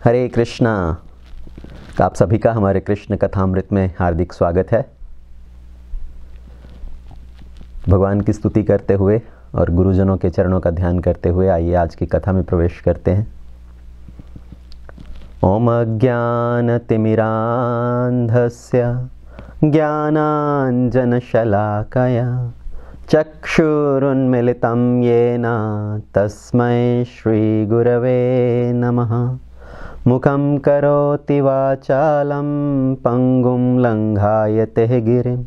हरे कृष्णा। आप सभी का हमारे कृष्ण कथामृत में हार्दिक स्वागत है। भगवान की स्तुति करते हुए और गुरुजनों के चरणों का ध्यान करते हुए आइए आज की कथा में प्रवेश करते हैं। ओम अज्ञानतिमिरान्धस्य ज्ञानाञ्जनशलाकया चक्षुरुन्मिलितं येन तस्मै श्रीगुरवे नमः। मुखं करोति वाचालं पंगुं लङ्घायते गिरिं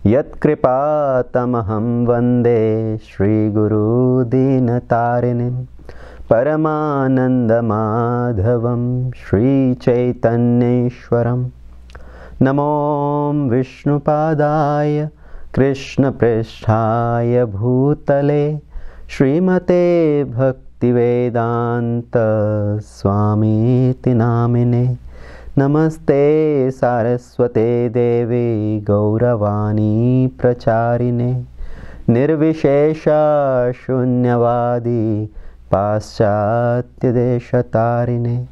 यत्कृपातमहं वन्दे श्रीगुरुदीनतारिणीं परमानन्दमाधवं श्रीचैतन्येश्वरं। नमो विष्णुपादाय कृष्णपृष्ठाय भूतले श्रीमते भक्तिवेदान्त स्वामीति नामिने। नमस्ते सारस्वते देवी गौरवाणी प्रचारिणे निर्विशेष शून्यवादी पाश्चात्यदेशतारिणे।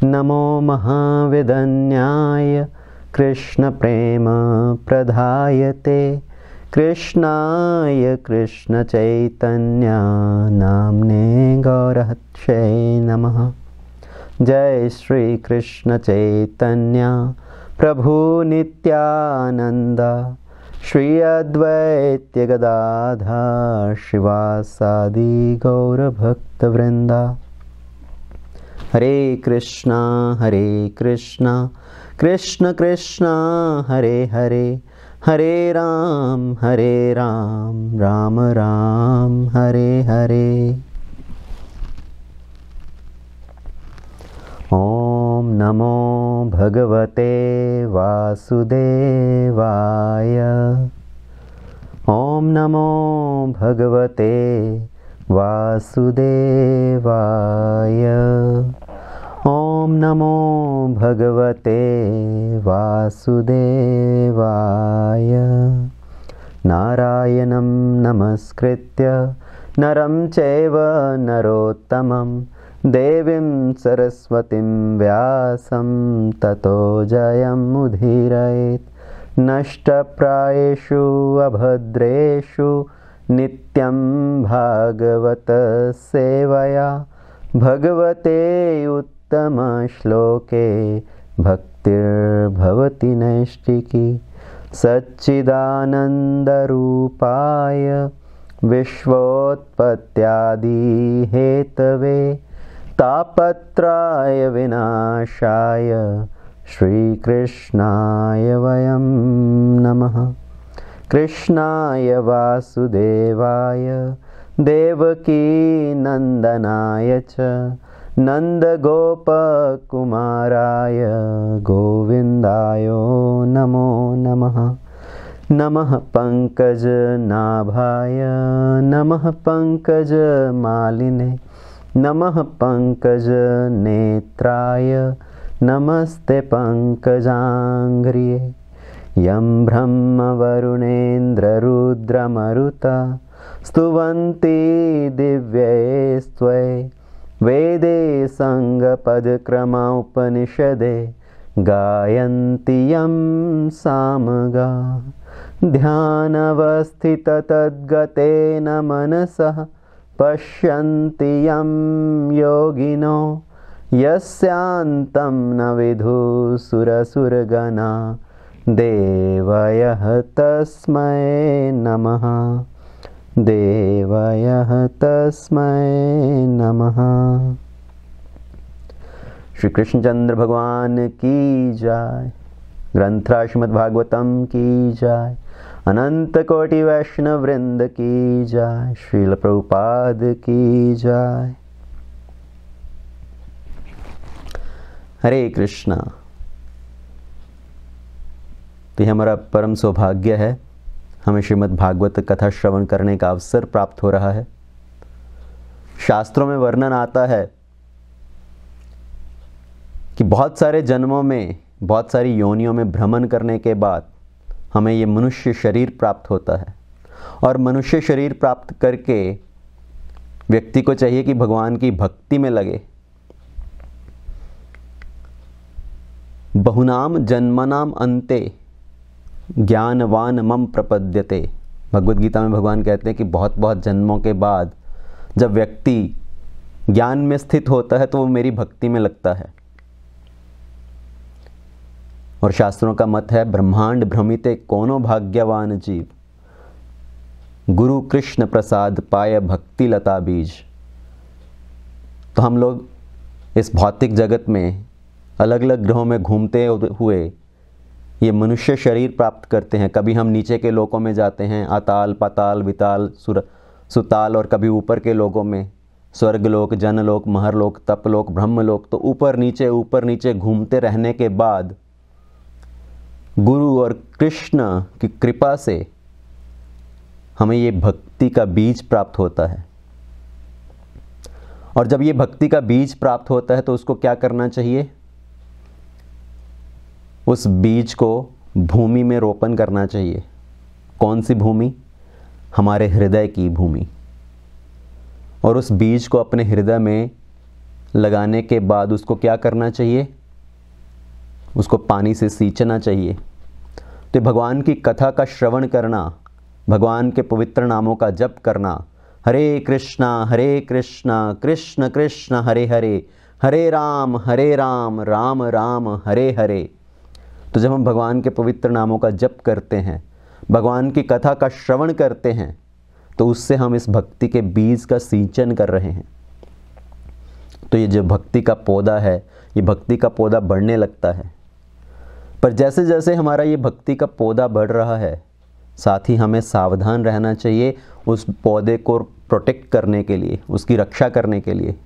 नमो महाविदन्याय कृष्णप्रेम प्रदायते कृष्णाय कृष्णचैतन्य नाम्ने गौरहत्यै नमः। जय श्री कृष्ण चैतन्य प्रभु नित्यानंद श्री अद्वैत गदाधर शिवासादि गौरभक्तवृंदा। हरे कृष्णा कृष्ण कृष्ण हरे हरे, हरे राम राम राम हरे हरे। ओम नमो भगवते वासुदेवाय। ओम नमो भगवते वासुदेवाय। ओम नमो भगवते वासुदेवाय। नारायणं नमस्कृत्य नरं चैव नरोत्तमं देवीं सरस्वतीं व्यासं ततो जयमुदीरयेत्। नष्टप्रायेषु अभद्रेषु नित्यं भागवत सेवया भगवते उत्तमश्लोके भक्तिर्भवति नैष्टिकी। सच्चिदानन्दरूपाय विश्वोत्पत्त्यादिहेतवे तापत्राय विनाशाय श्रीकृष्णाय वयं नमः। कृष्णाय वासुदेवाय देवकी नंदनाय च नंदगोपकुमाराय गोविन्दाय नमो नमः। नमः पंकजनाभाय नमः पंकजमालिने नमः पंकजनेत्राय नमस्ते पंकजाङ्घ्रिये। यं ब्रह्मवरुणेन्द्ररुद्रमरुता स्तुवन्ति दिव्यैस्त्वै वेदे सङ्गपदक्रमोपनिषदे गायन्ति यं सामगा। ध्यानवस्थिततद्गतेन मनसः पश्यन्ति यं योगिनो यस्यान्तं न विदुः-सुरसुरगणा। देवयः तस्मै नमः, देवयः तस्मै नमः। श्री कृष्णचंद्र भगवान की जय। ग्रंथराज श्रीमद् भागवतम की जय। अनंत कोटि वैष्णव वृंद की जय। श्रील प्रभुपाद की जय। हरे कृष्णा। तो यह हमारा परम सौभाग्य है, हमें श्रीमद् भागवत कथा श्रवण करने का अवसर प्राप्त हो रहा है। शास्त्रों में वर्णन आता है कि बहुत सारे जन्मों में, बहुत सारी योनियों में भ्रमण करने के बाद हमें ये मनुष्य शरीर प्राप्त होता है। और मनुष्य शरीर प्राप्त करके व्यक्ति को चाहिए कि भगवान की भक्ति में लगे, बहुनाम जन्मनाम अन्ते ज्ञानवान मम प्रपद्यते। भगवद गीता में भगवान कहते हैं कि बहुत बहुत जन्मों के बाद जब व्यक्ति ज्ञान में स्थित होता है तो वो मेरी भक्ति में लगता है। और शास्त्रों का मत है, ब्रह्मांड भ्रमिते कोनो भाग्यवान जीव, गुरु कृष्ण प्रसाद पाय भक्ति लता बीज। तो हम लोग इस भौतिक जगत में अलग अलग ग्रहों में घूमते हुए ये मनुष्य शरीर प्राप्त करते हैं। कभी हम नीचे के लोकों में जाते हैं, अताल पाताल विताल सुताल, और कभी ऊपर के लोकों में, स्वर्गलोक, जनलोक, महरलोक, तपलोक, ब्रह्मलोक। तो ऊपर नीचे घूमते रहने के बाद गुरु और कृष्ण की कृपा से हमें ये भक्ति का बीज प्राप्त होता है। और जब ये भक्ति का बीज प्राप्त होता है तो उसको क्या करना चाहिए? उस बीज को भूमि में रोपण करना चाहिए। कौन सी भूमि? हमारे हृदय की भूमि। और उस बीज को अपने हृदय में लगाने के बाद उसको क्या करना चाहिए? उसको पानी से सींचना चाहिए। तो भगवान की कथा का श्रवण करना, भगवान के पवित्र नामों का जप करना, हरे कृष्णा कृष्ण कृष्ण हरे हरे, हरे राम राम राम हरे हरे। तो जब हम भगवान के पवित्र नामों का जप करते हैं, भगवान की कथा का श्रवण करते हैं, तो उससे हम इस भक्ति के बीज का सिंचन कर रहे हैं। तो ये जो भक्ति का पौधा है, ये भक्ति का पौधा बढ़ने लगता है। पर जैसे जैसे हमारा ये भक्ति का पौधा बढ़ रहा है, साथ ही हमें सावधान रहना चाहिए उस पौधे को प्रोटेक्ट करने के लिए, उसकी रक्षा करने के लिए।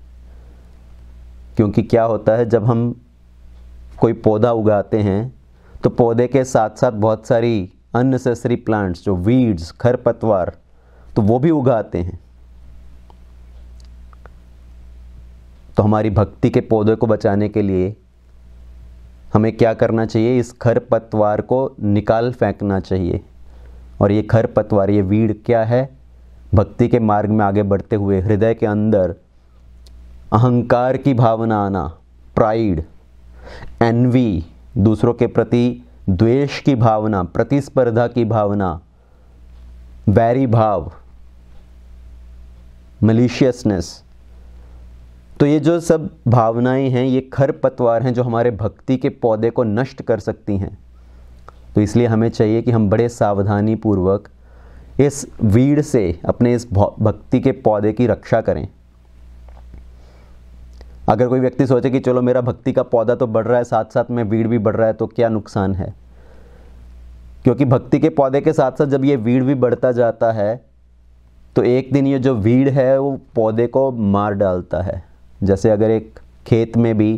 क्योंकि क्या होता है, जब हम कोई पौधा उगाते हैं तो पौधे के साथ साथ बहुत सारी अननेसेसरी प्लांट्स, जो वीड्स, खरपतवार, तो वो भी उगाते हैं। तो हमारी भक्ति के पौधे को बचाने के लिए हमें क्या करना चाहिए? इस खरपतवार को निकाल फेंकना चाहिए। और ये खरपतवार, ये वीड क्या है? भक्ति के मार्ग में आगे बढ़ते हुए हृदय के अंदर अहंकार की भावना आना, प्राइड, एनवी, दूसरों के प्रति द्वेष की भावना, प्रतिस्पर्धा की भावना, वैरी भाव, मलिशियसनेस। तो ये जो सब भावनाएं हैं, ये खरपतवार हैं जो हमारे भक्ति के पौधे को नष्ट कर सकती हैं। तो इसलिए हमें चाहिए कि हम बड़े सावधानी पूर्वक इस वीड से, अपने इस भक्ति के पौधे की रक्षा करें। अगर कोई व्यक्ति सोचे कि चलो मेरा भक्ति का पौधा तो बढ़ रहा है, साथ साथ में वीड भी बढ़ रहा है, तो क्या नुकसान है? क्योंकि भक्ति के पौधे के साथ साथ जब ये वीड भी बढ़ता जाता है तो एक दिन ये जो वीड है वो पौधे को मार डालता है। जैसे अगर एक खेत में भी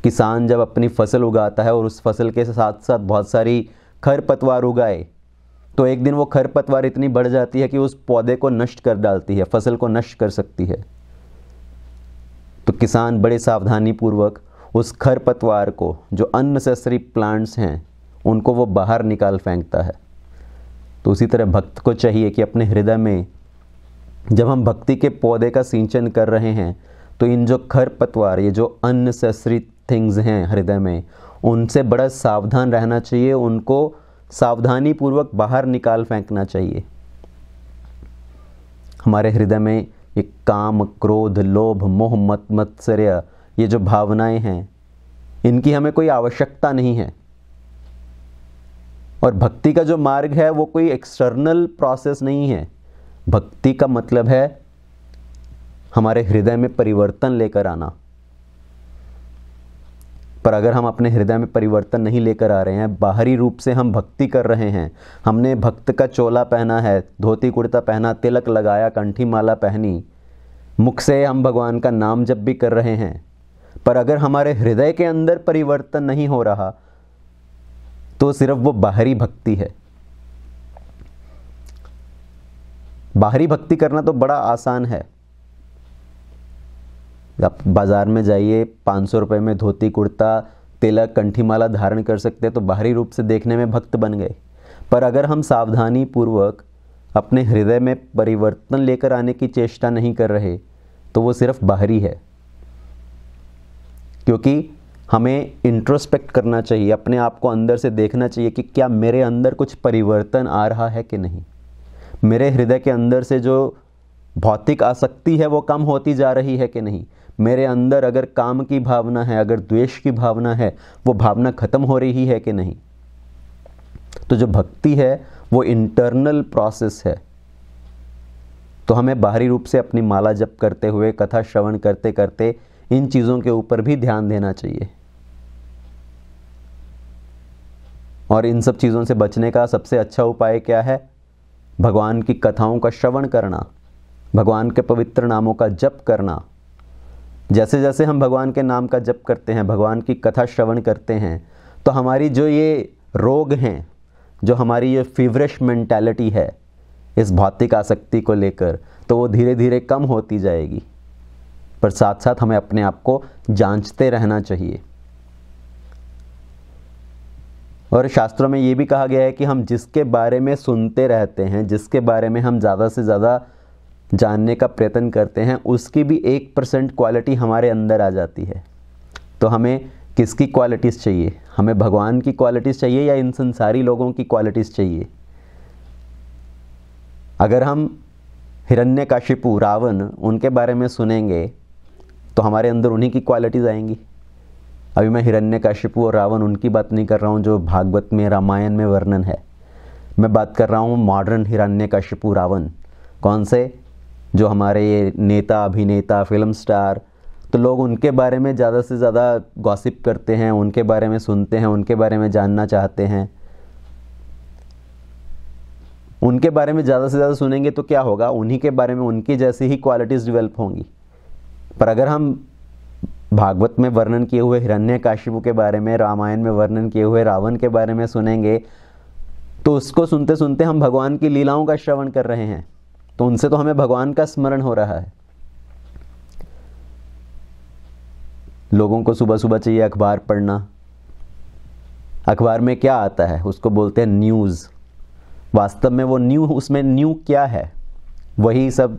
किसान जब अपनी फसल उगाता है और उस फसल के साथ साथ बहुत सारी खरपतवार उगाए, तो एक दिन वो खरपतवार इतनी बढ़ जाती है कि उस पौधे को नष्ट कर डालती है, फसल को नष्ट कर सकती है। तो किसान बड़े सावधानी पूर्वक उस खरपतवार को, जो अननेसेसरी प्लांट्स हैं, उनको वो बाहर निकाल फेंकता है। तो उसी तरह भक्त को चाहिए कि अपने हृदय में जब हम भक्ति के पौधे का सिंचन कर रहे हैं, तो इन जो खरपतवार, ये जो अननेसेसरी थिंग्स हैं हृदय में, उनसे बड़ा सावधान रहना चाहिए, उनको सावधानी पूर्वक बाहर निकाल फेंकना चाहिए। हमारे हृदय में ये काम, क्रोध, लोभ, मोह, मत्सर्य, ये जो भावनाएं हैं, इनकी हमें कोई आवश्यकता नहीं है। और भक्ति का जो मार्ग है वो कोई एक्सटर्नल प्रोसेस नहीं है। भक्ति का मतलब है हमारे हृदय में परिवर्तन लेकर आना। पर अगर हम अपने हृदय में परिवर्तन नहीं लेकर आ रहे हैं, बाहरी रूप से हम भक्ति कर रहे हैं, हमने भक्त का चोला पहना है, धोती कुर्ता पहना, तिलक लगाया, कंठी माला पहनी, मुख से हम भगवान का नाम जप भी कर रहे हैं, पर अगर हमारे हृदय के अंदर परिवर्तन नहीं हो रहा तो सिर्फ वो बाहरी भक्ति है। बाहरी भक्ति करना तो बड़ा आसान है। आप बाजार में जाइए, 500 रुपये में धोती कुर्ता, तिलक, कंठी माला धारण कर सकते हैं, तो बाहरी रूप से देखने में भक्त बन गए। पर अगर हम सावधानी पूर्वक अपने हृदय में परिवर्तन लेकर आने की चेष्टा नहीं कर रहे, तो वो सिर्फ बाहरी है। क्योंकि हमें इंट्रोस्पेक्ट करना चाहिए, अपने आप को अंदर से देखना चाहिए कि क्या मेरे अंदर कुछ परिवर्तन आ रहा है कि नहीं। मेरे हृदय के अंदर से जो भौतिक आसक्ति है वो कम होती जा रही है कि नहीं। मेरे अंदर अगर काम की भावना है, अगर द्वेष की भावना है, वो भावना खत्म हो रही है कि नहीं। तो जो भक्ति है वो इंटरनल प्रोसेस है। तो हमें बाहरी रूप से अपनी माला जप करते हुए, कथा श्रवण करते करते इन चीज़ों के ऊपर भी ध्यान देना चाहिए। और इन सब चीज़ों से बचने का सबसे अच्छा उपाय क्या है? भगवान की कथाओं का श्रवण करना, भगवान के पवित्र नामों का जप करना। जैसे जैसे हम भगवान के नाम का जप करते हैं, भगवान की कथा श्रवण करते हैं, तो हमारी जो ये रोग हैं, जो हमारी ये फीवरिश मेंटालिटी है इस भौतिक आसक्ति को लेकर, तो वो धीरे धीरे कम होती जाएगी। पर साथ साथ हमें अपने आप को जांचते रहना चाहिए। और शास्त्रों में ये भी कहा गया है कि हम जिसके बारे में सुनते रहते हैं, जिसके बारे में हम ज़्यादा से ज़्यादा जानने का प्रयत्न करते हैं, उसकी भी 1% क्वालिटी हमारे अंदर आ जाती है। तो हमें किसकी क्वालिटीज़ चाहिए? हमें भगवान की क्वालिटीज़ चाहिए या इन संसारी लोगों की क्वालिटीज़ चाहिए? अगर हम हिरण्यकशिपु, रावण, उनके बारे में सुनेंगे तो हमारे अंदर उन्हीं की क्वालिटीज़ आएंगी। अभी मैं हिरण्यकशिपु और रावण उनकी बात नहीं कर रहा हूँ जो भागवत में, रामायण में वर्णन है। मैं बात कर रहा हूँ मॉडर्न हिरण्यकशिपु, रावण। कौन से? जो हमारे ये नेता, अभिनेता, फिल्म स्टार, तो लोग उनके बारे में ज़्यादा से ज़्यादा गॉसिप करते हैं, उनके बारे में सुनते हैं, उनके बारे में जानना चाहते हैं। उनके बारे में ज़्यादा से ज़्यादा सुनेंगे तो क्या होगा? उन्हीं के बारे में उनकी जैसी ही क्वालिटीज़ डेवलप होंगी। पर अगर हम भागवत में वर्णन किए हुए हिरण्यकशिपु के बारे में, रामायण में वर्णन किए हुए रावण के बारे में सुनेंगे, तो उसको सुनते सुनते हम भगवान की लीलाओं का श्रवण कर रहे हैं, तो उनसे तो हमें भगवान का स्मरण हो रहा है। लोगों को सुबह सुबह चाहिए अखबार पढ़ना। अखबार में क्या आता है? उसको बोलते हैं न्यूज़। वास्तव में वो उसमें न्यू क्या है? वही सब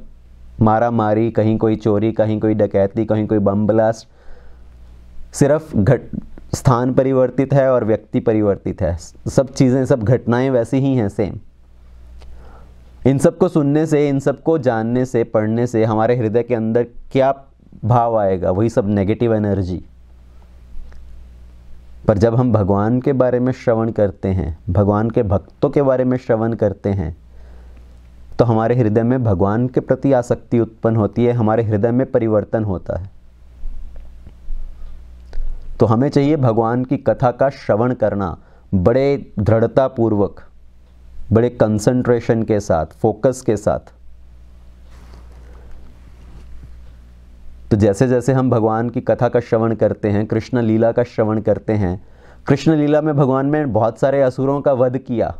मारा मारी, कहीं कोई चोरी, कहीं कोई डकैती, कहीं कोई बम ब्लास्ट। सिर्फ स्थान परिवर्तित है और व्यक्ति परिवर्तित है। सब चीज़ें, सब घटनाएं वैसी ही हैं, सेम। इन सब को सुनने से, इन सब को जानने से, पढ़ने से हमारे हृदय के अंदर क्या भाव आएगा? वही सब नेगेटिव एनर्जी। पर जब हम भगवान के बारे में श्रवण करते हैं, भगवान के भक्तों के बारे में श्रवण करते हैं, तो हमारे हृदय में भगवान के प्रति आसक्ति उत्पन्न होती है, हमारे हृदय में परिवर्तन होता है। तो हमें चाहिए भगवान की कथा का श्रवण करना बड़े दृढ़ता पूर्वक, बड़े कंसंट्रेशन के साथ, फोकस के साथ। तो जैसे जैसे हम भगवान की कथा का श्रवण करते हैं, कृष्ण लीला का श्रवण करते हैं, कृष्ण लीला में भगवान ने बहुत सारे असुरों का वध किया,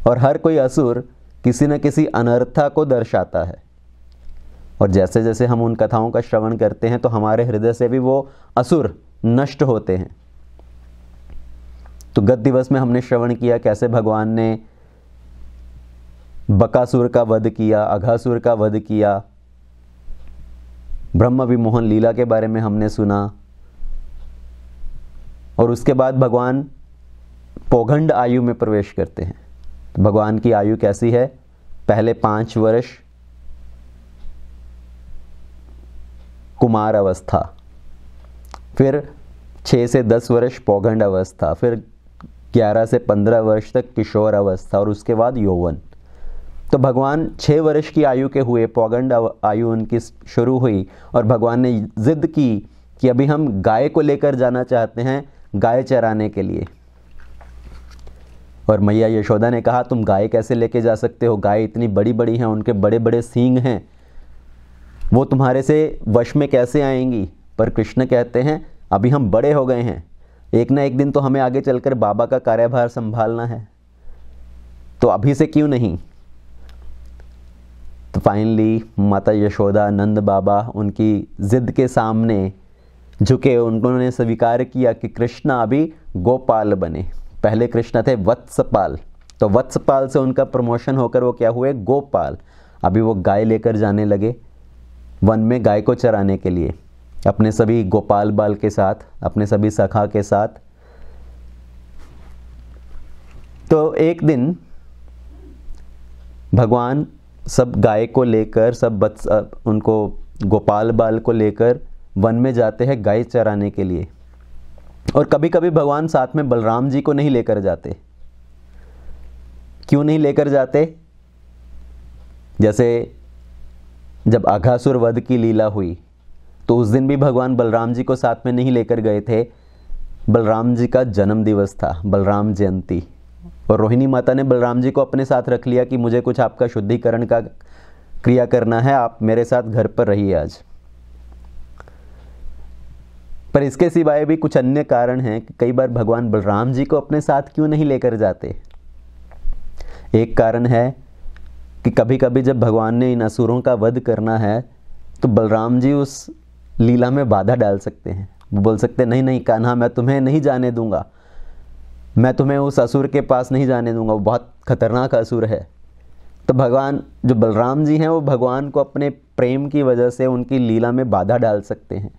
और हर कोई असुर किसी न किसी अनर्था को दर्शाता है। और जैसे जैसे हम उन कथाओं का श्रवण करते हैं तो हमारे हृदय से भी वो असुर नष्ट होते हैं। तो गत दिवस में हमने श्रवण किया कैसे भगवान ने बकासुर का वध किया, अघासुर का वध किया। ब्रह्म विमोहन लीला के बारे में हमने सुना। और उसके बाद भगवान पौगंड आयु में प्रवेश करते हैं। तो भगवान की आयु कैसी है? पहले 5 वर्ष कुमार अवस्था, फिर 6 से 10 वर्ष पौगंड अवस्था, फिर 11 से 15 वर्ष तक किशोर अवस्था, और उसके बाद यौवन। तो भगवान 6 वर्ष की आयु के हुए, पौगंड आयु उनकी शुरू हुई, और भगवान ने जिद की कि अभी हम गाय को लेकर जाना चाहते हैं, गाय चराने के लिए। और मैया यशोदा ने कहा तुम गाय कैसे लेके जा सकते हो? गाय इतनी बड़ी बड़ी हैं, उनके बड़े बड़े सींग हैं, वो तुम्हारे से वश में कैसे आएंगी? पर कृष्ण कहते हैं अभी हम बड़े हो गए हैं, एक ना एक दिन तो हमें आगे चलकर बाबा का कार्यभार संभालना है, तो अभी से क्यों नहीं? तो फाइनली माता यशोदा, नंद बाबा उनकी जिद के सामने झुके। उन्होंने स्वीकार किया कि कृष्ण अभी गोपाल बने। पहले कृष्ण थे वत्सपाल, तो वत्सपाल से उनका प्रमोशन होकर वो क्या हुए? गोपाल। अभी वो गाय लेकर जाने लगे वन में, गाय को चराने के लिए। अपने सभी गोपाल बाल के साथ, अपने सभी सखा के साथ। तो एक दिन भगवान सब गाय को लेकर, उनको गोपाल बाल को लेकर वन में जाते हैं गाय चराने के लिए। और कभी कभी भगवान साथ में बलराम जी को नहीं लेकर जाते। क्यों नहीं लेकर जाते? जैसे जब अघासुर वध की लीला हुई तो उस दिन भी भगवान बलराम जी को साथ में नहीं लेकर गए थे। बलराम जी का जन्म दिवस था, बलराम जयंती, और रोहिणी माता ने बलराम जी को अपने साथ रख लिया कि मुझे कुछ आपका शुद्धिकरण का क्रिया करना है, आप मेरे साथ घर पर रहिए आज। पर इसके सिवाय भी कुछ अन्य कारण हैं कि कई बार भगवान बलराम जी को अपने साथ क्यों नहीं लेकर जाते। एक कारण है कि कभी कभी जब भगवान ने इन असुरों का वध करना है तो बलराम जी उस लीला में बाधा डाल सकते हैं। वो बोल सकते हैं, नहीं नहीं कान्हा, मैं तुम्हें नहीं जाने दूंगा, मैं तुम्हें उस असुर के पास नहीं जाने दूंगा, वो बहुत खतरनाक असुर है। तो भगवान जो बलराम जी हैं वो भगवान को अपने प्रेम की वजह से उनकी लीला में बाधा डाल सकते हैं।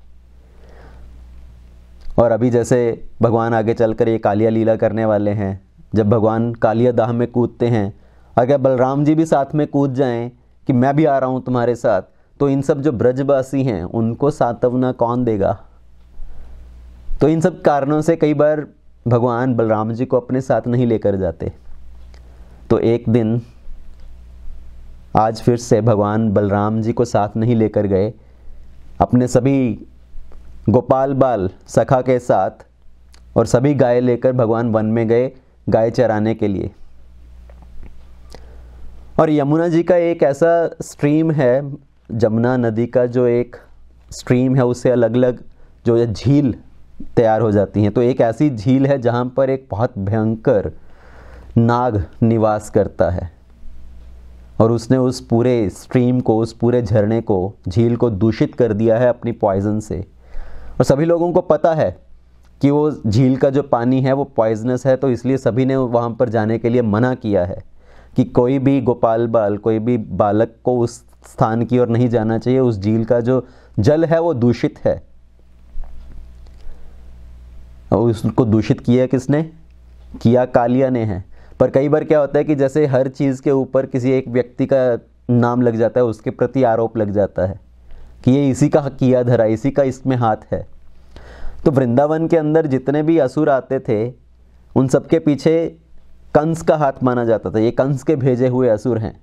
और अभी जैसे भगवान आगे चलकर ये कालिया लीला करने वाले हैं, जब भगवान कालिया दाह में कूदते हैं, अगर बलराम जी भी साथ में कूद जाएं कि मैं भी आ रहा हूँ तुम्हारे साथ, तो इन सब जो ब्रजवासी हैं उनको सांत्वना कौन देगा। तो इन सब कारणों से कई बार भगवान बलराम जी को अपने साथ नहीं लेकर जाते। तो एक दिन आज फिर से भगवान बलराम जी को साथ नहीं लेकर गए, अपने सभी गोपाल बाल सखा के साथ और सभी गाय लेकर भगवान वन में गए गाय चराने के लिए। और यमुना जी का एक ऐसा स्ट्रीम है, जमुना नदी का जो एक स्ट्रीम है, उससे अलग अलग जो झील तैयार हो जाती हैं। तो एक ऐसी झील है जहाँ पर एक बहुत भयंकर नाग निवास करता है, और उसने उस पूरे स्ट्रीम को, उस पूरे झरने को, झील को दूषित कर दिया है अपनी पॉइजन से। और सभी लोगों को पता है कि वो झील का जो पानी है वो पॉइजनस है, तो इसलिए सभी ने वहाँ पर जाने के लिए मना किया है कि कोई भी गोपाल बाल, कोई भी बालक को उस स्थान की ओर नहीं जाना चाहिए। उस झील का जो जल है वो दूषित है। और उसको दूषित किया किसने? किया कालिया ने है। पर कई बार क्या होता है कि जैसे हर चीज़ के ऊपर किसी एक व्यक्ति का नाम लग जाता है, उसके प्रति आरोप लग जाता है कि ये इसी का किया धरा, इसी का इसमें हाथ है। तो वृंदावन के अंदर जितने भी असुर आते थे उन सबके पीछे कंस का हाथ माना जाता था, ये कंस के भेजे हुए असुर हैं।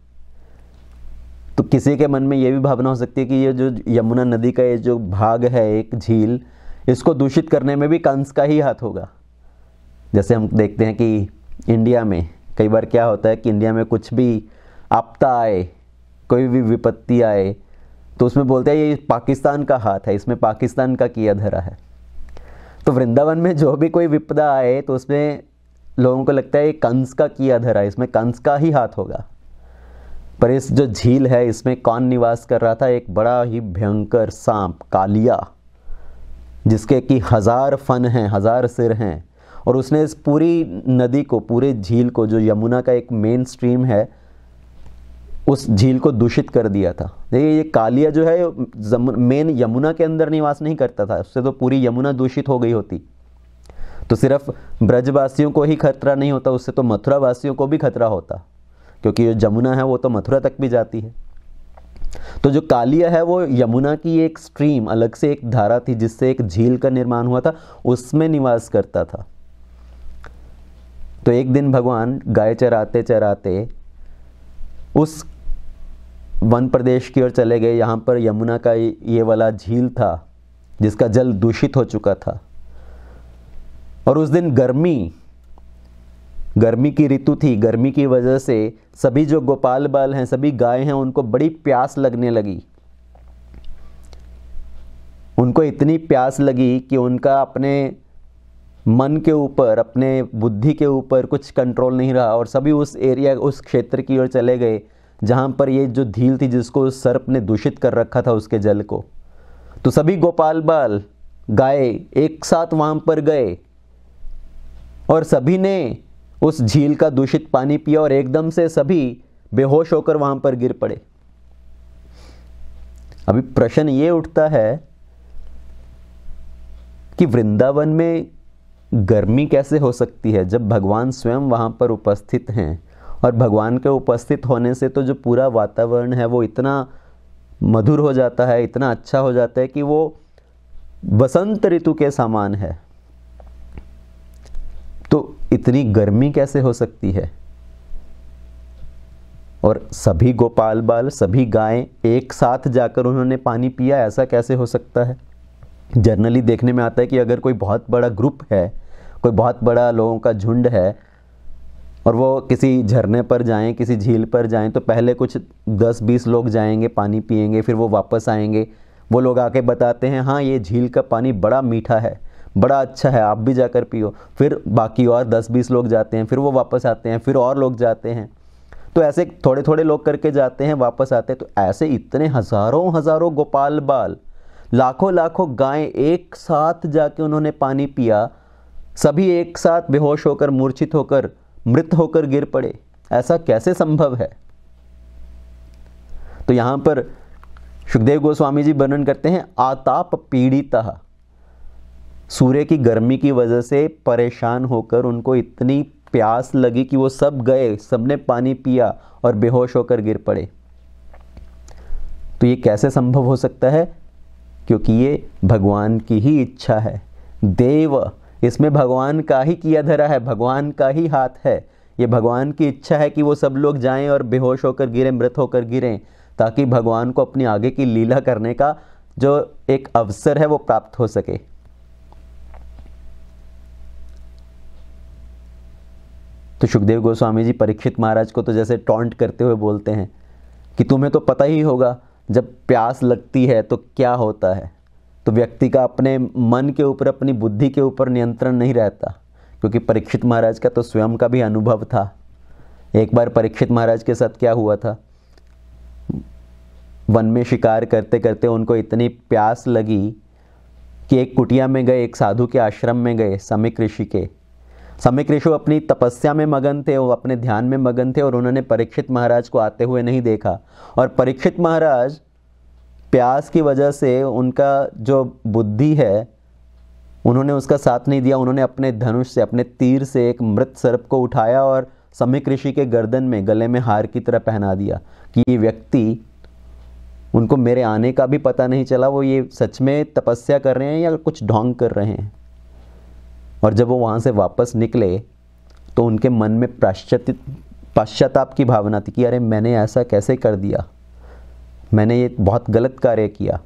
तो किसी के मन में ये भी भावना हो सकती है कि ये जो यमुना नदी का ये जो भाग है, एक झील, इसको दूषित करने में भी कंस का ही हाथ होगा। जैसे हम देखते हैं कि इंडिया में कई बार क्या होता है कि इंडिया में कुछ भी आपदा आए, कोई भी विपत्ति आए, तो उसमें बोलते हैं ये पाकिस्तान का हाथ है, इसमें पाकिस्तान का किया धरा है। तो वृंदावन में जो भी कोई विपदा आए तो उसमें लोगों को लगता है ये कंस का किया धरा, इसमें कंस का ही हाथ होगा। पर इस जो झील है इसमें कौन निवास कर रहा था? एक बड़ा ही भयंकर सांप कालिया, जिसके कि 1000 फन हैं, 1000 सिर हैं। और उसने इस पूरी नदी को, पूरे झील को, जो यमुना का एक मेन स्ट्रीम है, उस झील को दूषित कर दिया था। देखिए ये कालिया जो है मेन यमुना के अंदर निवास नहीं करता था, उससे तो पूरी यमुना दूषित हो गई होती। तो सिर्फ ब्रजवासियों को ही खतरा नहीं होता, उससे तो मथुरा वासियों को भी खतरा होता, क्योंकि जो जमुना है वो तो मथुरा तक भी जाती है। तो जो कालिया है वो यमुना की एक स्ट्रीम, अलग से एक धारा थी जिससे एक झील का निर्माण हुआ था, उसमें निवास करता था। तो एक दिन भगवान गाय चराते चराते उस वन प्रदेश की ओर चले गए, यहाँ पर यमुना का ये वाला झील था जिसका जल दूषित हो चुका था। और उस दिन गर्मी की ऋतु थी। गर्मी की वजह से सभी जो गोपाल बाल हैं, सभी गाय हैं, उनको बड़ी प्यास लगने लगी। उनको इतनी प्यास लगी कि उनका अपने मन के ऊपर, अपने बुद्धि के ऊपर कुछ कंट्रोल नहीं रहा, और सभी उस एरिया, उस क्षेत्र की ओर चले गए जहाँ पर ये जो झील थी जिसको उस सर्प ने दूषित कर रखा था, उसके जल को। तो सभी गोपाल बाल गाय एक साथ वहाँ पर गए और सभी ने उस झील का दूषित पानी पिया, और एकदम से सभी बेहोश होकर वहाँ पर गिर पड़े। अभी प्रश्न ये उठता है कि वृंदावन में गर्मी कैसे हो सकती है जब भगवान स्वयं वहाँ पर उपस्थित हैं। और भगवान के उपस्थित होने से तो जो पूरा वातावरण है वो इतना मधुर हो जाता है, इतना अच्छा हो जाता है कि वो बसंत ऋतु के समान है। तो इतनी गर्मी कैसे हो सकती है? और सभी गोपाल बाल, सभी गायें एक साथ जाकर उन्होंने पानी पिया, ऐसा कैसे हो सकता है? जनरली देखने में आता है कि अगर कोई बहुत बड़ा ग्रुप है, कोई बहुत बड़ा लोगों का झुंड है और वो किसी झरने पर जाएं, किसी झील पर जाएं, तो पहले कुछ 10-20 लोग जाएंगे, पानी पिएंगे, फिर वो वापस आएंगे। वो लोग आके बताते हैं हाँ ये झील का पानी बड़ा मीठा है, बड़ा अच्छा है, आप भी जाकर पियो। फिर बाकी और 10-20 लोग जाते हैं, फिर वो वापस आते हैं, फिर और लोग जाते हैं। तो ऐसे थोड़े थोड़े लोग करके जाते हैं, वापस आते हैं। तो ऐसे इतने हज़ारों हज़ारों गोपाल बाल, लाखों लाखों गायें एक साथ जाके उन्होंने पानी पिया। सभी एक साथ बेहोश होकर, मूर्छित होकर, मृत होकर गिर पड़े। ऐसा कैसे संभव है? तो यहां पर सुखदेव गोस्वामी जी वर्णन करते हैं, आताप पीड़िता, सूर्य की गर्मी की वजह से परेशान होकर उनको इतनी प्यास लगी कि वो सब गए, सबने पानी पिया और बेहोश होकर गिर पड़े। तो ये कैसे संभव हो सकता है? क्योंकि ये भगवान की ही इच्छा है। देव, इसमें भगवान का ही किया धरा है, भगवान का ही हाथ है। ये भगवान की इच्छा है कि वो सब लोग जाएं और बेहोश होकर गिरें, मृत होकर गिरें, ताकि भगवान को अपनी आगे की लीला करने का जो एक अवसर है वो प्राप्त हो सके। तो सुखदेव गोस्वामी जी परीक्षित महाराज को तो जैसे टॉन्ट करते हुए बोलते हैं कि तुम्हें तो पता ही होगा जब प्यास लगती है तो क्या होता है। तो व्यक्ति का अपने मन के ऊपर, अपनी बुद्धि के ऊपर नियंत्रण नहीं रहता, क्योंकि परीक्षित महाराज का तो स्वयं का भी अनुभव था। एक बार परीक्षित महाराज के साथ क्या हुआ था, वन में शिकार करते करते उनको इतनी प्यास लगी कि एक कुटिया में गए, एक साधु के आश्रम में गए, समिक ऋषि के। समिक ऋषि अपनी तपस्या में मगन थे, वो अपने ध्यान में मगन थे और उन्होंने परीक्षित महाराज को आते हुए नहीं देखा। और परीक्षित महाराज प्यास की वजह से उनका जो बुद्धि है उन्होंने उसका साथ नहीं दिया। उन्होंने अपने धनुष से, अपने तीर से एक मृत सर्प को उठाया और समिक ऋषि के गर्दन में, गले में हार की तरह पहना दिया कि ये व्यक्ति, उनको मेरे आने का भी पता नहीं चला, वो ये सच में तपस्या कर रहे हैं या कुछ ढोंग कर रहे हैं। और जब वो वहाँ से वापस निकले तो उनके मन में पश्चाताप की भावना थी कि अरे मैंने ऐसा कैसे कर दिया, मैंने ये बहुत गलत कार्य किया।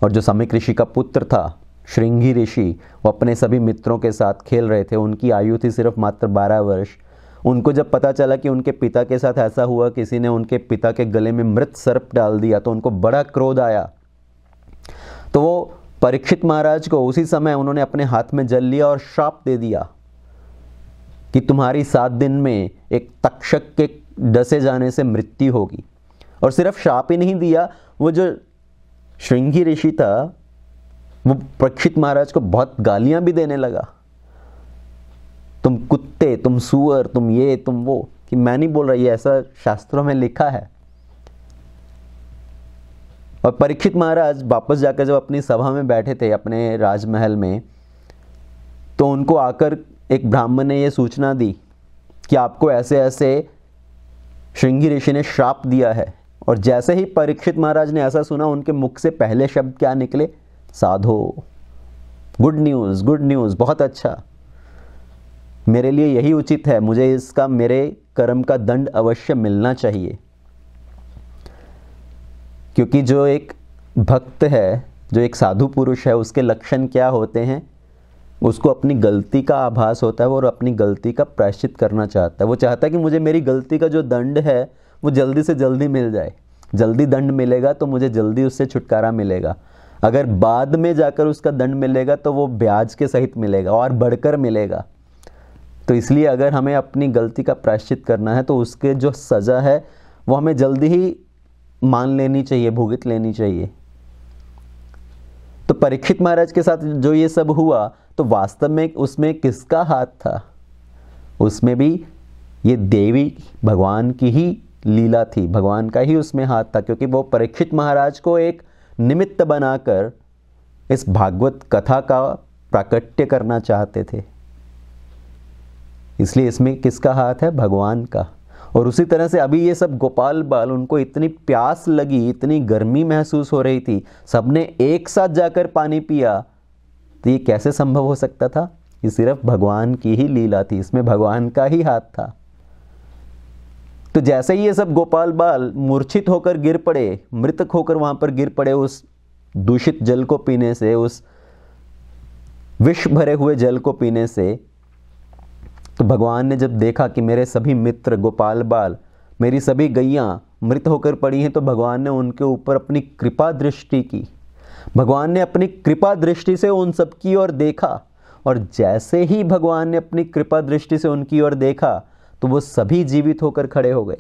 और जो समिक ऋषि का पुत्र था, श्रृंगी ऋषि, वो अपने सभी मित्रों के साथ खेल रहे थे। उनकी आयु थी सिर्फ मात्र 12 वर्ष। उनको जब पता चला कि उनके पिता के साथ ऐसा हुआ, किसी ने उनके पिता के गले में मृत सर्प डाल दिया, तो उनको बड़ा क्रोध आया। तो वो परीक्षित महाराज को उसी समय उन्होंने अपने हाथ में जल लिया और श्राप दे दिया कि तुम्हारी 7 दिन में एक तक्षक के डसे जाने से मृत्यु होगी। और सिर्फ श्राप ही नहीं दिया, वो जो श्रृंगी ऋषि था वो परीक्षित महाराज को बहुत गालियां भी देने लगा, तुम कुत्ते, तुम सुअर, तुम ये, तुम वो। कि मैं नहीं बोल रहा, ये ऐसा शास्त्रों में लिखा है। और परीक्षित महाराज वापस जाकर जब अपनी सभा में बैठे थे अपने राजमहल में, तो उनको आकर एक ब्राह्मण ने यह सूचना दी कि आपको ऐसे ऐसे श्रृंगी ऋषि ने श्राप दिया है। और जैसे ही परीक्षित महाराज ने ऐसा सुना, उनके मुख से पहले शब्द क्या निकले? साधो, गुड न्यूज़, गुड न्यूज़, बहुत अच्छा, मेरे लिए यही उचित है, मुझे इसका, मेरे कर्म का दंड अवश्य मिलना चाहिए। क्योंकि जो एक भक्त है, जो एक साधु पुरुष है, उसके लक्षण क्या होते हैं? उसको अपनी गलती का आभास होता है और अपनी गलती का प्रायश्चित करना चाहता है। वो चाहता है कि मुझे मेरी गलती का जो दंड है वो जल्दी से जल्दी मिल जाए। जल्दी दंड मिलेगा तो मुझे जल्दी उससे छुटकारा मिलेगा। अगर बाद में जाकर उसका दंड मिलेगा तो वो ब्याज के सहित मिलेगा और बढ़कर मिलेगा। तो इसलिए अगर हमें अपनी गलती का प्रायश्चित करना है तो उसके जो सज़ा है वो हमें जल्दी ही मान लेनी चाहिए, भुगत लेनी चाहिए। तो परीक्षित महाराज के साथ जो ये सब हुआ, तो वास्तव में उसमें किसका हाथ था? उसमें भी ये देवी भगवान की ही लीला थी, भगवान का ही उसमें हाथ था। क्योंकि वो परीक्षित महाराज को एक निमित्त बनाकर, इस भागवत कथा का प्राकट्य करना चाहते थे। इसलिए इसमें किसका हाथ है? भगवान का। और उसी तरह से अभी ये सब गोपाल बाल, उनको इतनी प्यास लगी, इतनी गर्मी महसूस हो रही थी, सबने एक साथ जाकर पानी पिया, तो ये कैसे संभव हो सकता था? ये सिर्फ भगवान की ही लीला थी, इसमें भगवान का ही हाथ था। तो जैसे ही ये सब गोपाल बाल मूर्छित होकर गिर पड़े, मृतक होकर वहां पर गिर पड़े उस दूषित जल को पीने से, उस विष भरे हुए जल को पीने से, तो भगवान ने जब देखा कि मेरे सभी मित्र गोपाल बाल, मेरी सभी गैयां मृत होकर पड़ी हैं, तो भगवान ने उनके ऊपर अपनी कृपा दृष्टि की। भगवान ने अपनी कृपा दृष्टि से उन सब की ओर देखा, और जैसे ही भगवान ने अपनी कृपा दृष्टि से उनकी ओर देखा, तो वो सभी जीवित होकर खड़े हो गए।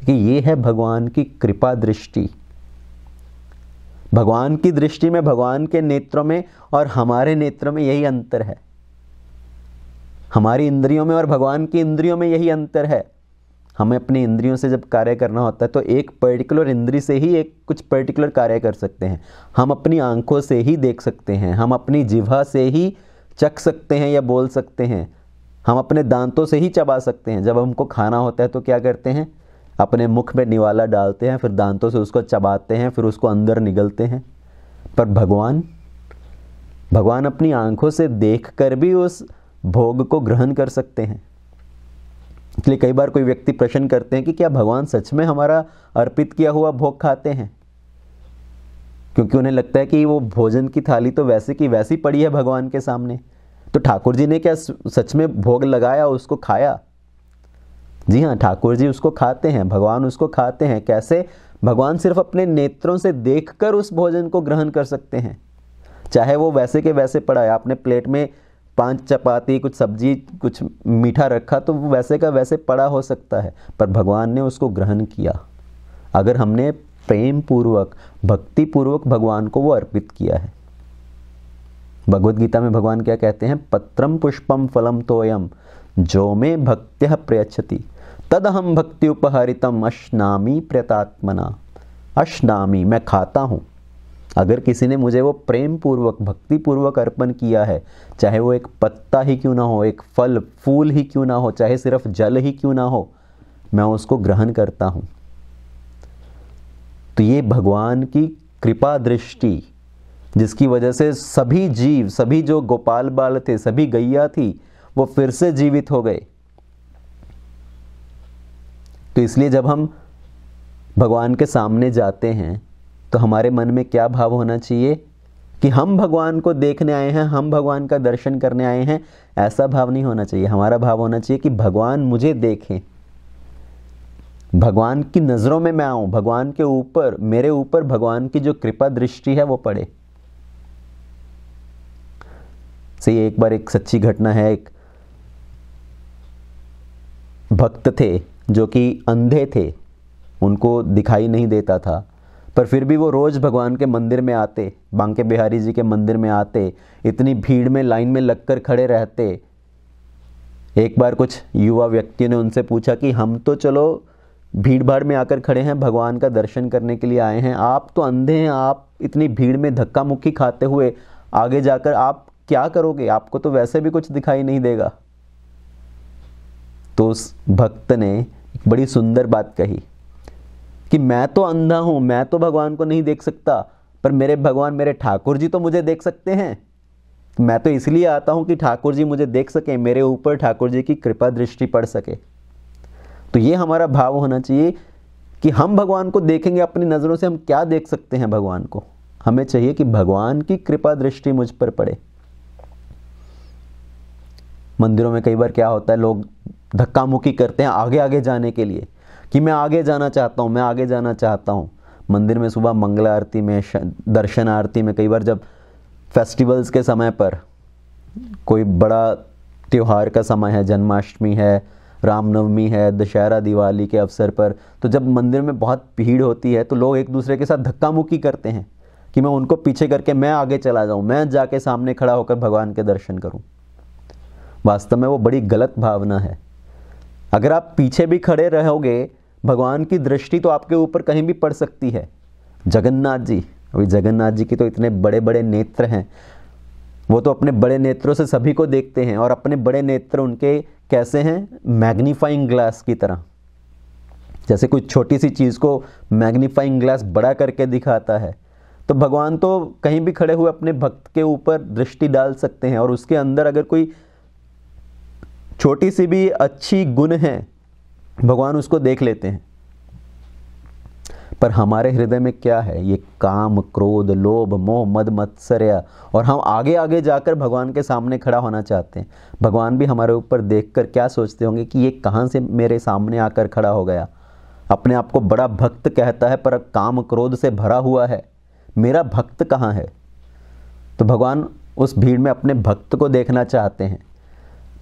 कि ये है भगवान की कृपा दृष्टि। भगवान की दृष्टि में, भगवान के नेत्रों में और हमारे नेत्रों में यही अंतर है। हमारी इंद्रियों में और भगवान की इंद्रियों में यही अंतर है। हमें अपनी इंद्रियों से जब कार्य करना होता है तो एक पर्टिकुलर इंद्री से ही एक कुछ पर्टिकुलर कार्य कर सकते हैं। हम अपनी आंखों से ही देख सकते हैं, हम अपनी जिह्वा से ही चख सकते हैं या बोल सकते हैं, हम अपने दांतों से ही चबा सकते हैं। जब हमको खाना होता है तो क्या करते हैं? अपने मुख में निवाला डालते हैं, फिर दांतों से उसको चबाते हैं, फिर उसको अंदर निगलते हैं। पर भगवान अपनी आंखों से देखकर भी उस भोग को ग्रहण कर सकते हैं। इसलिए कई बार कोई व्यक्ति प्रश्न करते हैं कि क्या भगवान सच में हमारा अर्पित किया हुआ भोग खाते हैं? क्योंकि उन्हें लगता है कि वो भोजन की थाली तो वैसे की वैसी पड़ी है भगवान के सामने, तो ठाकुर जी ने क्या सच में भोग लगाया, उसको खाया? जी हाँ, ठाकुर जी उसको खाते हैं, भगवान उसको खाते हैं। कैसे? भगवान सिर्फ अपने नेत्रों से देखकर उस भोजन को ग्रहण कर सकते हैं, चाहे वो वैसे के वैसे पड़ा है। आपने प्लेट में 5 चपाती, कुछ सब्जी, कुछ मीठा रखा, तो वो वैसे का वैसे पड़ा हो सकता है, पर भगवान ने उसको ग्रहण किया। अगर हमने प्रेम पूर्वक, भक्ति पूर्वक भगवान को वो अर्पित किया है। भगवद गीता में भगवान क्या कहते हैं? पत्रम पुष्पम फलम तोयम जो में भक्त्या प्रयच्छति तदहम भक्ति उपहरितम अश्नामी प्रतात्मना। अश्नामी, मैं खाता हूँ। अगर किसी ने मुझे वो प्रेम पूर्वक, भक्ति पूर्वक अर्पण किया है, चाहे वो एक पत्ता ही क्यों ना हो, एक फल फूल ही क्यों ना हो, चाहे सिर्फ जल ही क्यों ना हो, मैं उसको ग्रहण करता हूँ। तो ये भगवान की कृपा दृष्टि, जिसकी वजह से सभी जीव, सभी जो गोपाल बाल थे, सभी गैया थी, वो फिर से जीवित हो गए। तो इसलिए जब हम भगवान के सामने जाते हैं तो हमारे मन में क्या भाव होना चाहिए? कि हम भगवान को देखने आए हैं, हम भगवान का दर्शन करने आए हैं, ऐसा भाव नहीं होना चाहिए। हमारा भाव होना चाहिए कि भगवान मुझे देखें, भगवान की नज़रों में मैं आऊं, भगवान के ऊपर, मेरे ऊपर भगवान की जो कृपा दृष्टि है वो पड़े। सही, एक बार एक सच्ची घटना है। एक भक्त थे जो कि अंधे थे, उनको दिखाई नहीं देता था, पर फिर भी वो रोज़ भगवान के मंदिर में आते, बांके बिहारी जी के मंदिर में आते, इतनी भीड़ में लाइन में लगकर खड़े रहते। एक बार कुछ युवा व्यक्ति ने उनसे पूछा कि हम तो चलो भीड़ भाड़ में आकर खड़े हैं, भगवान का दर्शन करने के लिए आए हैं, आप तो अंधे हैं, आप इतनी भीड़ में धक्का मुक्की खाते हुए आगे जाकर आप क्या करोगे? आपको तो वैसे भी कुछ दिखाई नहीं देगा। तो उस भक्त ने एक बड़ी सुंदर बात कही कि मैं तो अंधा हूं, मैं तो भगवान को नहीं देख सकता, पर मेरे भगवान, मेरे ठाकुर जी तो मुझे देख सकते हैं। मैं तो इसलिए आता हूं कि ठाकुर जी मुझे देख सके, मेरे ऊपर ठाकुर जी की कृपा दृष्टि पड़ सके। तो ये हमारा भाव होना चाहिए कि हम भगवान को देखेंगे अपनी नज़रों से, हम क्या देख सकते हैं भगवान को? हमें चाहिए कि भगवान की कृपा दृष्टि मुझ पर पड़े। मंदिरों में कई बार क्या होता है, लोग धक्का मुक्की करते हैं आगे आगे जाने के लिए कि मैं आगे जाना चाहता हूँ, मैं आगे जाना चाहता हूँ। मंदिर में सुबह मंगला आरती में, दर्शन आरती में, कई बार जब फेस्टिवल्स के समय पर, कोई बड़ा त्यौहार का समय है, जन्माष्टमी है, रामनवमी है, दशहरा, दिवाली के अवसर पर, तो जब मंदिर में बहुत भीड़ होती है तो लोग एक दूसरे के साथ धक्का मुक्की करते हैं कि मैं उनको पीछे करके मैं आगे चला जाऊँ, मैं जाके सामने खड़ा होकर भगवान के दर्शन करूँ। वास्तव में वो बड़ी गलत भावना है। अगर आप पीछे भी खड़े रहोगे, भगवान की दृष्टि तो आपके ऊपर कहीं भी पड़ सकती है। जगन्नाथ जी, अभी जगन्नाथ जी की तो इतने बड़े बड़े नेत्र हैं, वो तो अपने बड़े नेत्रों से सभी को देखते हैं, और अपने बड़े नेत्र उनके कैसे हैं, मैग्नीफाइंग ग्लास की तरह। जैसे कोई छोटी सी चीज़ को मैग्नीफाइंग ग्लास बड़ा करके दिखाता है, तो भगवान तो कहीं भी खड़े हुए अपने भक्त के ऊपर दृष्टि डाल सकते हैं, और उसके अंदर अगर कोई छोटी सी भी अच्छी गुण है भगवान उसको देख लेते हैं। पर हमारे हृदय में क्या है, ये काम, क्रोध, लोभ, मोह, मद, मत्सर्य, और हम आगे आगे जाकर भगवान के सामने खड़ा होना चाहते हैं। भगवान भी हमारे ऊपर देखकर क्या सोचते होंगे कि ये कहाँ से मेरे सामने आकर खड़ा हो गया, अपने आप को बड़ा भक्त कहता है पर काम क्रोध से भरा हुआ है, मेरा भक्त कहाँ है। तो भगवान उस भीड़ में अपने भक्त को देखना चाहते हैं।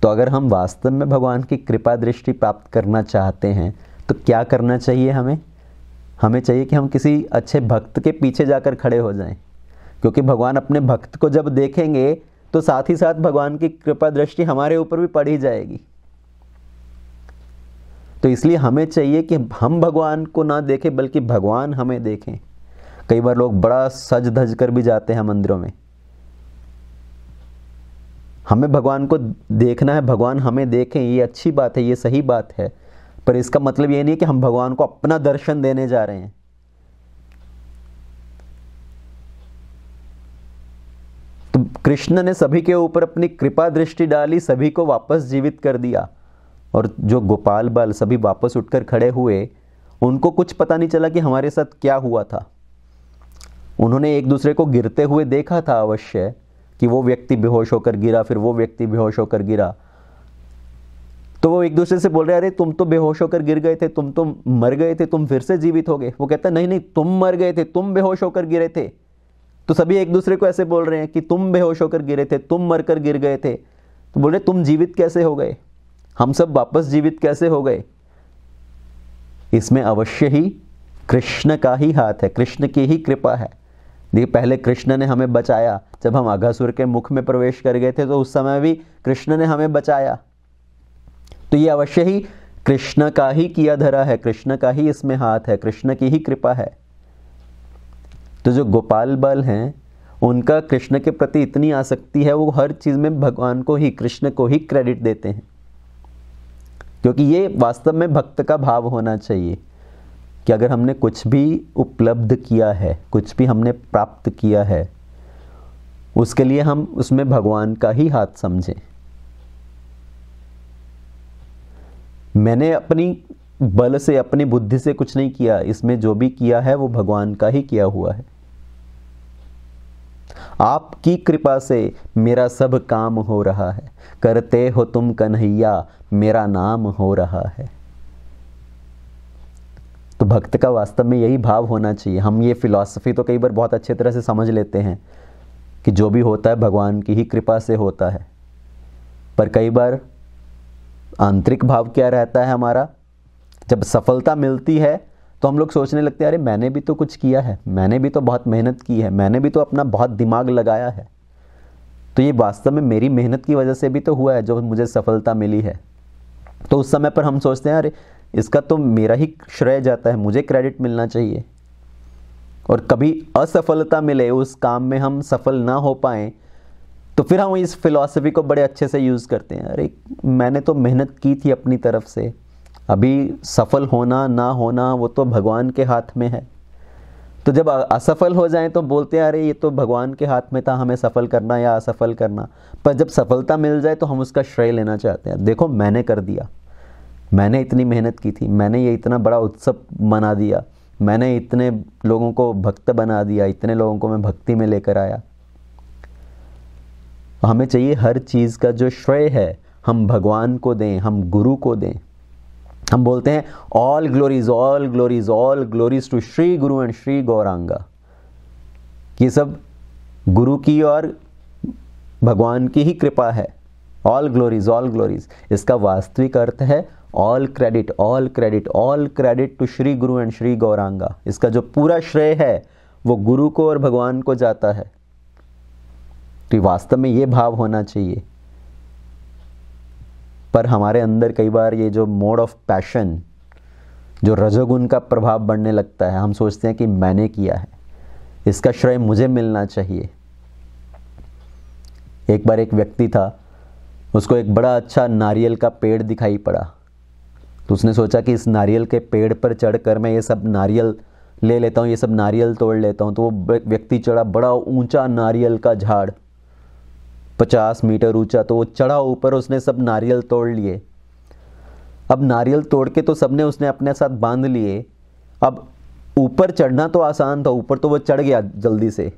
तो अगर हम वास्तव में भगवान की कृपा दृष्टि प्राप्त करना चाहते हैं तो क्या करना चाहिए हमें चाहिए कि हम किसी अच्छे भक्त के पीछे जाकर खड़े हो जाएं, क्योंकि भगवान अपने भक्त को जब देखेंगे तो साथ ही साथ भगवान की कृपा दृष्टि हमारे ऊपर भी पड़ी जाएगी। तो इसलिए हमें चाहिए कि हम भगवान को ना देखें बल्कि भगवान हमें देखें। कई बार लोग बड़ा सज धज कर भी जाते हैं मंदिरों में। हमें भगवान को देखना है, भगवान हमें देखें, ये अच्छी बात है, ये सही बात है, पर इसका मतलब ये नहीं कि हम भगवान को अपना दर्शन देने जा रहे हैं। तो कृष्ण ने सभी के ऊपर अपनी कृपा दृष्टि डाली, सभी को वापस जीवित कर दिया, और जो गोपाल बाल सभी वापस उठकर खड़े हुए, उनको कुछ पता नहीं चला कि हमारे साथ क्या हुआ था। उन्होंने एक दूसरे को गिरते हुए देखा था अवश्य, कि वो व्यक्ति बेहोश होकर गिरा, फिर वो व्यक्ति बेहोश होकर गिरा, तो वो एक दूसरे से बोल रहे, अरे तुम तो बेहोश होकर गिर गए थे, तुम तो मर गए थे, तुम फिर से जीवित हो गए। वो कहता नहीं नहीं, तुम मर गए थे, तुम बेहोश होकर गिरे थे। तो सभी एक दूसरे को ऐसे बोल रहे हैं कि तुम बेहोश होकर गिरे थे, तुम मरकर गिर गए थे। तो बोल रहे तुम जीवित कैसे हो गए, हम सब वापस जीवित कैसे हो गए। इसमें अवश्य ही कृष्ण का ही हाथ है, कृष्ण की ही कृपा है। देखिए, पहले कृष्ण ने हमें बचाया, जब हम अघासुर के मुख में प्रवेश कर गए थे तो उस समय भी कृष्ण ने हमें बचाया। तो ये अवश्य ही कृष्ण का ही किया धरा है, कृष्ण का ही इसमें हाथ है, कृष्ण की ही कृपा है। तो जो गोपाल बाल हैं उनका कृष्ण के प्रति इतनी आसक्ति है, वो हर चीज में भगवान को ही, कृष्ण को ही क्रेडिट देते हैं, क्योंकि ये वास्तव में भक्त का भाव होना चाहिए कि अगर हमने कुछ भी उपलब्ध किया है, कुछ भी हमने प्राप्त किया है, उसके लिए हम उसमें भगवान का ही हाथ समझें। मैंने अपनी बल से, अपनी बुद्धि से कुछ नहीं किया, इसमें जो भी किया है वो भगवान का ही किया हुआ है। आपकी कृपा से मेरा सब काम हो रहा है, करते हो तुम कन्हैया मेरा नाम हो रहा है। तो भक्त का वास्तव में यही भाव होना चाहिए। हम ये फिलॉसफी तो कई बार बहुत अच्छे तरह से समझ लेते हैं कि जो भी होता है भगवान की ही कृपा से होता है, पर कई बार आंतरिक भाव क्या रहता है हमारा, जब सफलता मिलती है तो हम लोग सोचने लगते हैं, अरे मैंने भी तो कुछ किया है, मैंने भी तो बहुत मेहनत की है, मैंने भी तो अपना बहुत दिमाग लगाया है, तो ये वास्तव में मेरी मेहनत की वजह से भी तो हुआ है जो मुझे सफलता मिली है। तो उस समय पर हम सोचते हैं, अरे इसका तो मेरा ही श्रेय जाता है, मुझे क्रेडिट मिलना चाहिए। और कभी असफलता मिले, उस काम में हम सफल ना हो पाए, तो फिर हम इस फिलॉसफी को बड़े अच्छे से यूज़ करते हैं, अरे मैंने तो मेहनत की थी अपनी तरफ से, अभी सफल होना ना होना वो तो भगवान के हाथ में है। तो जब असफल हो जाएं तो बोलते हैं, अरे ये तो भगवान के हाथ में था हमें सफल करना या असफल करना। पर जब सफलता मिल जाए तो हम उसका श्रेय लेना चाहते हैं, देखो मैंने कर दिया, मैंने इतनी मेहनत की थी, मैंने ये इतना बड़ा उत्सव मना दिया, मैंने इतने लोगों को भक्त बना दिया, इतने लोगों को मैं भक्ति में लेकर आया। हमें चाहिए हर चीज़ का जो श्रेय है हम भगवान को दें, हम गुरु को दें। हम बोलते हैं all glories, all glories, all glories to Shri Guru and Shri Gauranga. ये सब गुरु की और भगवान की ही कृपा है। ऑल ग्लोरीज, ऑल ग्लोरीज, इसका वास्तविक अर्थ है all credit, all credit, all credit to Shri Guru and Shri Gauranga. इसका जो पूरा श्रेय है वो गुरु को और भगवान को जाता है। तो वास्तव में ये भाव होना चाहिए। पर हमारे अंदर कई बार ये जो मोड ऑफ पैशन, जो रजोगुण का प्रभाव बढ़ने लगता है, हम सोचते हैं कि मैंने किया है, इसका श्रेय मुझे मिलना चाहिए। एक बार एक व्यक्ति था, उसको एक बड़ा अच्छा नारियल का पेड़ दिखाई पड़ा, तो उसने सोचा कि इस नारियल के पेड़ पर चढ़कर मैं ये सब नारियल ले लेता हूँ, ये सब नारियल तोड़ लेता हूँ। तो वो व्यक्ति चढ़ा, बड़ा ऊंचा नारियल का झाड़, 50 मीटर ऊंचा। तो वो चढ़ा ऊपर, उसने सब नारियल तोड़ लिए। अब नारियल तोड़ के तो सबने उसने अपने साथ बांध लिए। अब ऊपर चढ़ना तो आसान था, ऊपर तो वो चढ़ गया जल्दी से।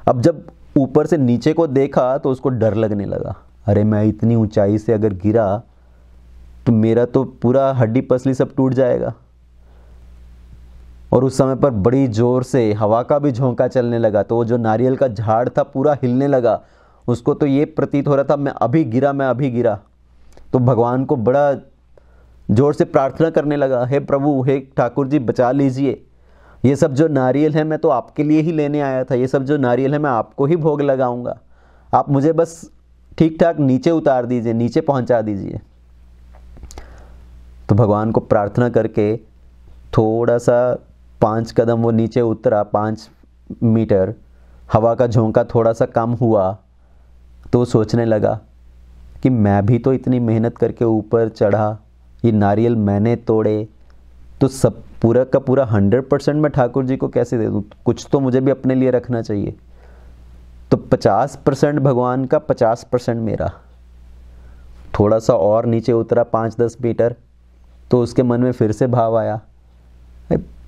अब जब ऊपर से नीचे को देखा तो उसको डर लगने लगा, अरे मैं इतनी ऊंचाई से अगर गिरा तो मेरा तो पूरा हड्डी पसली सब टूट जाएगा। और उस समय पर बड़ी जोर से हवा का भी झोंका चलने लगा, तो वो जो नारियल का झाड़ था पूरा हिलने लगा। उसको तो ये प्रतीत हो रहा था मैं अभी गिरा, मैं अभी गिरा। तो भगवान को बड़ा जोर से प्रार्थना करने लगा, हे प्रभु, हे ठाकुर जी, बचा लीजिए। ये सब जो नारियल है मैं तो आपके लिए ही लेने आया था, ये सब जो नारियल है मैं आपको ही भोग लगाऊंगा, आप मुझे बस ठीक ठाक नीचे उतार दीजिए, नीचे पहुंचा दीजिए। तो भगवान को प्रार्थना करके थोड़ा सा 5 कदम वो नीचे उतरा, 5 मीटर। हवा का झोंका थोड़ा सा कम हुआ तो वो सोचने लगा कि मैं भी तो इतनी मेहनत करके ऊपर चढ़ा, ये नारियल मैंने तोड़े, तो सब पूरा का पूरा 100% मैं ठाकुर जी को कैसे दे दूँ, कुछ तो मुझे भी अपने लिए रखना चाहिए। तो 50% भगवान का, 50% मेरा। थोड़ा सा और नीचे उतरा 5-10 मीटर, तो उसके मन में फिर से भाव आया,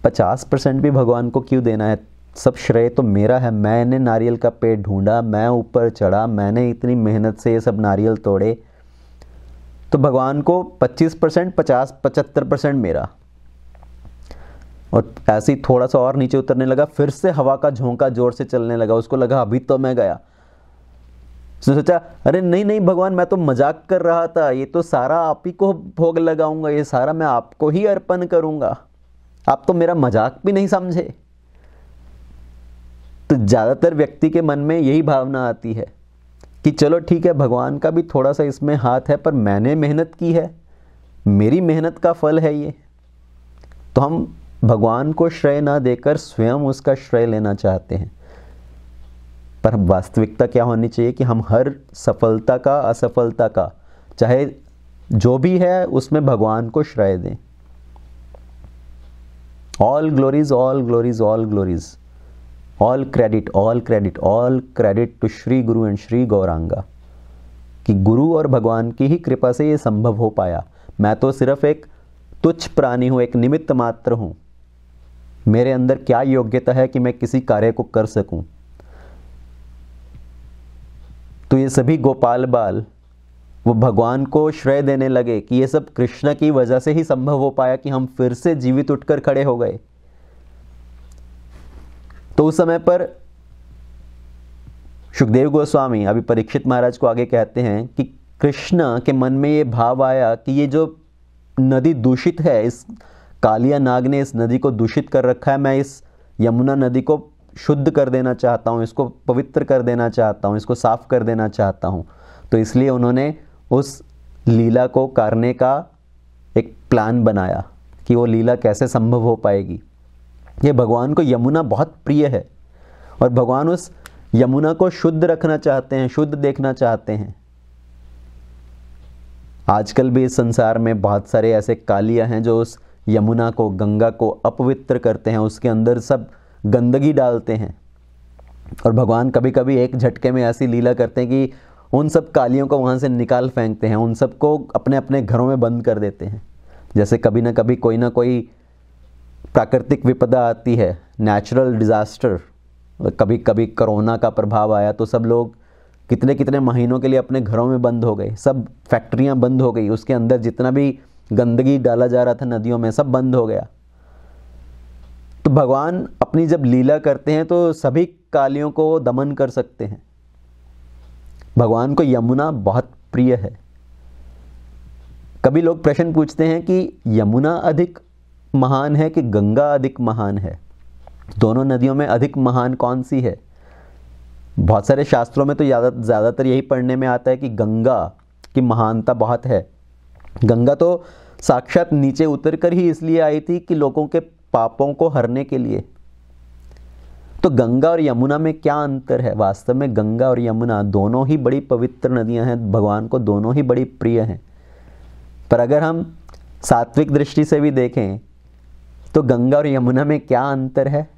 50% भी भगवान को क्यों देना है, सब श्रेय तो मेरा है। मैंने नारियल का पेड़ ढूंढा, मैं ऊपर चढ़ा, मैंने इतनी मेहनत से ये सब नारियल तोड़े, तो भगवान को 25%, 75% मेरा। और ऐसे ही थोड़ा सा और नीचे उतरने लगा, फिर से हवा का झोंका जोर से चलने लगा। उसको लगा अभी तो मैं गया। उसने सोचा, अरे नहीं नहीं भगवान, मैं तो मजाक कर रहा था, ये तो सारा आप ही को भोग लगाऊंगा, ये सारा मैं आपको ही अर्पण करूंगा, आप तो मेरा मजाक भी नहीं समझे। तो ज्यादातर व्यक्ति के मन में यही भावना आती है कि चलो ठीक है, भगवान का भी थोड़ा सा इसमें हाथ है, पर मैंने मेहनत की है, मेरी मेहनत का फल है ये। तो हम भगवान को श्रेय ना देकर स्वयं उसका श्रेय लेना चाहते हैं। पर वास्तविकता क्या होनी चाहिए कि हम हर सफलता का, असफलता का, चाहे जो भी है, उसमें भगवान को श्रेय दें। All glories, all glories, all glories, all credit, all credit, all credit to Shri Guru and Shri Gauranga, कि गुरु और भगवान की ही कृपा से ये संभव हो पाया। मैं तो सिर्फ एक तुच्छ प्राणी हूं, एक निमित्त मात्र हूं। मेरे अंदर क्या योग्यता है कि मैं किसी कार्य को कर सकूं। तो ये सभी गोपाल बाल वो भगवान को श्रेय देने लगे कि ये सब कृष्ण की वजह से ही संभव हो पाया कि हम फिर से जीवित उठकर खड़े हो गए। तो उस समय पर सुखदेव गोस्वामी अभी परीक्षित महाराज को आगे कहते हैं कि कृष्ण के मन में ये भाव आया कि ये जो नदी दूषित है, इस कालिया नाग ने इस नदी को दूषित कर रखा है, मैं इस यमुना नदी को शुद्ध कर देना चाहता हूँ, इसको पवित्र कर देना चाहता हूँ, इसको साफ कर देना चाहता हूँ। तो इसलिए उन्होंने उस लीला को करने का एक प्लान बनाया कि वो लीला कैसे संभव हो पाएगी। ये भगवान को यमुना बहुत प्रिय है और भगवान उस यमुना को शुद्ध रखना चाहते हैं, शुद्ध देखना चाहते हैं। आजकल भी इस संसार में बहुत सारे ऐसे कालिया हैं जो उस यमुना को, गंगा को अपवित्र करते हैं, उसके अंदर सब गंदगी डालते हैं। और भगवान कभी कभी एक झटके में ऐसी लीला करते हैं कि उन सब कालियों को वहाँ से निकाल फेंकते हैं, उन सबको अपने अपने घरों में बंद कर देते हैं। जैसे कभी ना कभी कोई ना कोई प्राकृतिक विपदा आती है, नेचुरल डिज़ास्टर, कभी कभी कोरोना का प्रभाव आया तो सब लोग कितने कितने महीनों के लिए अपने घरों में बंद हो गए, सब फैक्ट्रियां बंद हो गई, उसके अंदर जितना भी गंदगी डाला जा रहा था नदियों में सब बंद हो गया। तो भगवान अपनी जब लीला करते हैं तो सभी कालियों को दमन कर सकते हैं। भगवान को यमुना बहुत प्रिय है। कभी लोग प्रश्न पूछते हैं कि यमुना अधिक महान है कि गंगा अधिक महान है, दोनों नदियों में अधिक महान कौन सी है? बहुत सारे शास्त्रों में तो ज़्यादातर यही पढ़ने में आता है कि गंगा की महानता बहुत है। गंगा तो साक्षात नीचे उतरकर ही इसलिए आई थी कि लोगों के पापों को हरने के लिए। तो गंगा और यमुना में क्या अंतर है? वास्तव में गंगा और यमुना दोनों ही बड़ी पवित्र नदियां हैं, भगवान को दोनों ही बड़ी प्रिय हैं। पर अगर हम सात्विक दृष्टि से भी देखें तो गंगा और यमुना में क्या अंतर है?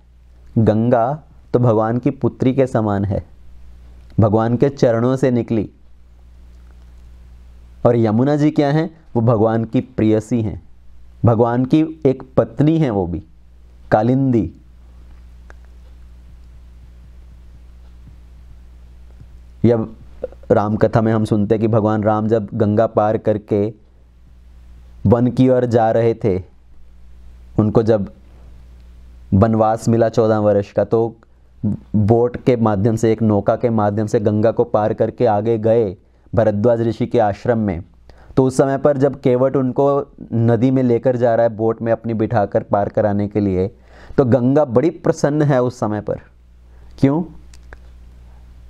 गंगा तो भगवान की पुत्री के समान है, भगवान के चरणों से निकली, और यमुना जी क्या हैं? वो भगवान की प्रेयसी हैं, भगवान की एक पत्नी है, वो भी कालिंदी। या राम कथा में हम सुनते हैं कि भगवान राम जब गंगा पार करके वन की ओर जा रहे थे, उनको जब वनवास मिला 14 वर्ष का, तो बोट के माध्यम से, एक नौका के माध्यम से गंगा को पार करके आगे गए भरद्वाज ऋषि के आश्रम में। तो उस समय पर जब केवट उनको नदी में लेकर जा रहा है बोट में अपनी बिठाकर पार कराने के लिए, तो गंगा बड़ी प्रसन्न है उस समय पर। क्यों?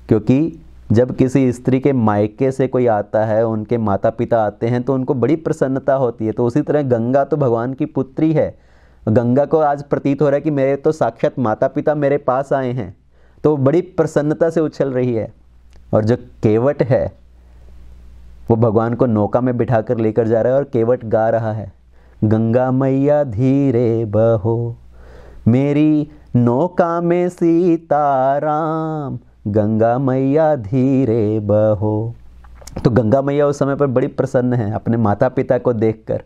क्योंकि जब किसी स्त्री के मायके से कोई आता है, उनके माता पिता आते हैं, तो उनको बड़ी प्रसन्नता होती है। तो उसी तरह गंगा तो भगवान की पुत्री है। गंगा को आज प्रतीत हो रहा है कि मेरे तो साक्षात माता पिता मेरे पास आए हैं, तो बड़ी प्रसन्नता से उछल रही है। और जो केवट है वो भगवान को नौका में बिठाकर लेकर जा रहा है, और केवट गा रहा है, गंगा मैया धीरे बहो, मेरी नौका में सीताराम, गंगा मैया धीरे बहो। तो गंगा मैया उस समय पर बड़ी प्रसन्न है अपने माता पिता को देखकर।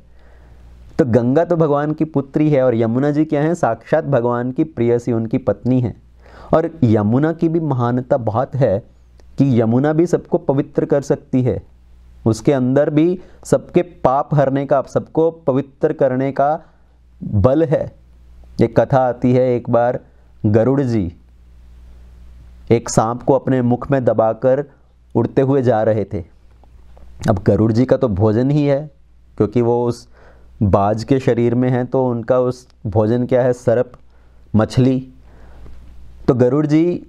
तो गंगा तो भगवान की पुत्री है, और यमुना जी क्या है? साक्षात भगवान की प्रेयसी, उनकी पत्नी है। और यमुना की भी महानता बहुत है कि यमुना भी सबको पवित्र कर सकती है, उसके अंदर भी सबके पाप हरने का, सबको पवित्र करने का बल है। एक कथा आती है, एक बार गरुड़ जी एक सांप को अपने मुख में दबाकर उड़ते हुए जा रहे थे। अब गरुड़ जी का तो भोजन ही है, क्योंकि वो उस बाज के शरीर में है, तो उनका उस भोजन क्या है? सर्प, मछली। तो गरुड़ जी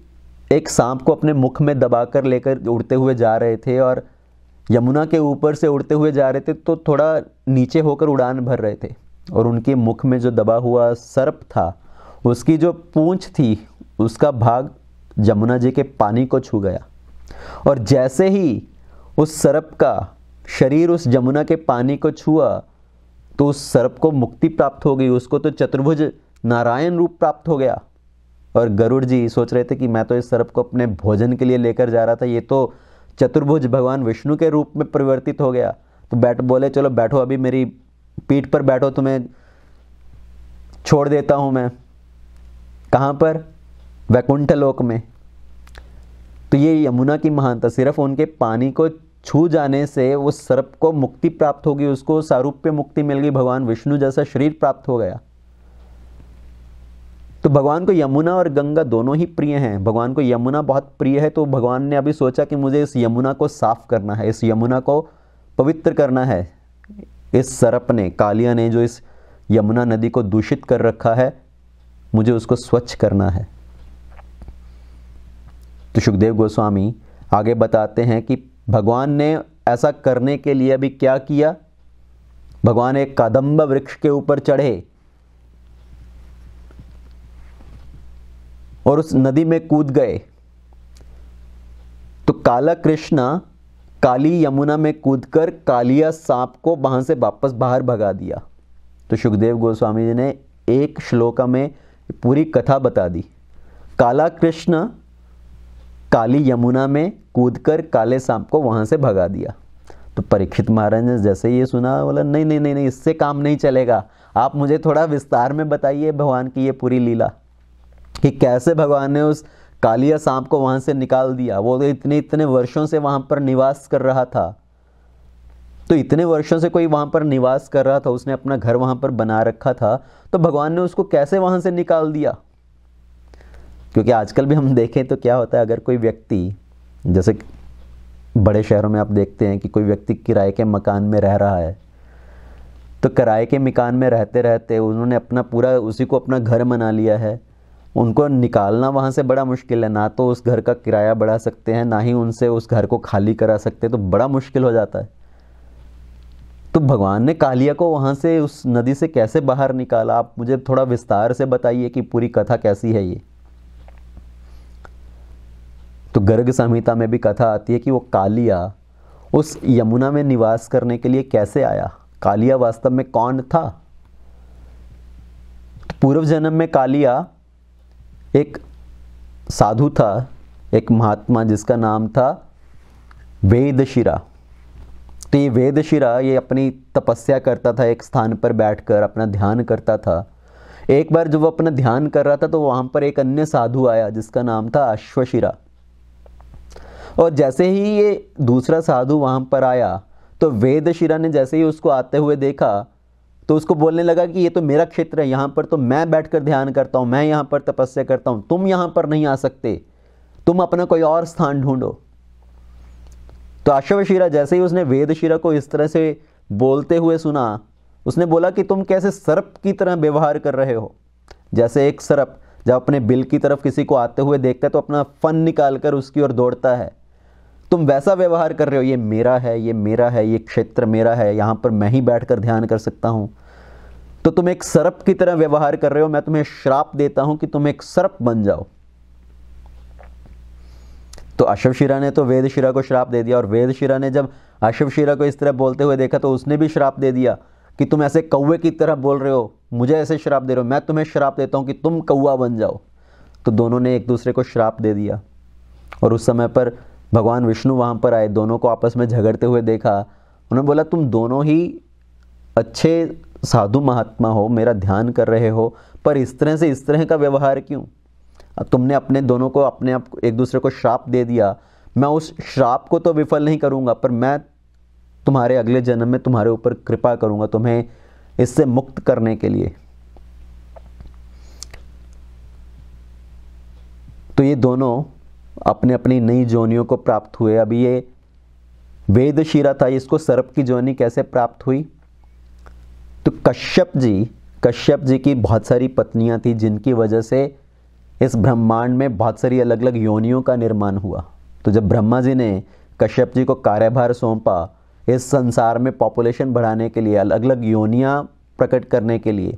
एक सांप को अपने मुख में दबाकर लेकर उड़ते हुए जा रहे थे, और यमुना के ऊपर से उड़ते हुए जा रहे थे, तो थोड़ा नीचे होकर उड़ान भर रहे थे, और उनके मुख में जो दबा हुआ सर्प था, उसकी जो पूंछ थी, उसका भाग यमुना जी के पानी को छू गया। और जैसे ही उस सर्प का शरीर उस यमुना के पानी को छुआ, तो उस सर्प को मुक्ति प्राप्त हो गई, उसको तो चतुर्भुज नारायण रूप प्राप्त हो गया। और गरुड़ जी सोच रहे थे कि मैं तो इस सर्प को अपने भोजन के लिए लेकर जा रहा था, ये तो चतुर्भुज भगवान विष्णु के रूप में परिवर्तित हो गया। तो बोले चलो बैठो, अभी मेरी पीठ पर बैठो, तुम्हें छोड़ देता हूं मैं। कहां पर? वैकुंठ लोक में। तो ये यमुना की महानता, सिर्फ उनके पानी को छू जाने से उस सर्प को मुक्ति प्राप्त होगी, उसको सारूप्य मुक्ति मिल गई, भगवान विष्णु जैसा शरीर प्राप्त हो गया। तो भगवान को यमुना और गंगा दोनों ही प्रिय हैं। भगवान को यमुना बहुत प्रिय है, तो भगवान ने अभी सोचा कि मुझे इस यमुना को साफ करना है, इस यमुना को पवित्र करना है। इस सर्प ने, कालिया ने जो इस यमुना नदी को दूषित कर रखा है, मुझे उसको स्वच्छ करना है। तो सुखदेव गोस्वामी आगे बताते हैं कि भगवान ने ऐसा करने के लिए अभी क्या किया? भगवान एक कदम्ब वृक्ष के ऊपर चढ़े और उस नदी में कूद गए। तो काला कृष्णा काली यमुना में कूदकर कालिया सांप को वहां से वापस बाहर भगा दिया। तो सुखदेव गोस्वामी जी ने एक श्लोक में पूरी कथा बता दी। काला कृष्ण काली यमुना में कूदकर काले सांप को वहां से भगा दिया। तो परीक्षित महाराज ने जैसे ये सुना, बोला नहीं नहीं नहीं नहीं, इससे काम नहीं चलेगा, आप मुझे थोड़ा विस्तार में बताइए भगवान की ये पूरी लीला, कि कैसे भगवान ने उस कालिया सांप को वहां से निकाल दिया। वो तो इतने इतने वर्षों से वहां पर निवास कर रहा था। तो इतने वर्षों से कोई वहां पर निवास कर रहा था, उसने अपना घर वहां पर बना रखा था, तो भगवान ने उसको कैसे वहां से निकाल दिया? क्योंकि आजकल भी हम देखें तो क्या होता है, अगर कोई व्यक्ति, जैसे बड़े शहरों में आप देखते हैं कि कोई व्यक्ति किराए के मकान में रह रहा है, तो किराए के मकान में रहते रहते उन्होंने अपना पूरा उसी को अपना घर बना लिया है। उनको निकालना वहाँ से बड़ा मुश्किल है, ना तो उस घर का किराया बढ़ा सकते हैं, ना ही उनसे उस घर को खाली करा सकते, तो बड़ा मुश्किल हो जाता है। तो भगवान ने कालिया को वहाँ से उस नदी से कैसे बाहर निकाला? आप मुझे थोड़ा विस्तार से बताइए कि पूरी कथा कैसी है ये। तो गर्ग संहिता में भी कथा आती है कि वो कालिया उस यमुना में निवास करने के लिए कैसे आया, कालिया वास्तव में कौन था। तो पूर्व जन्म में कालिया एक साधु था, एक महात्मा जिसका नाम था वेदशिरा। तो ये वेदशिरा ये अपनी तपस्या करता था, एक स्थान पर बैठकर अपना ध्यान करता था। एक बार जब वो अपना ध्यान कर रहा था तो वहाँ पर एक अन्य साधु आया जिसका नाम था अश्वशिरा। और जैसे ही ये दूसरा साधु वहाँ पर आया तो वेदशिरा ने जैसे ही उसको आते हुए देखा तो उसको बोलने लगा कि ये तो मेरा क्षेत्र है, यहाँ पर तो मैं बैठकर ध्यान करता हूँ, मैं यहाँ पर तपस्या करता हूँ, तुम यहाँ पर नहीं आ सकते, तुम अपना कोई और स्थान ढूंढो। तो अश्वशिरा जैसे ही उसने वेदशिरा को इस तरह से बोलते हुए सुना, उसने बोला कि तुम कैसे सर्प की तरह व्यवहार कर रहे हो। जैसे एक सर्प जब अपने बिल की तरफ किसी को आते हुए देखता है तो अपना फन निकाल कर उसकी ओर दौड़ता है, तुम वैसा व्यवहार कर रहे हो, ये मेरा है, ये मेरा है, ये क्षेत्र मेरा है, यहाँ पर मैं ही बैठकर ध्यान कर सकता हूँ। तो तुम एक सर्प की तरह व्यवहार कर रहे हो, मैं तुम्हें श्राप देता हूँ कि तुम एक सर्प बन जाओ। तो अश्वशिरा ने तो वेदशिरा को श्राप दे दिया, और वेदशिरा ने जब अश्वशिरा को इस तरह बोलते हुए देखा तो उसने भी श्राप दे दिया कि तुम ऐसे कौवे की तरह बोल रहे हो, मुझे ऐसे श्राप दे रहे हो, मैं तुम्हें श्राप देता हूँ कि तुम कौवा बन जाओ। तो दोनों ने एक दूसरे को श्राप दे दिया। और उस समय पर भगवान विष्णु वहाँ पर आए, दोनों को आपस में झगड़ते हुए देखा। उन्होंने बोला तुम दोनों ही अच्छे साधु महात्मा हो, मेरा ध्यान कर रहे हो, पर इस तरह से इस तरह का व्यवहार क्यों। अब तुमने अपने दोनों को अपने आप एक दूसरे को श्राप दे दिया। मैं उस श्राप को तो विफल नहीं करूँगा, पर मैं तुम्हारे अगले जन्म में तुम्हारे ऊपर कृपा करूँगा तुम्हें इससे मुक्त करने के लिए। तो ये दोनों अपने अपनी नई जोनियों को प्राप्त हुए। अभी ये वेदशिरा था, इसको सर्प की जोनी कैसे प्राप्त हुई। तो कश्यप जी की बहुत सारी पत्नियां थी जिनकी वजह से इस ब्रह्मांड में बहुत सारी अलग अलग योनियों का निर्माण हुआ। तो जब ब्रह्मा जी ने कश्यप जी को कार्यभार सौंपा इस संसार में पॉपुलेशन बढ़ाने के लिए, अलग अलग योनियां प्रकट करने के लिए,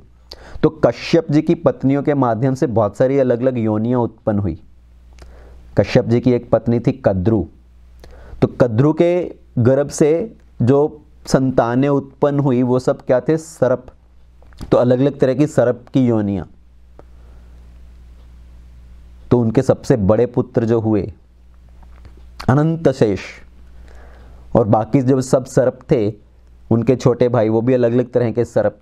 तो कश्यप जी की पत्नियों के माध्यम से बहुत सारी अलग अलग योनियां उत्पन्न हुई। कश्यप जी की एक पत्नी थी कद्रु। तो कद्रु के गर्भ से जो संतानें उत्पन्न हुई वो सब क्या थे, सर्प। तो अलग अलग तरह की सर्प की योनियां। तो उनके सबसे बड़े पुत्र जो हुए अनंतशेष, और बाकी जो सब सर्प थे उनके छोटे भाई वो भी अलग अलग तरह के सर्प।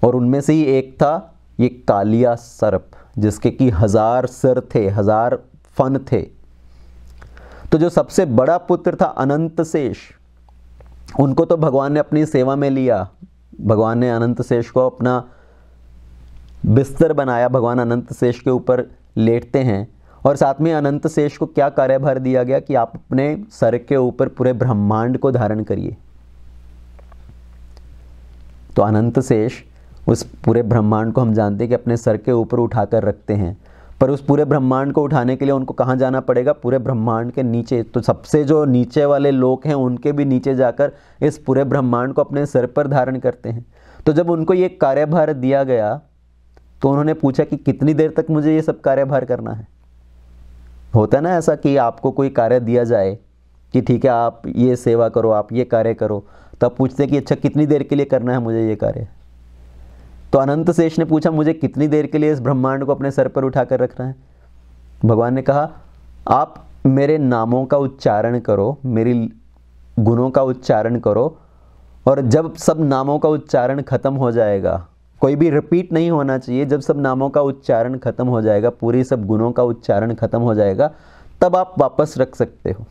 और उनमें से ही एक था ये कालिया सर्प जिसके कि 1000 सिर थे, 1000 फन थे। तो जो सबसे बड़ा पुत्र था अनंतशेष, उनको तो भगवान ने अपनी सेवा में लिया। भगवान ने अनंतशेष को अपना बिस्तर बनाया, भगवान अनंतशेष के ऊपर लेटते हैं। और साथ में अनंतशेष को क्या कार्यभार दिया गया कि आप अपने सर के ऊपर पूरे ब्रह्मांड को धारण करिए। तो अनंतशेष उस पूरे ब्रह्मांड को हम जानते हैं कि अपने सर के ऊपर उठाकर रखते हैं, पर उस पूरे ब्रह्मांड को उठाने के लिए उनको कहाँ जाना पड़ेगा, पूरे ब्रह्मांड के नीचे। तो सबसे जो नीचे वाले लोग हैं उनके भी नीचे जाकर इस पूरे ब्रह्मांड को अपने सर पर धारण करते हैं। तो जब उनको ये कार्यभार दिया गया तो उन्होंने पूछा कि कितनी देर तक मुझे ये सब कार्यभार करना है। होता है ना ऐसा कि आपको कोई कार्य दिया जाए कि ठीक है आप ये सेवा करो, आप ये कार्य करो, तब पूछते हैं कि अच्छा कितनी देर के लिए करना है मुझे ये कार्य। तो अनंतशेष ने पूछा मुझे कितनी देर के लिए इस ब्रह्मांड को अपने सर पर उठाकर रखना है। भगवान ने कहा आप मेरे नामों का उच्चारण करो, मेरी गुणों का उच्चारण करो, और जब सब नामों का उच्चारण खत्म हो जाएगा, कोई भी रिपीट नहीं होना चाहिए, जब सब नामों का उच्चारण खत्म हो जाएगा, पूरी सब गुणों का उच्चारण खत्म हो जाएगा, तब आप वापस रख सकते हो।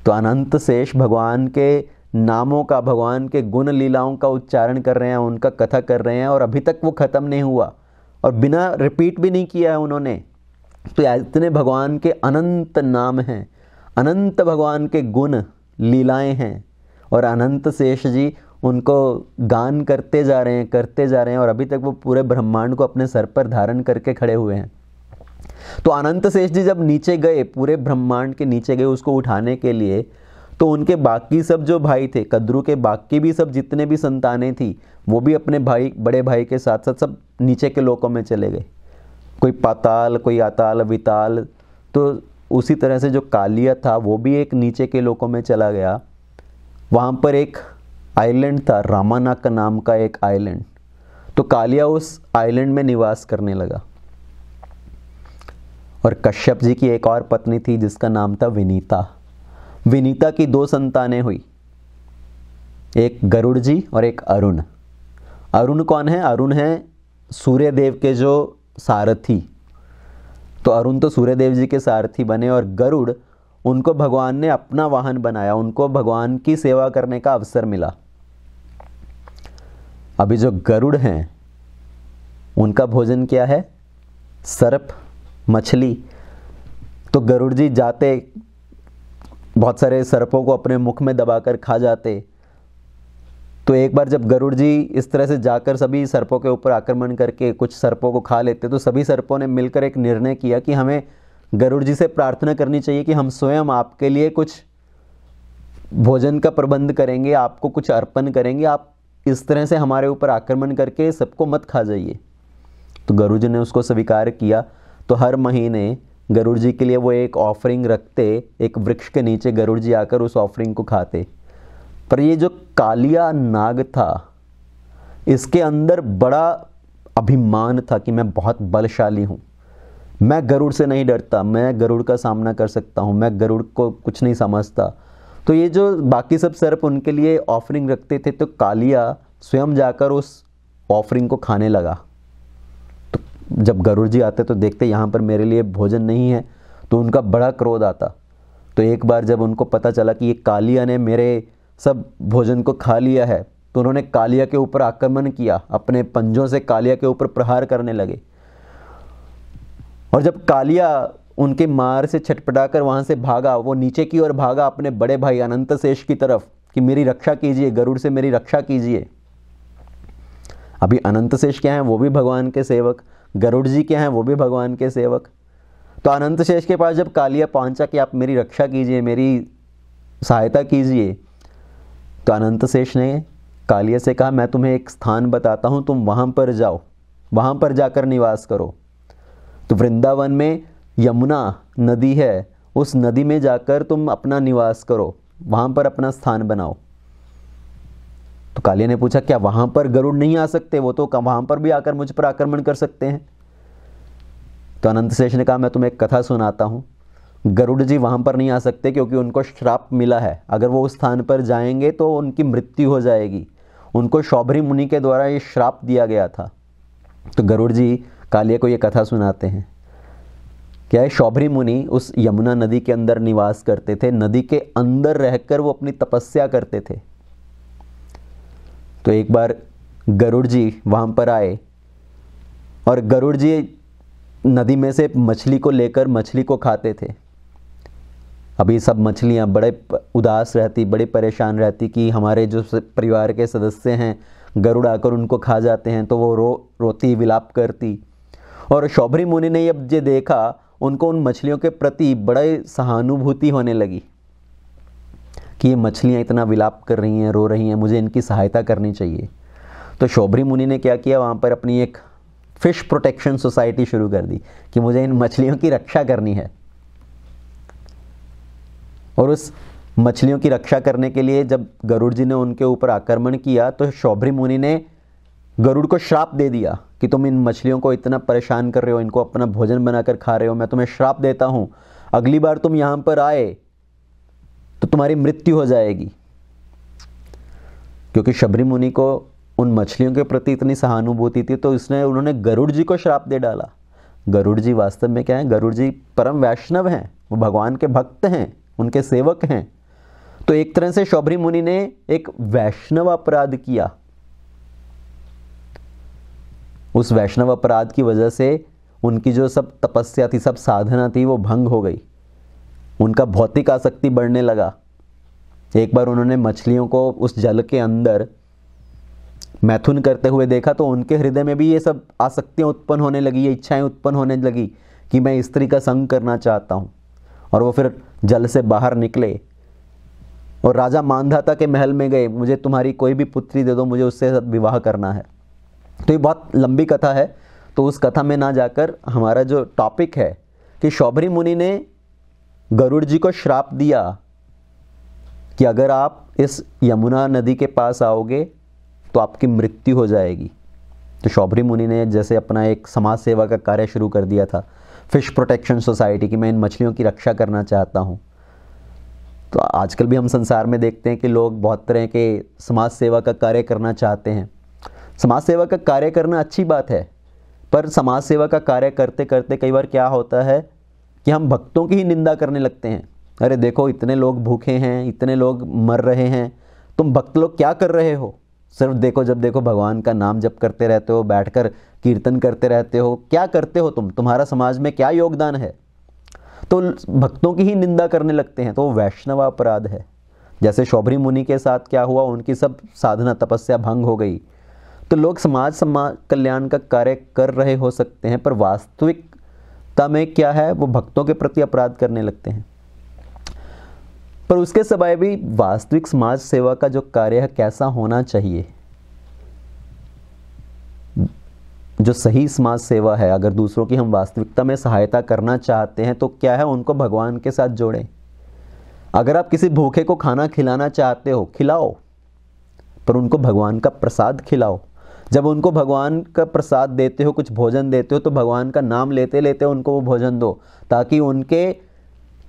तो अनंतशेष भगवान के नामों का, भगवान के गुण लीलाओं का उच्चारण कर रहे हैं, उनका कथा कर रहे हैं, और अभी तक वो खत्म नहीं हुआ और बिना रिपीट भी नहीं किया है उन्होंने। तो इतने भगवान के अनंत नाम हैं, अनंत भगवान के गुण लीलाएं हैं, और अनंतशेष जी उनको गान करते जा रहे हैं, करते जा रहे हैं, और अभी तक वो पूरे ब्रह्मांड को अपने सर पर धारण करके खड़े हुए हैं। तो अनंतशेष जी जब नीचे गए, पूरे ब्रह्मांड के नीचे गए उसको उठाने के लिए, तो उनके बाकी सब जो भाई थे, कद्रु के बाकी भी सब जितने भी संतानें थी, वो भी अपने भाई, बड़े भाई के साथ साथ सब नीचे के लोकों में चले गए। कोई पाताल, कोई आताल, विताल। तो उसी तरह से जो कालिया था वो भी एक नीचे के लोकों में चला गया। वहाँ पर एक आइलैंड था, रामानाका नाम का एक आइलैंड। तो कालिया उस आइलैंड में निवास करने लगा। और कश्यप जी की एक और पत्नी थी जिसका नाम था विनीता। विनीता की 2 संतानें हुई, एक गरुड़ जी और एक अरुण। अरुण कौन है? अरुण है सूर्य देव के जो सारथी। तो अरुण तो सूर्य देव जी के सारथी बने, और गरुड़ उनको भगवान ने अपना वाहन बनाया, उनको भगवान की सेवा करने का अवसर मिला। अभी जो गरुड़ हैं उनका भोजन क्या है? सर्प, मछली। तो गरुड़ जी जाते, बहुत सारे सर्पों को अपने मुख में दबाकर खा जाते। तो एक बार जब गरुड़ जी इस तरह से जाकर सभी सर्पों के ऊपर आक्रमण करके कुछ सर्पों को खा लेते, तो सभी सर्पों ने मिलकर एक निर्णय किया कि हमें गरुड़ जी से प्रार्थना करनी चाहिए कि हम स्वयं आपके लिए कुछ भोजन का प्रबंध करेंगे, आपको कुछ अर्पण करेंगे, आप इस तरह से हमारे ऊपर आक्रमण करके सबको मत खा जाइए। तो गरुड़ जी ने उसको स्वीकार किया। तो हर महीने गरुड़ जी के लिए वो एक ऑफरिंग रखते, एक वृक्ष के नीचे गरुड़ जी आकर उस ऑफरिंग को खाते। पर ये जो कालिया नाग था, इसके अंदर बड़ा अभिमान था कि मैं बहुत बलशाली हूँ, मैं गरुड़ से नहीं डरता, मैं गरुड़ का सामना कर सकता हूँ, मैं गरुड़ को कुछ नहीं समझता। तो ये जो बाकी सब सर्प उनके लिए ऑफरिंग रखते थे, तो कालिया स्वयं जाकर उस ऑफरिंग को खाने लगा। तो जब गरुड़ जी आते तो देखते यहाँ पर मेरे लिए भोजन नहीं है, तो उनका बड़ा क्रोध आता। तो एक बार जब उनको पता चला कि ये कालिया ने मेरे सब भोजन को खा लिया है, तो उन्होंने कालिया के ऊपर आक्रमण किया, अपने पंजों से कालिया के ऊपर प्रहार करने लगे। और जब कालिया उनके मार से छटपटाकर वहाँ से भागा, वो नीचे की ओर भागा अपने बड़े भाई अनंत शेष की तरफ कि मेरी रक्षा कीजिए, गरुड़ से मेरी रक्षा कीजिए। अभी अनंत शेष क्या हैं? वो भी भगवान के सेवक। गरुड़ जी क्या हैं? वो भी भगवान के सेवक। तो अनंत शेष के पास जब कालिया पहुंचा कि आप मेरी रक्षा कीजिए, मेरी सहायता कीजिए, तो अनंत शेष ने कालिया से कहा मैं तुम्हें एक स्थान बताता हूँ, तुम वहाँ पर जाओ, वहाँ पर जाकर निवास करो। तो वृंदावन में यमुना नदी है, उस नदी में जाकर तुम अपना निवास करो, वहाँ पर अपना स्थान बनाओ। तो कालिया ने पूछा क्या वहाँ पर गरुड़ नहीं आ सकते? वो तो वहाँ पर भी आकर मुझ पर आक्रमण कर सकते हैं। तो अनंत शेष ने कहा मैं तुम्हें एक कथा सुनाता हूँ। गरुड़ जी वहाँ पर नहीं आ सकते क्योंकि उनको श्राप मिला है, अगर वो उस स्थान पर जाएंगे तो उनकी मृत्यु हो जाएगी। उनको शौभरी मुनि के द्वारा ये श्राप दिया गया था। तो गरुड़ जी कालिया को ये कथा सुनाते हैं। क्या है? शौभरी मुनि उस यमुना नदी के अंदर निवास करते थे, नदी के अंदर रहकर वो अपनी तपस्या करते थे। तो एक बार गरुड़ जी वहाँ पर आए और गरुड़ जी नदी में से मछली को लेकर मछली को खाते थे। अभी सब मछलियाँ बड़े उदास रहती, बड़े परेशान रहती कि हमारे जो परिवार के सदस्य हैं गरुड़ आकर उनको खा जाते हैं, तो वो रोती, विलाप करती। और शौभरी मुनि ने जब ये देखा, उनको उन मछलियों के प्रति बड़े सहानुभूति होने लगी कि ये मछलियाँ इतना विलाप कर रही हैं, रो रही हैं, मुझे इनकी सहायता करनी चाहिए। तो शौभरी मुनि ने क्या किया, वहाँ पर अपनी एक फिश प्रोटेक्शन सोसाइटी शुरू कर दी कि मुझे इन मछलियों की रक्षा करनी है। और उस मछलियों की रक्षा करने के लिए जब गरुड़ जी ने उनके ऊपर आक्रमण किया, तो शौभरी मुनि ने गरुड़ को श्राप दे दिया कि तुम इन मछलियों को इतना परेशान कर रहे हो, इनको अपना भोजन बनाकर खा रहे हो, मैं तुम्हें श्राप देता हूँ, अगली बार तुम यहाँ पर आए तो तुम्हारी मृत्यु हो जाएगी। क्योंकि शौभरी मुनि को उन मछलियों के प्रति इतनी सहानुभूति थी, तो उन्होंने गरुड़ जी को श्राप दे डाला। गरुड़ जी वास्तव में क्या है? गरुड़ जी परम वैष्णव हैं, वो भगवान के भक्त हैं, उनके सेवक हैं। तो एक तरह से शौभरी मुनि ने एक वैष्णव अपराध किया। उस वैष्णव अपराध की वजह से उनकी जो सब तपस्या थी, सब साधना थी, वो भंग हो गई। उनका भौतिक आसक्ति बढ़ने लगा। एक बार उन्होंने मछलियों को उस जल के अंदर मैथुन करते हुए देखा, तो उनके हृदय में भी ये सब आसक्तियाँ उत्पन्न होने लगी, ये इच्छाएं उत्पन्न होने लगी कि मैं स्त्री का संग करना चाहता हूँ। और वो फिर जल से बाहर निकले और राजा मानधाता के महल में गए, मुझे तुम्हारी कोई भी पुत्री दे दो, मुझे उससे विवाह करना है। तो ये बहुत लंबी कथा है, तो उस कथा में ना जाकर हमारा जो टॉपिक है कि शौभरी मुनि ने गरुड़ जी को श्राप दिया कि अगर आप इस यमुना नदी के पास आओगे तो आपकी मृत्यु हो जाएगी। तो शौभरी मुनि ने जैसे अपना एक समाज सेवा का कार्य शुरू कर दिया था, फिश प्रोटेक्शन सोसाइटी की, मैं इन मछलियों की रक्षा करना चाहता हूँ। तो आजकल भी हम संसार में देखते हैं कि लोग बहुत तरह के समाज सेवा का कार्य करना चाहते हैं। समाज सेवा का कार्य करना अच्छी बात है, पर समाज सेवा का कार्य करते करते कई बार क्या होता है कि हम भक्तों की ही निंदा करने लगते हैं। अरे देखो, इतने लोग भूखे हैं, इतने लोग मर रहे हैं, तुम भक्त लोग क्या कर रहे हो? सिर्फ देखो, जब देखो भगवान का नाम जप करते रहते हो, बैठकर कीर्तन करते रहते हो, क्या करते हो तुम? तुम्हारा समाज में क्या योगदान है? तो भक्तों की ही निंदा करने लगते हैं, तो वो वैष्णव अपराध है। जैसे शौभरी मुनि के साथ क्या हुआ, उनकी सब साधना तपस्या भंग हो गई। तो लोग समाज कल्याण का कार्य कर रहे हो सकते हैं, पर वास्तविकता में क्या है, वो भक्तों के प्रति अपराध करने लगते हैं। पर उसके सिवाय भी वास्तविक समाज सेवा का जो कार्य है कैसा होना चाहिए, जो सही समाज सेवा है, अगर दूसरों की हम वास्तविकता में सहायता करना चाहते हैं तो क्या है, उनको भगवान के साथ जोड़ें। अगर आप किसी भूखे को खाना खिलाना चाहते हो, खिलाओ, पर उनको भगवान का प्रसाद खिलाओ। जब उनको भगवान का प्रसाद देते हो, कुछ भोजन देते हो, तो भगवान का नाम लेते लेते उनको वो भोजन दो, ताकि उनके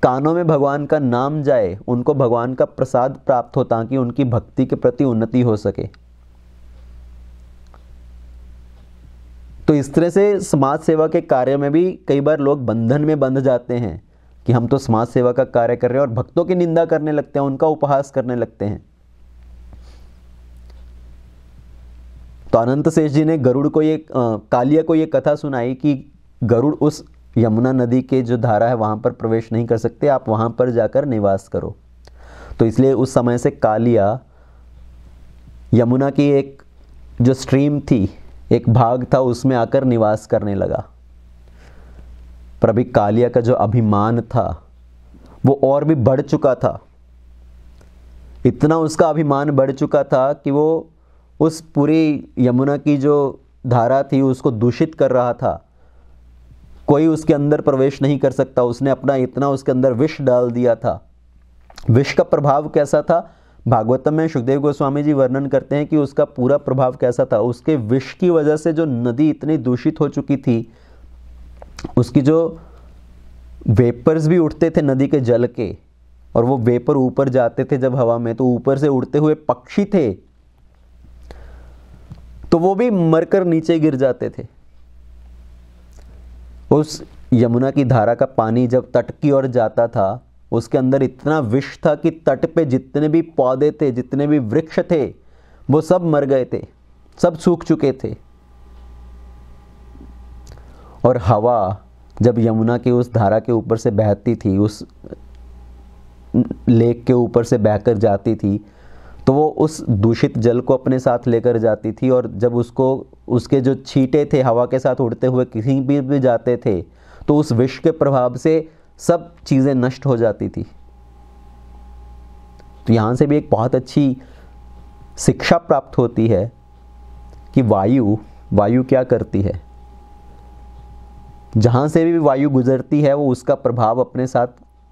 कानों में भगवान का नाम जाए, उनको भगवान का प्रसाद प्राप्त हो, ताकि उनकी भक्ति के प्रति उन्नति हो सके। तो इस तरह से समाज सेवा के कार्य में भी कई बार लोग बंधन में बंध जाते हैं कि हम तो समाज सेवा का कार्य कर रहे हैं, और भक्तों की निंदा करने लगते हैं, उनका उपहास करने लगते हैं। तो अनंत शेष जी ने गरुड़ को कालिया को ये कथा सुनाई कि गरुड़ उस यमुना नदी के जो धारा है वहाँ पर प्रवेश नहीं कर सकते, आप वहाँ पर जाकर निवास करो। तो इसलिए उस समय से कालिया यमुना की एक जो स्ट्रीम थी, एक भाग था, उसमें आकर निवास करने लगा। पर अभी कालिया का जो अभिमान था वो और भी बढ़ चुका था। इतना उसका अभिमान बढ़ चुका था कि वो उस पूरी यमुना की जो धारा थी उसको दूषित कर रहा था। कोई उसके अंदर प्रवेश नहीं कर सकता। उसने अपना इतना उसके अंदर विष डाल दिया था। विष का प्रभाव कैसा था, भागवतम में सुखदेव गोस्वामी जी वर्णन करते हैं कि उसका पूरा प्रभाव कैसा था। उसके विष की वजह से जो नदी इतनी दूषित हो चुकी थी, उसकी जो वेपर्स भी उठते थे नदी के जल के, और वो वेपर ऊपर जाते थे जब हवा में, तो ऊपर से उड़ते हुए पक्षी थे, तो वो भी मरकर नीचे गिर जाते थे। उस यमुना की धारा का पानी जब तट की ओर जाता था, उसके अंदर इतना विष था कि तट पे जितने भी पौधे थे, जितने भी वृक्ष थे, वो सब मर गए थे, सब सूख चुके थे। और हवा जब यमुना की उस धारा के ऊपर से बहती थी, उस लेक के ऊपर से बहकर जाती थी, तो वो उस दूषित जल को अपने साथ लेकर जाती थी। और जब उसके जो छींटे थे हवा के साथ उड़ते हुए कहीं भी जाते थे, तो उस विष के प्रभाव से सब चीज़ें नष्ट हो जाती थी। तो यहाँ से भी एक बहुत अच्छी शिक्षा प्राप्त होती है कि वायु क्या करती है। जहाँ से भी वायु गुजरती है वो उसका प्रभाव अपने साथ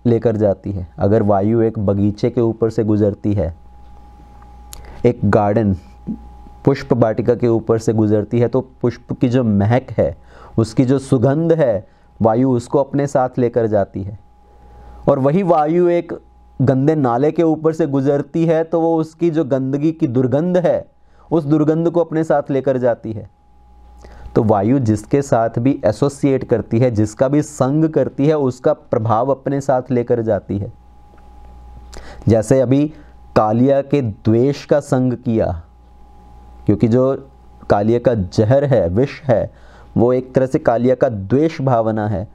लेकर जाती है। अगर वायु एक बगीचे के ऊपर से गुजरती है, एक गार्डन पुष्प वाटिका के ऊपर से गुजरती है, तो पुष्प की जो महक है, उसकी जो सुगंध है, वायु उसको अपने साथ लेकर जाती है। और वही वायु एक गंदे नाले के ऊपर से गुजरती है, तो वो उसकी जो गंदगी की दुर्गंध है, उस दुर्गंध को अपने साथ लेकर जाती है। तो वायु जिसके साथ भी एसोसिएट करती है, जिसका भी संग करती है, उसका प्रभाव अपने साथ लेकर जाती है। जैसे अभी कालिया के द्वेष का संग किया, क्योंकि जो कालिया का जहर है, विष है, वो एक तरह से कालिया का द्वेष भावना है।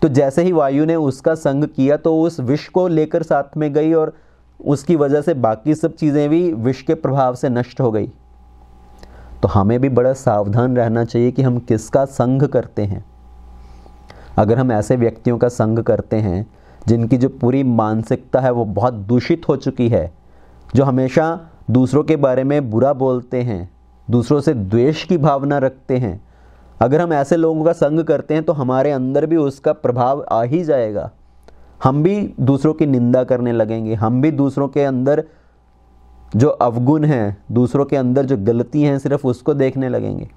तो जैसे ही वायु ने उसका संग किया, तो उस विष को लेकर साथ में गई, और उसकी वजह से बाकी सब चीज़ें भी विष के प्रभाव से नष्ट हो गई। तो हमें भी बड़ा सावधान रहना चाहिए कि हम किसका संग करते हैं। अगर हम ऐसे व्यक्तियों का संग करते हैं जिनकी जो पूरी मानसिकता है वो बहुत दूषित हो चुकी है, जो हमेशा दूसरों के बारे में बुरा बोलते हैं, दूसरों से द्वेष की भावना रखते हैं, अगर हम ऐसे लोगों का संग करते हैं तो हमारे अंदर भी उसका प्रभाव आ ही जाएगा। हम भी दूसरों की निंदा करने लगेंगे, हम भी दूसरों के अंदर जो अवगुण हैं, दूसरों के अंदर जो गलती हैं, सिर्फ उसको देखने लगेंगे।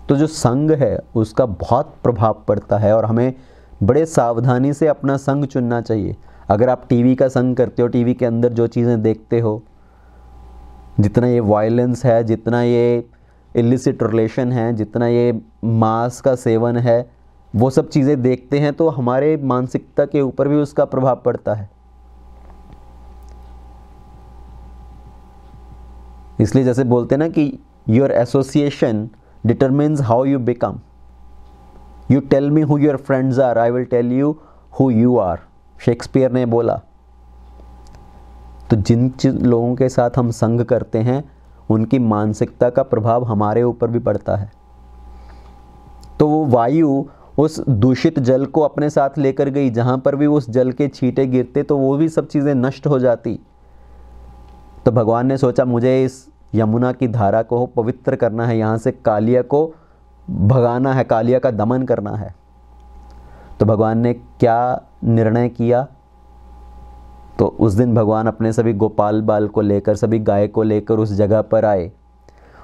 तो जो संग है उसका बहुत प्रभाव पड़ता है और हमें बड़े सावधानी से अपना संग चुनना चाहिए। अगर आप टीवी का संग करते हो, टीवी के अंदर जो चीज़ें देखते हो, जितना ये वायलेंस है, जितना ये इलिसिट रिलेशन है, जितना ये मांस का सेवन है, वो सब चीज़ें देखते हैं तो हमारे मानसिकता के ऊपर भी उसका प्रभाव पड़ता है। इसलिए जैसे बोलते हैं ना कि your association determines how you become. You tell me who your friends are, I will tell you who you are, Shakespeare ने बोला। तो जिन लोगों के साथ हम संग करते हैं उनकी मानसिकता का प्रभाव हमारे ऊपर भी पड़ता है। तो वो वायु उस दूषित जल को अपने साथ लेकर गई, जहाँ पर भी उस जल के छींटे गिरते तो वो भी सब चीज़ें नष्ट हो जाती। तो भगवान ने सोचा मुझे इस यमुना की धारा को पवित्र करना है, यहाँ से कालिया को भगाना है, कालिया का दमन करना है। तो भगवान ने क्या निर्णय किया? तो उस दिन भगवान अपने सभी गोपाल बाल को लेकर, सभी गाय को लेकर उस जगह पर आए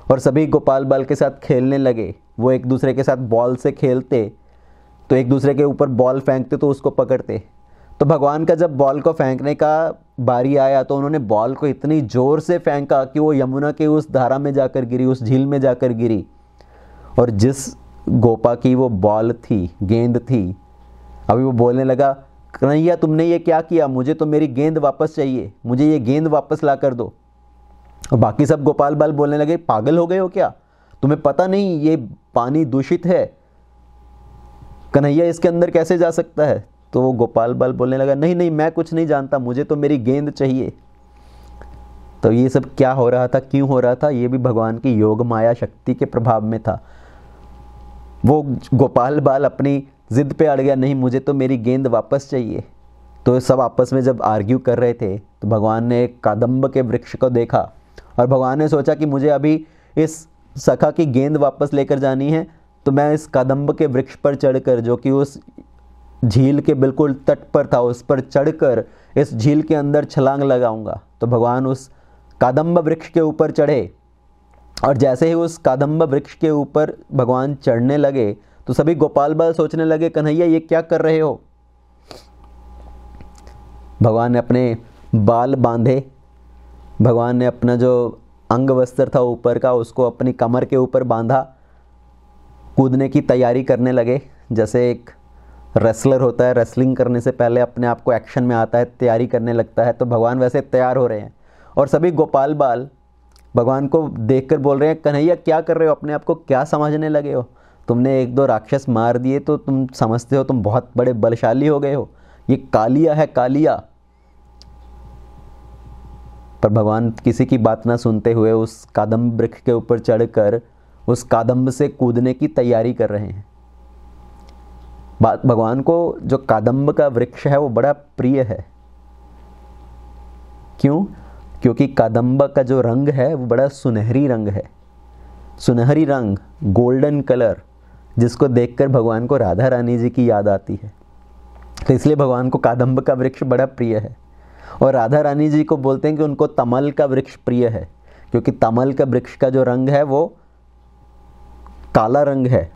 और सभी गोपाल बाल के साथ खेलने लगे। वो एक दूसरे के साथ बॉल से खेलते तो एक दूसरे के ऊपर बॉल फेंकते तो उसको पकड़ते। तो भगवान का जब बॉल को फेंकने का बारी आया तो उन्होंने बॉल को इतनी ज़ोर से फेंका कि वो यमुना के उस धारा में जाकर गिरी, उस झील में जाकर गिरी। और जिस गोपा की वो बॉल थी, गेंद थी, अभी वो बोलने लगा, कन्हैया तुमने ये क्या किया, मुझे तो मेरी गेंद वापस चाहिए, मुझे ये गेंद वापस ला कर दो। और बाकी सब गोपाल बाल बोलने लगे, पागल हो गए हो क्या, तुम्हें पता नहीं ये पानी दूषित है, कन्हैया इसके अंदर कैसे जा सकता है। तो वो गोपाल बाल बोलने लगा, नहीं नहीं मैं कुछ नहीं जानता, मुझे तो मेरी गेंद चाहिए। तो ये सब क्या हो रहा था, क्यों हो रहा था? ये भी भगवान की योग माया शक्ति के प्रभाव में था। वो गोपाल बाल अपनी जिद पे अड़ गया, नहीं मुझे तो मेरी गेंद वापस चाहिए। तो सब आपस में जब आर्ग्यू कर रहे थे तो भगवान ने एक कादम्ब के वृक्ष को देखा और भगवान ने सोचा कि मुझे अभी इस सखा की गेंद वापस लेकर जानी है, तो मैं इस कादम्ब के वृक्ष पर चढ़कर, जो कि उस झील के बिल्कुल तट पर था, उस पर चढ़कर इस झील के अंदर छलांग लगाऊंगा। तो भगवान उस कादम्ब वृक्ष के ऊपर चढ़े और जैसे ही उस कादम्ब वृक्ष के ऊपर भगवान चढ़ने लगे तो सभी गोपाल बाल सोचने लगे, कन्हैया ये क्या कर रहे हो। भगवान ने अपने बाल बांधे, भगवान ने अपना जो अंग वस्त्र था ऊपर का उसको अपनी कमर के ऊपर बांधा, कूदने की तैयारी करने लगे। जैसे एक रेसलर होता है, रेसलिंग करने से पहले अपने आप को एक्शन में आता है, तैयारी करने लगता है, तो भगवान वैसे तैयार हो रहे हैं। और सभी गोपाल बाल भगवान को देखकर बोल रहे हैं, कन्हैया क्या कर रहे हो, अपने आप को क्या समझने लगे हो, तुमने एक दो राक्षस मार दिए तो तुम समझते हो तुम बहुत बड़े बलशाली हो गए हो, ये कालिया है कालिया। पर भगवान किसी की बात ना सुनते हुए उस कादम्ब वृक्ष के ऊपर चढ़कर उस कादम्ब से कूदने की तैयारी कर रहे हैं। भगवान को जो कादम्ब का वृक्ष है वो बड़ा प्रिय है। क्यों? क्योंकि कादम्ब का जो रंग है वो बड़ा सुनहरी रंग है, सुनहरी रंग, गोल्डन कलर, जिसको देखकर भगवान को राधा रानी जी की याद आती है। तो इसलिए भगवान को कादम्ब का वृक्ष बड़ा प्रिय है। और राधा रानी जी को बोलते हैं कि उनको तमल का वृक्ष प्रिय है, क्योंकि तमल का वृक्ष का जो रंग है वो काला रंग है,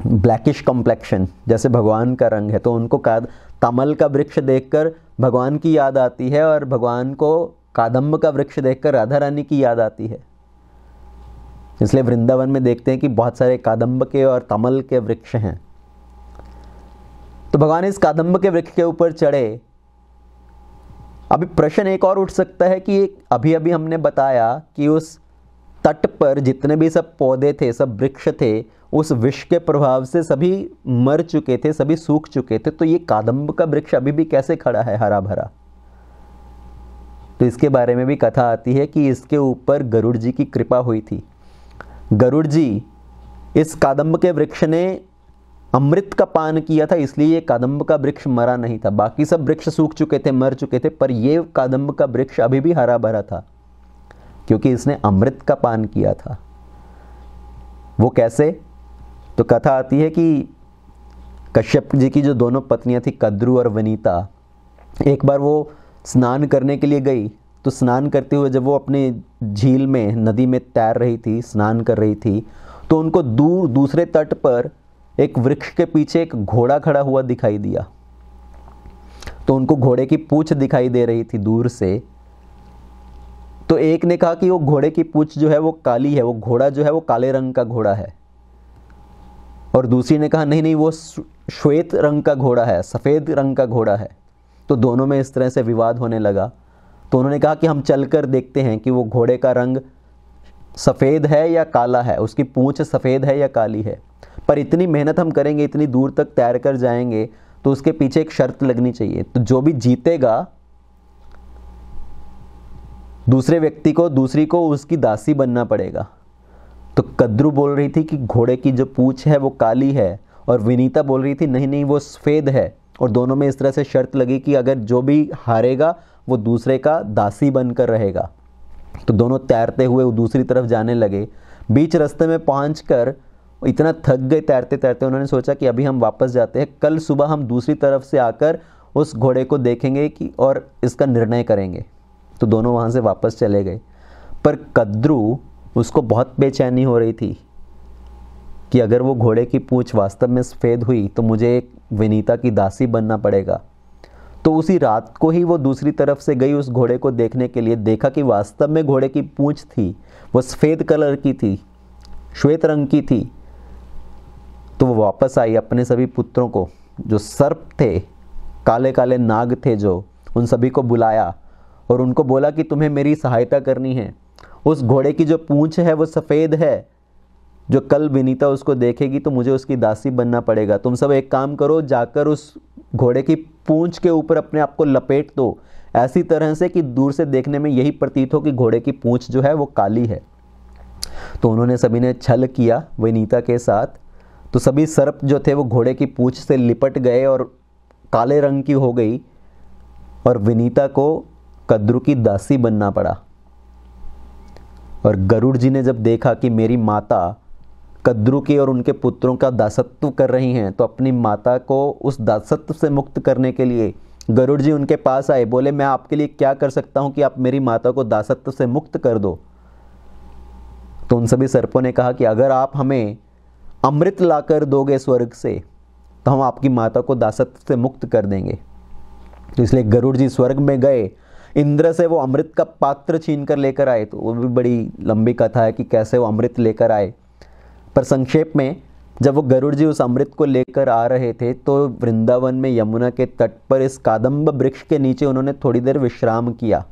ब्लैकिश कॉम्प्लेक्शन, जैसे भगवान का रंग है। तो उनको तमल का वृक्ष देखकर भगवान की याद आती है और भगवान को कादम्ब का वृक्ष देखकर राधा रानी की याद आती है। इसलिए वृंदावन में देखते हैं कि बहुत सारे कादम्ब के और तमल के वृक्ष हैं। तो भगवान इस कादम्ब के वृक्ष के ऊपर चढ़े। अभी प्रश्न एक और उठ सकता है कि अभी अभी हमने बताया कि उस तट पर जितने भी सब पौधे थे, सब वृक्ष थे, उस विष के प्रभाव से सभी मर चुके थे, सभी सूख चुके थे। तो ये कादम्ब का वृक्ष अभी भी कैसे खड़ा है हरा भरा? तो इसके बारे में भी कथा आती है कि इसके ऊपर गरुड़ जी की कृपा हुई थी। गरुड़ जी, इस कादम्ब के वृक्ष ने अमृत का पान किया था, इसलिए ये कादम्ब का वृक्ष मरा नहीं था। बाकी सब वृक्ष सूख चुके थे, मर चुके थे, पर ये कादम्ब का वृक्ष अभी भी हरा भरा था, क्योंकि इसने अमृत का पान किया था। वो कैसे? तो कथा आती है कि कश्यप जी की जो दोनों पत्नियां थी, कद्रू और वनीता, एक बार वो स्नान करने के लिए गई। तो स्नान करते हुए जब वो अपने झील में, नदी में तैर रही थी, स्नान कर रही थी, तो उनको दूर दूसरे तट पर एक वृक्ष के पीछे एक घोड़ा खड़ा हुआ दिखाई दिया। तो उनको घोड़े की पूंछ दिखाई दे रही थी दूर से। तो एक ने कहा कि वो घोड़े की पूंछ जो है वो काली है, वो घोड़ा जो है वो काले रंग का घोड़ा है। और दूसरी ने कहा नहीं नहीं, वो श्वेत रंग का घोड़ा है, सफ़ेद रंग का घोड़ा है। तो दोनों में इस तरह से विवाद होने लगा। तो उन्होंने कहा कि हम चलकर देखते हैं कि वो घोड़े का रंग सफ़ेद है या काला है, उसकी पूंछ सफ़ेद है या काली है। पर इतनी मेहनत हम करेंगे, इतनी दूर तक तैर कर जाएंगे, तो उसके पीछे एक शर्त लगनी चाहिए। तो जो भी जीतेगा, दूसरे व्यक्ति को, दूसरी को उसकी दासी बनना पड़ेगा। तो कद्रू बोल रही थी कि घोड़े की जो पूंछ है वो काली है, और विनीता बोल रही थी नहीं नहीं वो सफ़ेद है। और दोनों में इस तरह से शर्त लगी कि अगर जो भी हारेगा वो दूसरे का दासी बनकर रहेगा। तो दोनों तैरते हुए वो दूसरी तरफ जाने लगे। बीच रास्ते में पहुंचकर इतना थक गए तैरते तैरते, उन्होंने सोचा कि अभी हम वापस जाते हैं, कल सुबह हम दूसरी तरफ से आकर उस घोड़े को देखेंगे कि और इसका निर्णय करेंगे। तो दोनों वहाँ से वापस चले गए। पर कद्रू, उसको बहुत बेचैनी हो रही थी कि अगर वो घोड़े की पूंछ वास्तव में सफ़ेद हुई तो मुझे एक विनीता की दासी बनना पड़ेगा। तो उसी रात को ही वो दूसरी तरफ से गई उस घोड़े को देखने के लिए। देखा कि वास्तव में घोड़े की पूंछ थी, वो सफ़ेद कलर की थी, श्वेत रंग की थी। तो वो वापस आई, अपने सभी पुत्रों को, जो सर्प थे, काले काले नाग थे, जो उन सभी को बुलाया और उनको बोला कि तुम्हें मेरी सहायता करनी है। उस घोड़े की जो पूंछ है वो सफ़ेद है, जो कल विनीता उसको देखेगी तो मुझे उसकी दासी बनना पड़ेगा। तुम सब एक काम करो, जाकर उस घोड़े की पूंछ के ऊपर अपने आप को लपेट दो, ऐसी तरह से कि दूर से देखने में यही प्रतीत हो कि घोड़े की पूंछ जो है वो काली है। तो उन्होंने सभी ने छल किया विनीता के साथ। तो सभी सर्प जो थे वो घोड़े की पूंछ से लिपट गए और काले रंग की हो गई, और विनीता को कद्रू की दासी बनना पड़ा। और गरुड़ जी ने जब देखा कि मेरी माता कद्रू के और उनके पुत्रों का दासत्व कर रही हैं, तो अपनी माता को उस दासत्व से मुक्त करने के लिए गरुड़ जी उनके पास आए। बोले मैं आपके लिए क्या कर सकता हूं कि आप मेरी माता को दासत्व से मुक्त कर दो। तो उन सभी सर्पों ने कहा कि अगर आप हमें अमृत लाकर दोगे स्वर्ग से, तो हम आपकी माता को दासत्व से मुक्त कर देंगे। तो इसलिए गरुड़ जी स्वर्ग में गए, इंद्र से वो अमृत का पात्र छीन कर लेकर आए। तो वो भी बड़ी लंबी कथा है कि कैसे वो अमृत लेकर आए। पर संक्षेप में, जब वो गरुड़ जी उस अमृत को लेकर आ रहे थे, तो वृंदावन में यमुना के तट पर इस कादम्ब वृक्ष के नीचे उन्होंने थोड़ी देर विश्राम किया,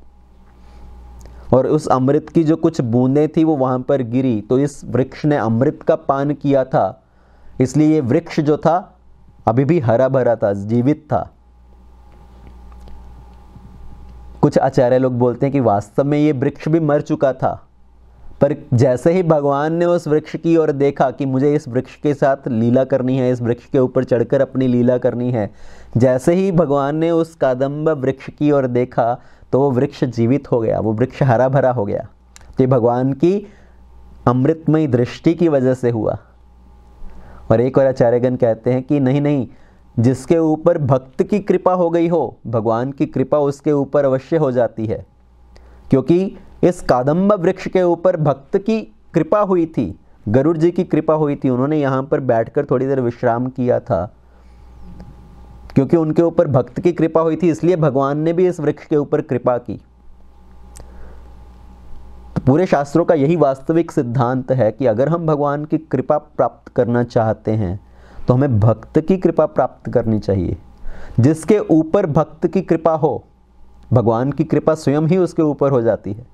और उस अमृत की जो कुछ बूंदें थी वो वहाँ पर गिरी। तो इस वृक्ष ने अमृत का पान किया था, इसलिए ये वृक्ष जो था अभी भी हरा भरा था, जीवित था। कुछ आचार्य लोग बोलते हैं कि वास्तव में ये वृक्ष भी मर चुका था, पर जैसे ही भगवान ने उस वृक्ष की ओर देखा कि मुझे इस वृक्ष के साथ लीला करनी है, इस वृक्ष के ऊपर चढ़कर अपनी लीला करनी है, जैसे ही भगवान ने उस कादम्ब वृक्ष की ओर देखा तो वो वृक्ष जीवित हो गया, वो वृक्ष हरा भरा हो गया। तो ये भगवान की अमृतमयी दृष्टि की वजह से हुआ। और एक और आचार्यगण कहते हैं कि नहीं नहीं, जिसके ऊपर भक्त की कृपा हो गई हो, भगवान की कृपा उसके ऊपर अवश्य हो जाती है, क्योंकि इस कादम्ब वृक्ष के ऊपर भक्त की कृपा हुई थी, गरुड़ जी की कृपा हुई थी। उन्होंने यहाँ पर बैठकर थोड़ी देर विश्राम किया था, क्योंकि उनके ऊपर भक्त की कृपा हुई थी, इसलिए भगवान ने भी इस वृक्ष के ऊपर कृपा की। तो पूरे शास्त्रों का यही वास्तविक सिद्धांत है कि अगर हम भगवान की कृपा प्राप्त करना चाहते हैं तो हमें भक्त की कृपा प्राप्त करनी चाहिए। जिसके ऊपर भक्त की कृपा हो, भगवान की कृपा स्वयं ही उसके ऊपर हो जाती है।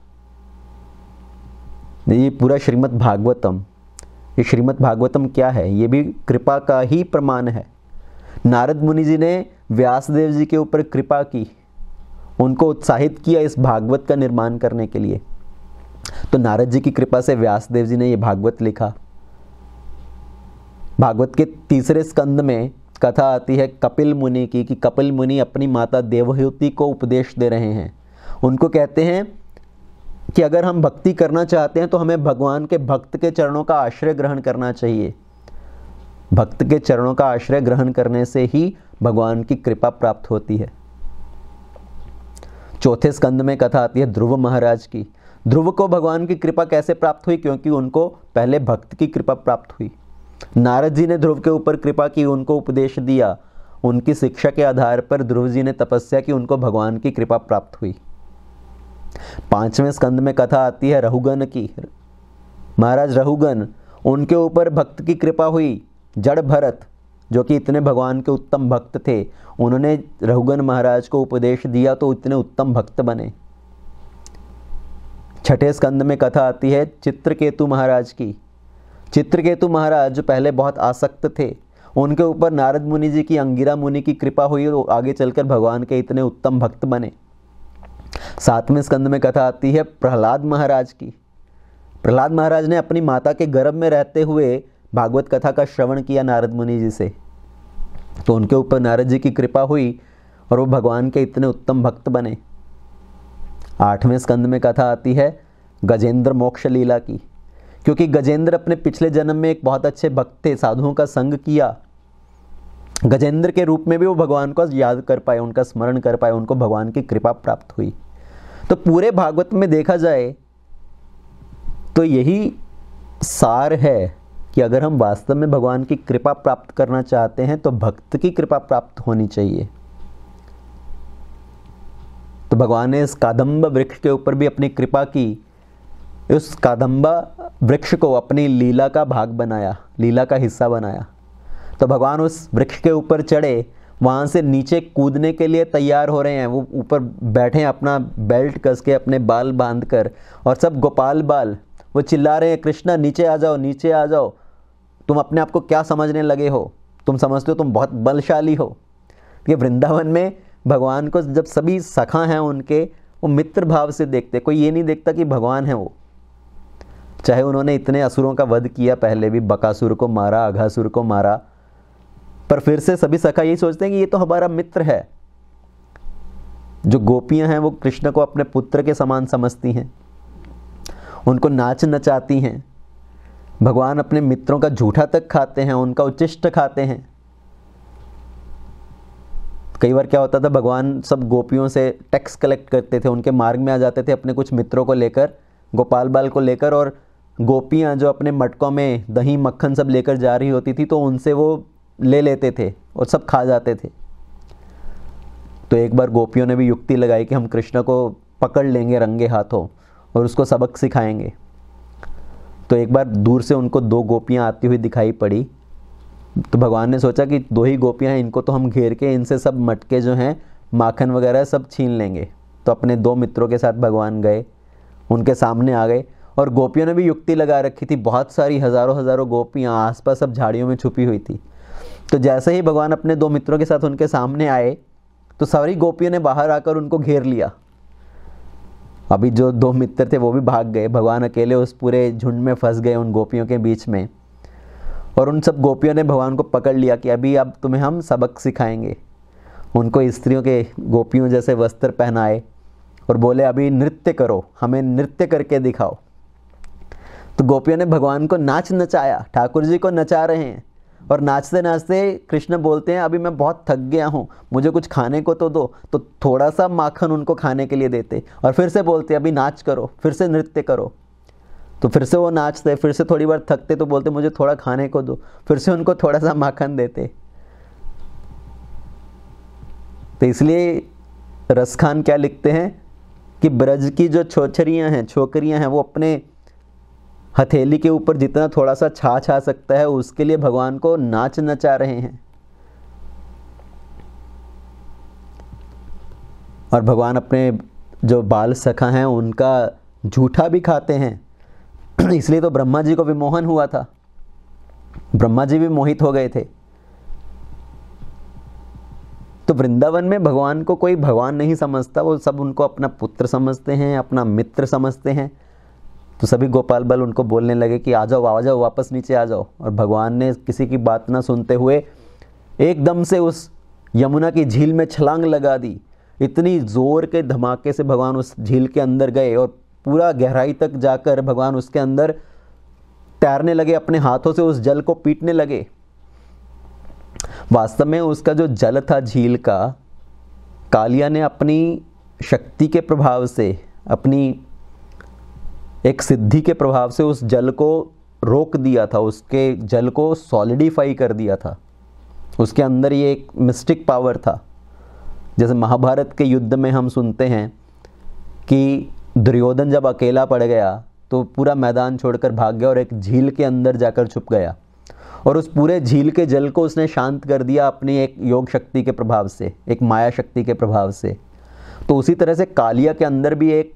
ये पूरा श्रीमद् भागवतम, ये श्रीमद् भागवतम क्या है? ये भी कृपा का ही प्रमाण है। नारद मुनि जी ने व्यासदेव जी के ऊपर कृपा की, उनको उत्साहित किया इस भागवत का निर्माण करने के लिए। तो नारद जी की कृपा से व्यासदेव जी ने ये भागवत लिखा। भागवत के तीसरे स्कंद में कथा आती है कपिल मुनि की, कि कपिल मुनि अपनी माता देवहूति को उपदेश दे रहे हैं। उनको कहते हैं कि अगर हम भक्ति करना चाहते हैं तो हमें भगवान के भक्त के चरणों का आश्रय ग्रहण करना चाहिए। भक्त के चरणों का आश्रय ग्रहण करने से ही भगवान की कृपा प्राप्त होती है। चौथे स्कंद में कथा आती है ध्रुव महाराज की। ध्रुव को भगवान की कृपा कैसे प्राप्त हुई? क्योंकि उनको पहले भक्त की कृपा प्राप्त हुई। नारद जी ने ध्रुव के ऊपर कृपा की, उनको उपदेश दिया, उनकी शिक्षा के आधार पर ध्रुव जी ने तपस्या की, उनको भगवान की कृपा प्राप्त हुई। पांचवें स्कंद में कथा आती है रहुगन की। महाराज रहुगन, उनके ऊपर भक्त की कृपा हुई। जड़ भरत जो कि इतने भगवान के उत्तम भक्त थे, उन्होंने रहुगन महाराज को उपदेश दिया तो इतने उत्तम भक्त बने। छठे स्कंद में कथा आती है चित्रकेतु महाराज की। चित्रकेतु महाराज जो पहले बहुत आसक्त थे, उनके ऊपर नारद मुनि जी की, अंगिरा मुनि की कृपा हुई और आगे चलकर भगवान के इतने उत्तम भक्त बने। सातवें स्कंद में कथा आती है प्रहलाद महाराज की। प्रहलाद महाराज ने अपनी माता के गर्भ में रहते हुए भागवत कथा का श्रवण किया नारद मुनि जी से, तो उनके ऊपर नारद जी की कृपा हुई और वो भगवान के इतने उत्तम भक्त बने। आठवें स्कंद में कथा आती है गजेंद्र मोक्ष लीला की। क्योंकि गजेंद्र अपने पिछले जन्म में एक बहुत अच्छे भक्त थे, साधुओं का संग किया, गजेंद्र के रूप में भी वो भगवान को याद कर पाए, उनका स्मरण कर पाए, उनको भगवान की कृपा प्राप्त हुई। तो पूरे भागवत में देखा जाए तो यही सार है कि अगर हम वास्तव में भगवान की कृपा प्राप्त करना चाहते हैं तो भक्त की कृपा प्राप्त होनी चाहिए। तो भगवान ने इस कादम्ब वृक्ष के ऊपर भी अपनी कृपा की, उस कादम्ब वृक्ष को अपनी लीला का भाग बनाया, लीला का हिस्सा बनाया। तो भगवान उस वृक्ष के ऊपर चढ़े, वहाँ से नीचे कूदने के लिए तैयार हो रहे हैं। वो ऊपर बैठे हैं अपना बेल्ट कस के, अपने बाल बांध कर, और सब गोपाल बाल वो चिल्ला रहे हैं कृष्णा नीचे आ जाओ, नीचे आ जाओ, तुम अपने आप को क्या समझने लगे हो, तुम समझते हो तुम बहुत बलशाली हो। ये वृंदावन में भगवान को जब सभी सखा हैं उनके, वो मित्र भाव से देखते, कोई ये नहीं देखता कि भगवान है वो। चाहे उन्होंने इतने असुरों का वध किया, पहले भी बकासुर को मारा, अघासुर को मारा, पर फिर से सभी सखा यही सोचते हैं कि ये तो हमारा मित्र है। जो गोपियां हैं वो कृष्ण को अपने पुत्र के समान समझती हैं, उनको नाच नचाती हैं। भगवान अपने मित्रों का झूठा तक खाते हैं, उनका उच्चिष्ट खाते हैं। कई बार क्या होता था, भगवान सब गोपियों से टैक्स कलेक्ट करते थे, उनके मार्ग में आ जाते थे अपने कुछ मित्रों को लेकर, गोपाल बाल को लेकर, और गोपियां जो अपने मटकों में दही मक्खन सब लेकर जा रही होती थी तो उनसे वो ले लेते थे और सब खा जाते थे। तो एक बार गोपियों ने भी युक्ति लगाई कि हम कृष्ण को पकड़ लेंगे रंगे हाथों और उसको सबक सिखाएंगे। तो एक बार दूर से उनको दो गोपियां आती हुई दिखाई पड़ी, तो भगवान ने सोचा कि दो ही गोपियां हैं, इनको तो हम घेर के इनसे सब मटके जो हैं माखन वगैरह सब छीन लेंगे। तो अपने दो मित्रों के साथ भगवान गए, उनके सामने आ गए, और गोपियों ने भी युक्ति लगा रखी थी, बहुत सारी हज़ारों हज़ारों गोपियां आसपास सब झाड़ियों में छुपी हुई थी। तो जैसे ही भगवान अपने दो मित्रों के साथ उनके सामने आए तो सारी गोपियों ने बाहर आकर उनको घेर लिया। अभी जो दो मित्र थे वो भी भाग गए, भगवान अकेले उस पूरे झुंड में फंस गए उन गोपियों के बीच में। और उन सब गोपियों ने भगवान को पकड़ लिया कि अभी अब तुम्हें हम सबक सिखाएंगे। उनको स्त्रियों के गोपियों जैसे वस्त्र पहनाए और बोले अभी नृत्य करो, हमें नृत्य करके दिखाओ। तो गोपियों ने भगवान को नाच नचाया, ठाकुर जी को नचा रहे हैं, और नाचते नाचते कृष्ण बोलते हैं अभी मैं बहुत थक गया हूँ, मुझे कुछ खाने को तो दो। तो थोड़ा सा माखन उनको खाने के लिए देते, और फिर से बोलते अभी नाच करो, फिर से नृत्य करो। तो फिर से वो नाचते, फिर से थोड़ी बार थकते तो बोलते मुझे थोड़ा खाने को दो, फिर से उनको थोड़ा सा माखन देते। तो इसलिए रसखान क्या लिखते हैं कि ब्रज की जो छोकरियां हैं वो अपने हथेली के ऊपर जितना थोड़ा सा छाछ आ सकता है उसके लिए भगवान को नाच नचा रहे हैं। और भगवान अपने जो बाल सखा हैं उनका झूठा भी खाते हैं। इसलिए तो ब्रह्मा जी को विमोहन हुआ था, ब्रह्मा जी भी मोहित हो गए थे। तो वृंदावन में भगवान को कोई भगवान नहीं समझता, वो सब उनको अपना पुत्र समझते हैं, अपना मित्र समझते हैं। तो सभी गोपाल बाल उनको बोलने लगे कि आ जाओ वापस नीचे आ जाओ। और भगवान ने किसी की बात ना सुनते हुए एकदम से उस यमुना की झील में छलांग लगा दी। इतनी जोर के धमाके से भगवान उस झील के अंदर गए और पूरा गहराई तक जाकर भगवान उसके अंदर तैरने लगे, अपने हाथों से उस जल को पीटने लगे। वास्तव में उसका जो जल था झील का, कालिया ने अपनी शक्ति के प्रभाव से, अपनी एक सिद्धि के प्रभाव से उस जल को रोक दिया था, उसके जल को सॉलिडिफाई कर दिया था। उसके अंदर ये एक मिस्टिक पावर था। जैसे महाभारत के युद्ध में हम सुनते हैं कि दुर्योधन जब अकेला पड़ गया तो पूरा मैदान छोड़कर भाग गया और एक झील के अंदर जाकर छुप गया, और उस पूरे झील के जल को उसने शांत कर दिया अपनी एक योग शक्ति के प्रभाव से, एक माया शक्ति के प्रभाव से। तो उसी तरह से कालिया के अंदर भी एक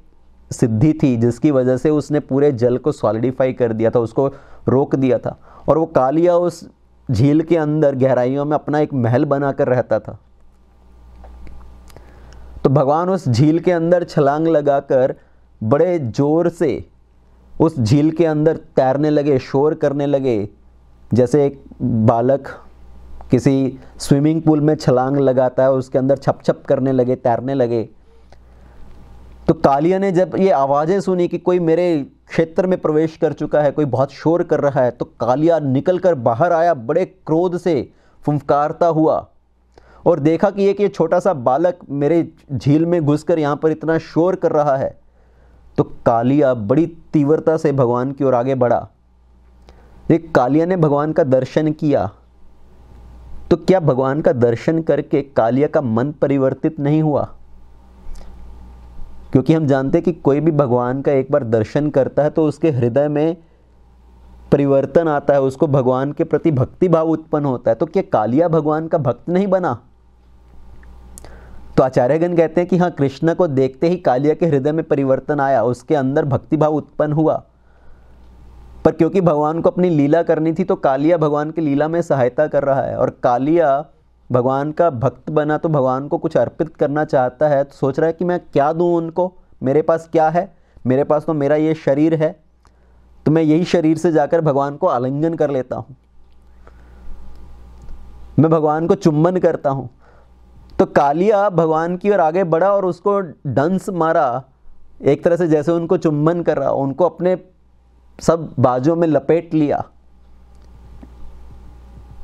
सिद्धि थी जिसकी वजह से उसने पूरे जल को सॉलिडिफाई कर दिया था, उसको रोक दिया था, और वो कालिया उस झील के अंदर गहराइयों में अपना एक महल बनाकर रहता था। तो भगवान उस झील के अंदर छलांग लगाकर बड़े जोर से उस झील के अंदर तैरने लगे, शोर करने लगे, जैसे एक बालक किसी स्विमिंग पूल में छलांग लगाता है, उसके अंदर छप छप करने लगे, तैरने लगे। तो कालिया ने जब ये आवाज़ें सुनी कि कोई मेरे क्षेत्र में प्रवेश कर चुका है, कोई बहुत शोर कर रहा है, तो कालिया निकलकर बाहर आया बड़े क्रोध से फुंफकारता हुआ, और देखा कि ये छोटा सा बालक मेरे झील में घुसकर यहाँ पर इतना शोर कर रहा है। तो कालिया बड़ी तीव्रता से भगवान की ओर आगे बढ़ा। एक कालिया ने भगवान का दर्शन किया, तो क्या भगवान का दर्शन करके कालिया का मन परिवर्तित नहीं हुआ? क्योंकि हम जानते हैं कि कोई भी भगवान का एक बार दर्शन करता है तो उसके हृदय में परिवर्तन आता है, उसको भगवान के प्रति भक्ति भाव उत्पन्न होता है। तो क्या कालिया भगवान का भक्त नहीं बना? तो आचार्यगण कहते हैं कि हाँ, कृष्ण को देखते ही कालिया के हृदय में परिवर्तन आया, उसके अंदर भक्ति भाव उत्पन्न हुआ। पर क्योंकि भगवान को अपनी लीला करनी थी तो कालिया भगवान की लीला में सहायता कर रहा है, और कालिया भगवान का भक्त बना तो भगवान को कुछ अर्पित करना चाहता है, तो सोच रहा है कि मैं क्या दूं उनको, मेरे पास क्या है, मेरे पास तो मेरा ये शरीर है, तो मैं यही शरीर से जाकर भगवान को आलिंगन कर लेता हूं, मैं भगवान को चुंबन करता हूं। तो कालिया भगवान की ओर आगे बढ़ा और उसको डंस मारा, एक तरह से जैसे उनको चुंबन कर रहा, उनको अपने सब बाजों में लपेट लिया।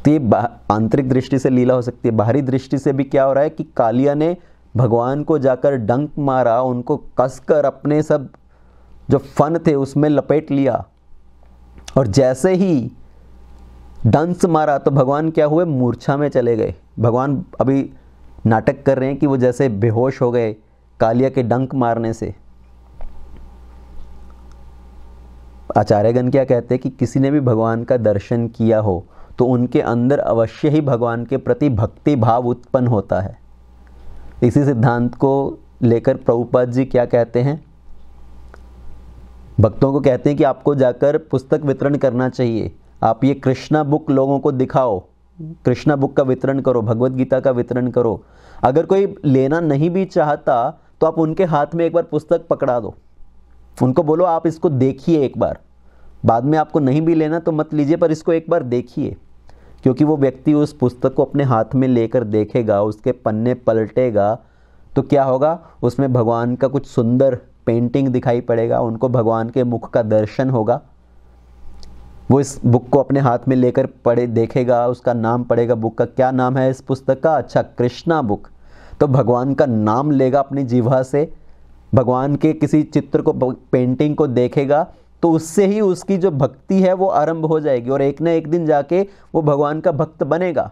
तो ये आंतरिक दृष्टि से लीला हो सकती है। बाहरी दृष्टि से भी क्या हो रहा है कि कालिया ने भगवान को जाकर डंक मारा, उनको कसकर अपने सब जो फन थे उसमें लपेट लिया, और जैसे ही डंस मारा तो भगवान क्या हुए, मूर्छा में चले गए। भगवान अभी नाटक कर रहे हैं कि वो जैसे बेहोश हो गए कालिया के डंक मारने से। आचार्यगण क्या कहते हैं कि किसी ने भी भगवान का दर्शन किया हो तो उनके अंदर अवश्य ही भगवान के प्रति भक्ति भाव उत्पन्न होता है। इसी सिद्धांत को लेकर प्रभुपाद जी क्या कहते हैं, भक्तों को कहते हैं कि आपको जाकर पुस्तक वितरण करना चाहिए, आप ये कृष्णा बुक लोगों को दिखाओ, कृष्णा बुक का वितरण करो, भगवत गीता का वितरण करो। अगर कोई लेना नहीं भी चाहता तो आप उनके हाथ में एक बार पुस्तक पकड़ा दो, उनको बोलो आप इसको देखिए एक बार, बाद में आपको नहीं भी लेना तो मत लीजिए, पर इसको एक बार देखिए। क्योंकि वो व्यक्ति उस पुस्तक को अपने हाथ में लेकर देखेगा, उसके पन्ने पलटेगा, तो क्या होगा, उसमें भगवान का कुछ सुंदर पेंटिंग दिखाई पड़ेगा, उनको भगवान के मुख का दर्शन होगा। वो इस बुक को अपने हाथ में लेकर पढ़े देखेगा, उसका नाम पढ़ेगा, बुक का क्या नाम है इस पुस्तक का, अच्छा कृष्णा बुक। तो भगवान का नाम लेगा अपनी जिह्वा से, भगवान के किसी चित्र को, पेंटिंग को देखेगा, तो उससे ही उसकी जो भक्ति है वो आरंभ हो जाएगी, और एक ना एक दिन जाके वो भगवान का भक्त बनेगा।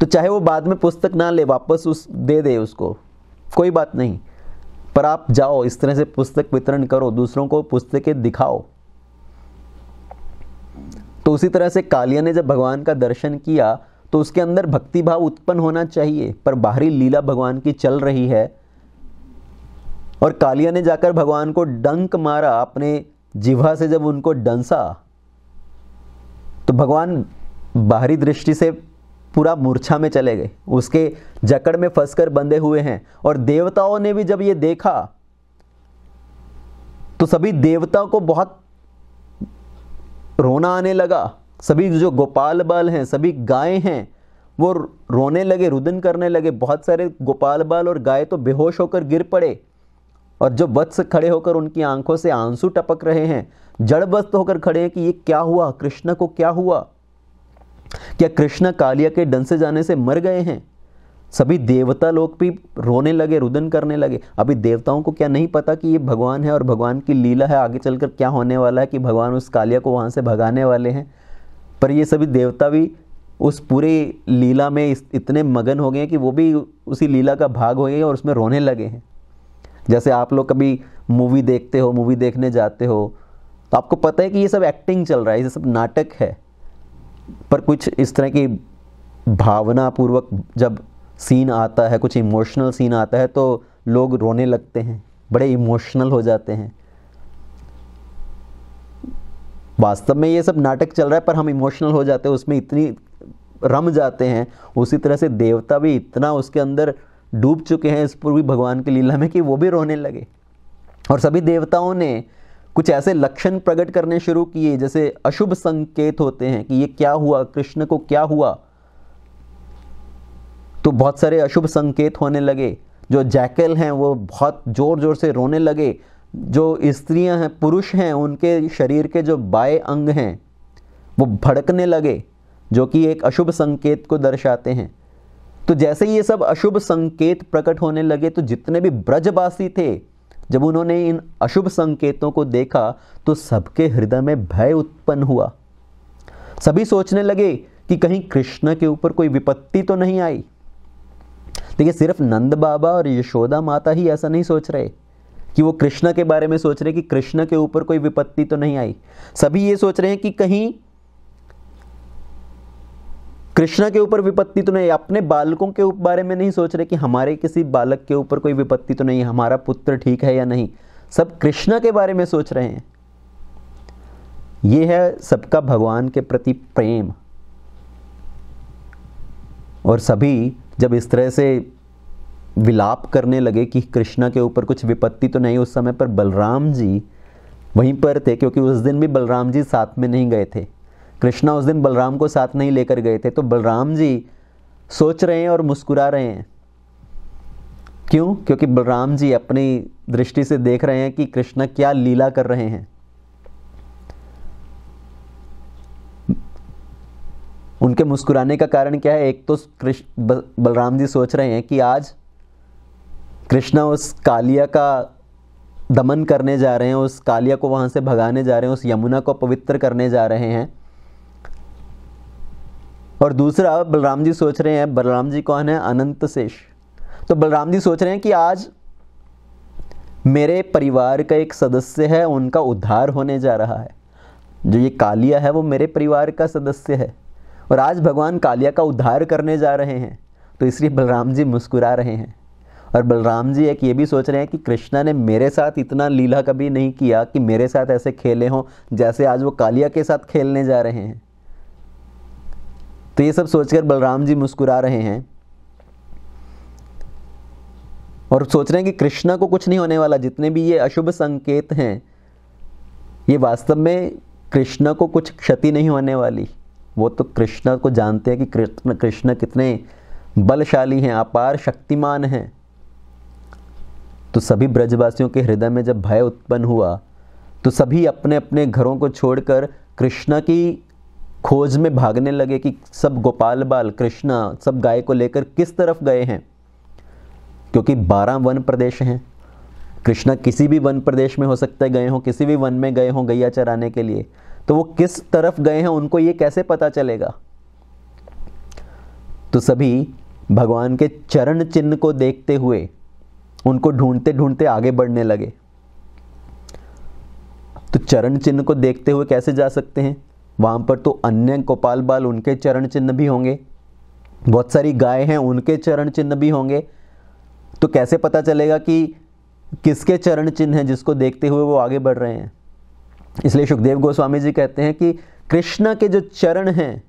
तो चाहे वो बाद में पुस्तक ना ले, वापस उस दे दे उसको, कोई बात नहीं, पर आप जाओ इस तरह से पुस्तक वितरण करो, दूसरों को पुस्तकें दिखाओ। तो उसी तरह से कालिया ने जब भगवान का दर्शन किया तो उसके अंदर भक्ति भाव उत्पन्न होना चाहिए, पर बाहरी लीला भगवान की चल रही है, और कालिया ने जाकर भगवान को डंक मारा अपने जिह्वा से। जब उनको डंसा तो भगवान बाहरी दृष्टि से पूरा मूर्छा में चले गए, उसके जकड़ में फंसकर बंधे हुए हैं। और देवताओं ने भी जब ये देखा तो सभी देवताओं को बहुत रोना आने लगा। सभी जो गोपाल बाल हैं, सभी गाय हैं, वो रोने लगे, रुदन करने लगे। बहुत सारे गोपाल बाल और गाय तो बेहोश होकर गिर पड़े, और जो वत्स खड़े होकर उनकी आंखों से आंसू टपक रहे हैं, जड़बस्त होकर खड़े हैं कि ये क्या हुआ, कृष्ण को क्या हुआ। क्या कृष्ण कालिया के डंक से जाने से मर गए हैं? सभी देवता लोग भी रोने लगे, रुदन करने लगे। अभी देवताओं को क्या नहीं पता कि ये भगवान है और भगवान की लीला है, आगे चलकर क्या होने वाला है, कि भगवान उस कालिया को वहाँ से भगाने वाले हैं। पर ये सभी देवता भी उस पूरे लीला में इतने मगन हो गए हैं कि वो भी उसी लीला का भाग हो गए और उसमें रोने लगे हैं। जैसे आप लोग कभी मूवी देखते हो, मूवी देखने जाते हो, तो आपको पता है कि ये सब एक्टिंग चल रहा है, ये सब नाटक है, पर कुछ इस तरह की भावनापूर्वक जब सीन आता है, कुछ इमोशनल सीन आता है, तो लोग रोने लगते हैं, बड़े इमोशनल हो जाते हैं। वास्तव में ये सब नाटक चल रहा है, पर हम इमोशनल हो जाते हैं, उसमें इतनी रम जाते हैं। उसी तरह से देवता भी इतना उसके अंदर डूब चुके हैं इस पूर्वी भगवान की लीला में कि वो भी रोने लगे। और सभी देवताओं ने कुछ ऐसे लक्षण प्रकट करने शुरू किए जैसे अशुभ संकेत होते हैं कि ये क्या हुआ, कृष्ण को क्या हुआ। तो बहुत सारे अशुभ संकेत होने लगे। जो जैकल हैं वो बहुत जोर जोर से रोने लगे। जो स्त्रियां हैं, पुरुष हैं, उनके शरीर के जो बाएं अंग हैं वो भड़कने लगे, जो कि एक अशुभ संकेत को दर्शाते हैं। तो जैसे ये सब अशुभ संकेत प्रकट होने लगे, तो जितने भी ब्रजवासी थे, जब उन्होंने इन अशुभ संकेतों को देखा तो सबके हृदय में भय उत्पन्न हुआ। सभी सोचने लगे कि कहीं कृष्ण के ऊपर कोई विपत्ति तो नहीं आई। देखिए, सिर्फ नंद बाबा और यशोदा माता ही ऐसा नहीं सोच रहे कि वो कृष्ण के बारे में सोच रहे कि कृष्ण के ऊपर कोई विपत्ति तो नहीं आई। सभी ये सोच रहे हैं कि कहीं कृष्ण के ऊपर विपत्ति तो नहीं। अपने बालकों के बारे में नहीं सोच रहे कि हमारे किसी बालक के ऊपर कोई विपत्ति तो नहीं, हमारा पुत्र ठीक है या नहीं। सब कृष्ण के बारे में सोच रहे हैं। ये है सबका भगवान के प्रति प्रेम। और सभी जब इस तरह से विलाप करने लगे कि कृष्ण के ऊपर कुछ विपत्ति तो नहीं, उस समय पर बलराम जी वहीं पर थे, क्योंकि उस दिन भी बलराम जी साथ में नहीं गए थे। कृष्णा उस दिन बलराम को साथ नहीं लेकर गए थे। तो बलराम जी सोच रहे हैं और मुस्कुरा रहे हैं। क्यों? क्योंकि बलराम जी अपनी दृष्टि से देख रहे हैं कि कृष्ण क्या लीला कर रहे हैं। उनके मुस्कुराने का कारण क्या है? एक तो बलराम जी सोच रहे हैं कि आज कृष्णा उस कालिया का दमन करने जा रहे हैं, उस कालिया को वहां से भगाने जा रहे हैं, उस यमुना को पवित्र करने जा रहे हैं। और दूसरा बलराम जी सोच रहे हैं, बलराम जी कौन है? अनंत शेष। तो बलराम जी सोच रहे हैं कि आज मेरे परिवार का एक सदस्य है, उनका उद्धार होने जा रहा है। जो ये कालिया है वो मेरे परिवार का सदस्य है और आज भगवान कालिया का उद्धार करने जा रहे हैं। तो इसलिए बलराम जी मुस्कुरा रहे हैं। और बलराम जी एक ये भी सोच रहे हैं कि कृष्णा ने मेरे साथ इतना लीला कभी नहीं किया कि मेरे साथ ऐसे खेले हों जैसे आज वो कालिया के साथ खेलने जा रहे हैं। तो ये सब सोचकर बलराम जी मुस्कुरा रहे हैं और सोच रहे हैं कि कृष्णा को कुछ नहीं होने वाला। जितने भी ये अशुभ संकेत हैं, ये वास्तव में कृष्णा को कुछ क्षति नहीं होने वाली। वो तो कृष्णा को जानते हैं कि कृष्ण कितने बलशाली हैं, अपार शक्तिमान हैं। तो सभी ब्रजवासियों के हृदय में जब भय उत्पन्न हुआ तो सभी अपने अपने घरों को छोड़कर कृष्णा की खोज में भागने लगे कि सब गोपाल बाल कृष्णा सब गाय को लेकर किस तरफ गए हैं। क्योंकि 12 वन प्रदेश हैं, कृष्णा किसी भी वन प्रदेश में हो सकता है गए हों, किसी भी वन में गए हों गैया चराने के लिए। तो वो किस तरफ गए हैं उनको ये कैसे पता चलेगा। तो सभी भगवान के चरण चिन्ह को देखते हुए उनको ढूंढते ढूंढते आगे बढ़ने लगे। तो चरण चिन्ह को देखते हुए कैसे जा सकते हैं? वहां पर तो अन्य गोपाल बाल उनके चरण चिन्ह भी होंगे, बहुत सारी गाय हैं उनके चरण चिन्ह भी होंगे। तो कैसे पता चलेगा कि किसके चरण चिन्ह हैं जिसको देखते हुए वो आगे बढ़ रहे हैं। इसलिए सुखदेव गोस्वामी जी कहते हैं कि कृष्ण के जो चरण हैं,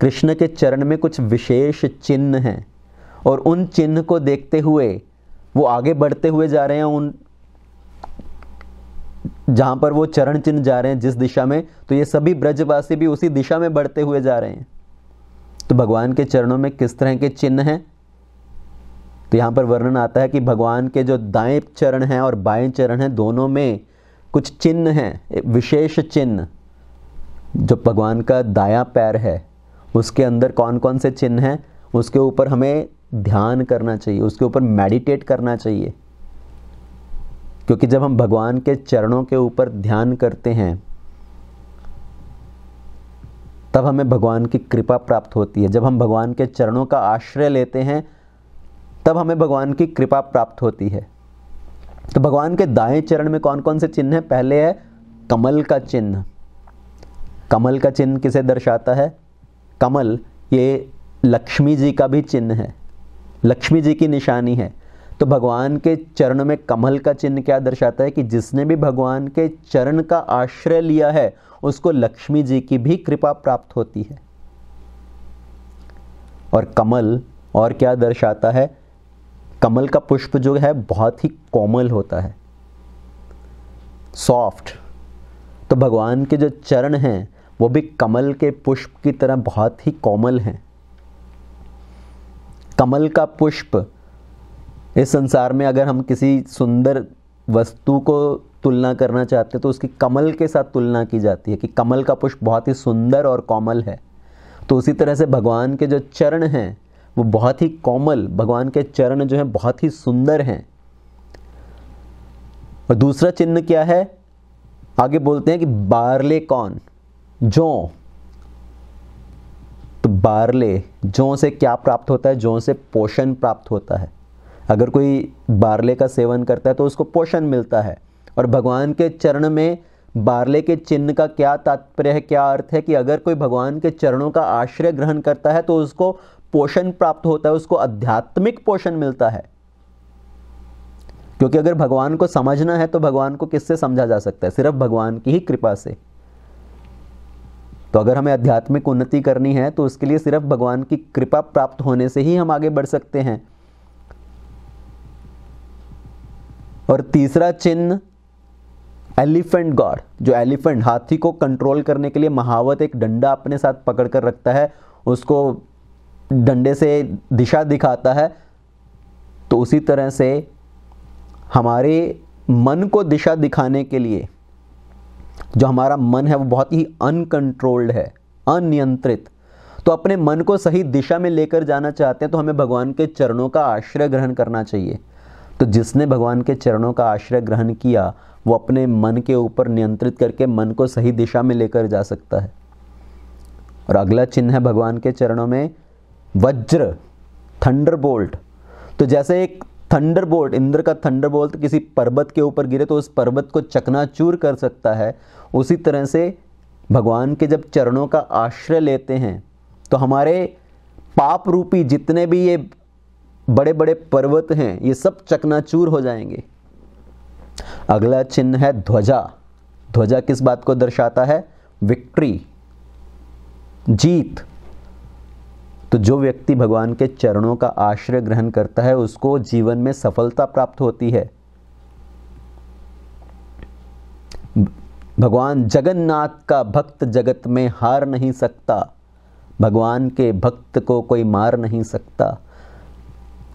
कृष्ण के चरण में कुछ विशेष चिन्ह हैं और उन चिन्ह को देखते हुए वो आगे बढ़ते हुए जा रहे हैं। उन जहां पर वो चरण चिन्ह जा रहे हैं जिस दिशा में, तो ये सभी ब्रजवासी भी उसी दिशा में बढ़ते हुए जा रहे हैं। तो भगवान के चरणों में किस तरह के चिन्ह हैं? तो यहां पर वर्णन आता है कि भगवान के जो दाएं चरण हैं और बाएं चरण हैं, दोनों में कुछ चिन्ह हैं, विशेष चिन्ह। जो भगवान का दायां पैर है उसके अंदर कौन कौन से चिन्ह हैं, उसके ऊपर हमें ध्यान करना चाहिए, उसके ऊपर मेडिटेट करना चाहिए। क्योंकि जब हम भगवान के चरणों के ऊपर ध्यान करते हैं तब हमें भगवान की कृपा प्राप्त होती है। जब हम भगवान के चरणों का आश्रय लेते हैं तब हमें भगवान की कृपा प्राप्त होती है। तो भगवान के दाएं चरण में कौन कौन से चिन्ह हैं? पहले है कमल का चिन्ह। कमल का चिन्ह किसे दर्शाता है? कमल ये लक्ष्मी जी का भी चिन्ह है, लक्ष्मी जी की निशानी है। तो भगवान के चरण में कमल का चिन्ह क्या दर्शाता है कि जिसने भी भगवान के चरण का आश्रय लिया है उसको लक्ष्मी जी की भी कृपा प्राप्त होती है। और कमल और क्या दर्शाता है? कमल का पुष्प जो है बहुत ही कोमल होता है, सॉफ्ट। तो भगवान के जो चरण हैं वो भी कमल के पुष्प की तरह बहुत ही कोमल हैं। कमल का पुष्प इस संसार में अगर हम किसी सुंदर वस्तु को तुलना करना चाहते हैं तो उसकी कमल के साथ तुलना की जाती है कि कमल का पुष्प बहुत ही सुंदर और कोमल है। तो उसी तरह से भगवान के जो चरण हैं वो बहुत ही कोमल, भगवान के चरण जो हैं बहुत ही सुंदर हैं। और दूसरा चिन्ह क्या है? आगे बोलते हैं कि बारले कौन? जौ। तो बारले, जौ से क्या प्राप्त होता है? जौ से पोषण प्राप्त होता है। अगर कोई बारले का सेवन करता है तो उसको पोषण मिलता है। और भगवान के चरण में बारले के चिन्ह का क्या तात्पर्य है, क्या अर्थ है कि अगर कोई भगवान के चरणों का आश्रय ग्रहण करता है तो उसको पोषण प्राप्त होता है, उसको आध्यात्मिक पोषण मिलता है। क्योंकि अगर भगवान को समझना है तो भगवान को किससे समझा जा सकता है? सिर्फ भगवान की ही कृपा से। तो अगर हमें आध्यात्मिक उन्नति करनी है तो उसके लिए सिर्फ भगवान की कृपा प्राप्त होने से ही हम आगे बढ़ सकते हैं। और तीसरा चिन्ह एलिफेंट गॉड, जो एलिफेंट, हाथी को कंट्रोल करने के लिए महावत एक डंडा अपने साथ पकड़ कर रखता है, उसको डंडे से दिशा दिखाता है। तो उसी तरह से हमारे मन को दिशा दिखाने के लिए, जो हमारा मन है वो बहुत ही अनकंट्रोल्ड है, अनियंत्रित, तो अपने मन को सही दिशा में लेकर जाना चाहते हैं तो हमें भगवान के चरणों का आश्रय ग्रहण करना चाहिए। तो जिसने भगवान के चरणों का आश्रय ग्रहण किया वो अपने मन के ऊपर नियंत्रित करके मन को सही दिशा में लेकर जा सकता है। और अगला चिन्ह है भगवान के चरणों में वज्र, थंडरबोल्ट। तो जैसे एक थंडरबोल्ट, इंद्र का थंडरबोल्ट किसी पर्वत के ऊपर गिरे तो उस पर्वत को चकनाचूर कर सकता है, उसी तरह से भगवान के जब चरणों का आश्रय लेते हैं तो हमारे पाप रूपी जितने भी ये बड़े बड़े पर्वत हैं ये सब चकनाचूर हो जाएंगे। अगला चिन्ह है ध्वजा। ध्वजा किस बात को दर्शाता है? विक्ट्री, जीत। तो जो व्यक्ति भगवान के चरणों का आश्रय ग्रहण करता है उसको जीवन में सफलता प्राप्त होती है। भगवान जगन्नाथ का भक्त जगत में हार नहीं सकता, भगवान के भक्त को कोई मार नहीं सकता।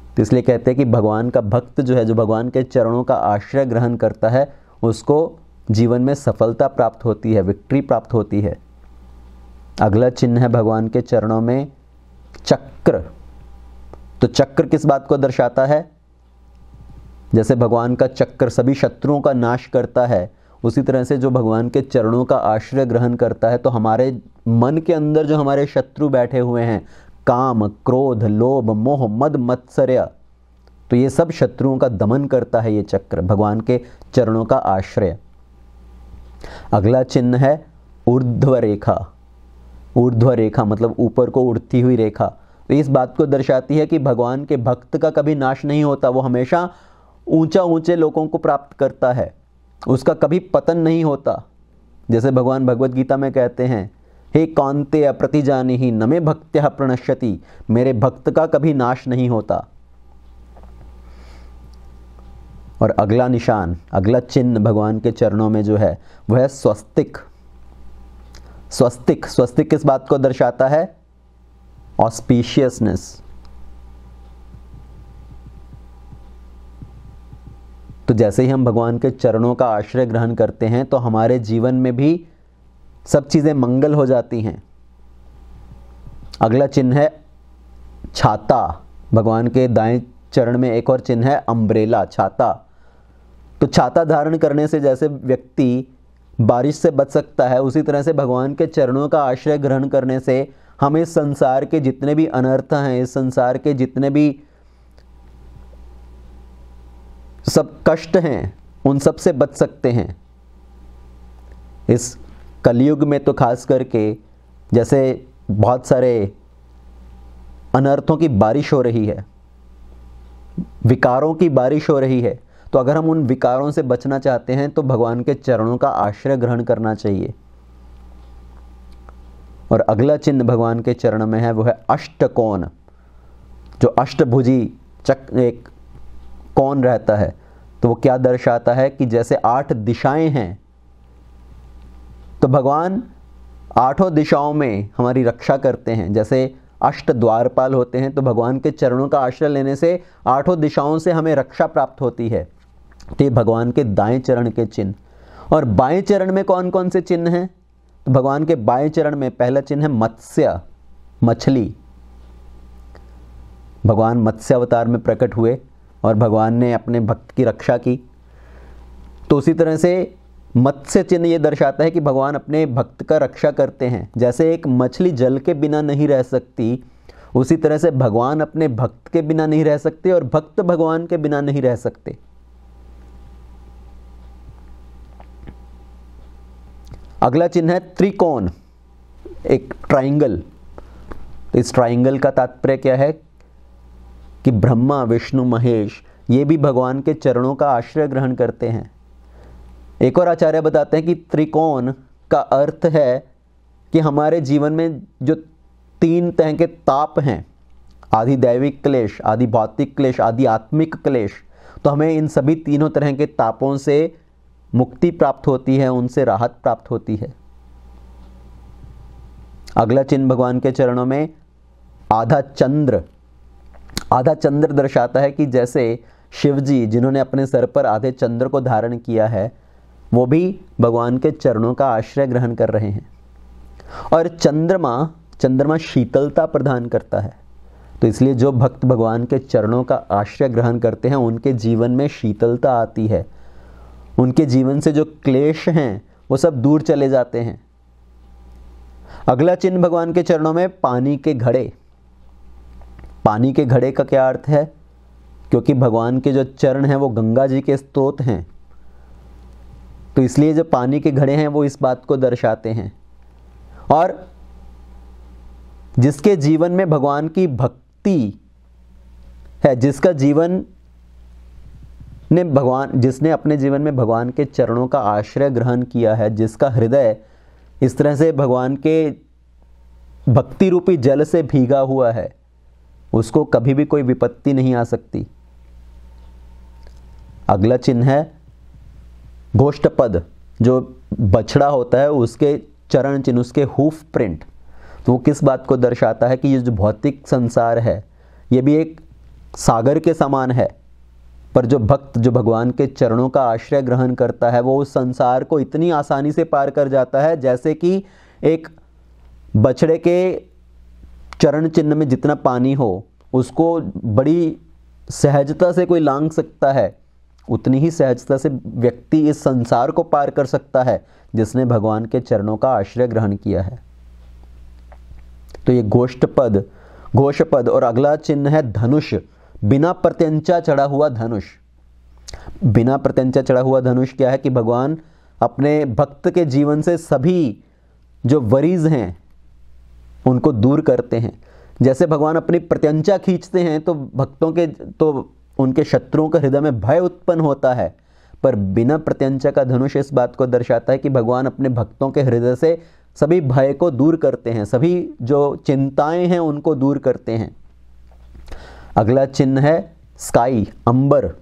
तो इसलिए कहते हैं कि भगवान का भक्त जो है, जो भगवान के चरणों का आश्रय ग्रहण करता है उसको जीवन में सफलता प्राप्त होती है, विक्ट्री प्राप्त होती है। अगला चिन्ह है भगवान के चरणों में चक्र। तो चक्र किस बात को दर्शाता है? जैसे भगवान का चक्र सभी शत्रुओं का नाश करता है, उसी तरह से जो भगवान के चरणों का आश्रय ग्रहण करता है तो हमारे मन के अंदर जो हमारे शत्रु बैठे हुए हैं, काम, क्रोध, लोभ, मोह, मद, मत्सर्य, तो ये सब शत्रुओं का दमन करता है ये चक्र, भगवान के चरणों का आश्रय। अगला चिन्ह है ऊर्ध्व रेखा। ऊर्ध्व रेखा मतलब ऊपर को उड़ती हुई रेखा। तो इस बात को दर्शाती है कि भगवान के भक्त का कभी नाश नहीं होता, वो हमेशा ऊंचा ऊंचे लोगों को प्राप्त करता है, उसका कभी पतन नहीं होता। जैसे भगवान भगवत गीता में कहते हैं, हे कौन्तेय प्रतिजानीहि न मे भक्त्यः प्रणश्यति, मेरे भक्त का कभी नाश नहीं होता। और अगला निशान, अगला चिन्ह भगवान के चरणों में जो है वह है स्वस्तिक। स्वस्तिक, स्वस्तिक किस बात को दर्शाता है? ऑस्पिशियसनेस। तो जैसे ही हम भगवान के चरणों का आश्रय ग्रहण करते हैं तो हमारे जीवन में भी सब चीज़ें मंगल हो जाती हैं। अगला चिन्ह है छाता। भगवान के दाएं चरण में एक और चिन्ह है अम्ब्रेला, छाता। तो छाता धारण करने से जैसे व्यक्ति बारिश से बच सकता है, उसी तरह से भगवान के चरणों का आश्रय ग्रहण करने से हम इस संसार के जितने भी अनर्थ हैं, इस संसार के जितने भी सब कष्ट हैं, उन सब से बच सकते हैं। इस कलयुग में तो खास करके जैसे बहुत सारे अनर्थों की बारिश हो रही है, विकारों की बारिश हो रही है, तो अगर हम उन विकारों से बचना चाहते हैं तो भगवान के चरणों का आश्रय ग्रहण करना चाहिए। और अगला चिन्ह भगवान के चरण में है वो है अष्टकोण। जो अष्टभुजी एक कोण रहता है, तो वो क्या दर्शाता है कि जैसे 8 दिशाएं हैं, तो भगवान 8 दिशाओं में हमारी रक्षा करते हैं। जैसे अष्ट द्वारपाल होते हैं, तो भगवान के चरणों का आश्रय लेने से 8 दिशाओं से हमें रक्षा प्राप्त होती है। तो ये भगवान के दाएं चरण के चिन्ह। और बाएं चरण में कौन कौन से चिन्ह हैं? तो भगवान के बाएं चरण में पहला चिन्ह है मत्स्य, मछली। भगवान मत्स्य अवतार में प्रकट हुए और भगवान ने अपने भक्त की रक्षा की। तो उसी तरह से मत्स्य चिन्ह ये दर्शाता है कि भगवान अपने भक्त का रक्षा करते हैं। जैसे एक मछली जल के बिना नहीं रह सकती, उसी तरह से भगवान अपने भक्त के बिना नहीं रह सकते और भक्त भगवान के बिना नहीं रह सकते। अगला चिन्ह है त्रिकोण, एक ट्राइंगल। इस ट्राइंगल का तात्पर्य क्या है कि ब्रह्मा, विष्णु, महेश ये भी भगवान के चरणों का आश्रय ग्रहण करते हैं। एक और आचार्य बताते हैं कि त्रिकोण का अर्थ है कि हमारे जीवन में जो 3 तरह के ताप हैं, आदि दैविक क्लेश, आदि भौतिक क्लेश, आदि आत्मिक क्लेश, तो हमें इन सभी तीनों तरह के तापों से मुक्ति प्राप्त होती है, उनसे राहत प्राप्त होती है। अगला चिन्ह भगवान के चरणों में आधा चंद्र। आधा चंद्र दर्शाता है कि जैसे शिवजी जिन्होंने अपने सर पर आधे चंद्र को धारण किया है, वो भी भगवान के चरणों का आश्रय ग्रहण कर रहे हैं। और चंद्रमा शीतलता प्रदान करता है, तो इसलिए जो भक्त भगवान के चरणों का आश्रय ग्रहण करते हैं उनके जीवन में शीतलता आती है, उनके जीवन से जो क्लेश हैं वो सब दूर चले जाते हैं। अगला चिन्ह भगवान के चरणों में पानी के घड़े। पानी के घड़े का क्या अर्थ है? क्योंकि भगवान के जो चरण हैं वो गंगा जी के स्तोत्र हैं, तो इसलिए जो पानी के घड़े हैं वो इस बात को दर्शाते हैं। और जिसके जीवन में भगवान की भक्ति है, जिसने अपने जीवन में भगवान के चरणों का आश्रय ग्रहण किया है, जिसका हृदय इस तरह से भगवान के भक्ति रूपी जल से भीगा हुआ है, उसको कभी भी कोई विपत्ति नहीं आ सकती। अगला चिन्ह है गोष्ठपद। जो बछड़ा होता है उसके चरण चिन्ह, उसके हूफ प्रिंट, तो वो किस बात को दर्शाता है कि ये जो भौतिक संसार है ये भी एक सागर के समान है, पर जो भक्त जो भगवान के चरणों का आश्रय ग्रहण करता है वो उस संसार को इतनी आसानी से पार कर जाता है जैसे कि एक बछड़े के चरण चिन्ह में जितना पानी हो उसको बड़ी सहजता से कोई लांघ सकता है, उतनी ही सहजता से व्यक्ति इस संसार को पार कर सकता है जिसने भगवान के चरणों का आश्रय ग्रहण किया है। तो ये घोषपद। और अगला चिन्ह है धनुष, बिना प्रत्यंचा चढ़ा हुआ धनुष। बिना प्रत्यंचा चढ़ा हुआ धनुष क्या है कि भगवान अपने भक्त के जीवन से सभी जो वरीज हैं उनको दूर करते हैं। जैसे भगवान अपनी प्रत्यंचा खींचते हैं तो भक्तों के उनके शत्रुओं के हृदय में भय उत्पन्न होता है, पर बिना प्रत्यंचा का धनुष इस बात को दर्शाता है कि भगवान अपने भक्तों के हृदय से सभी भय को दूर करते हैं, सभी जो चिंताएं हैं उनको दूर करते हैं। अगला चिन्ह है स्काई, अंबर,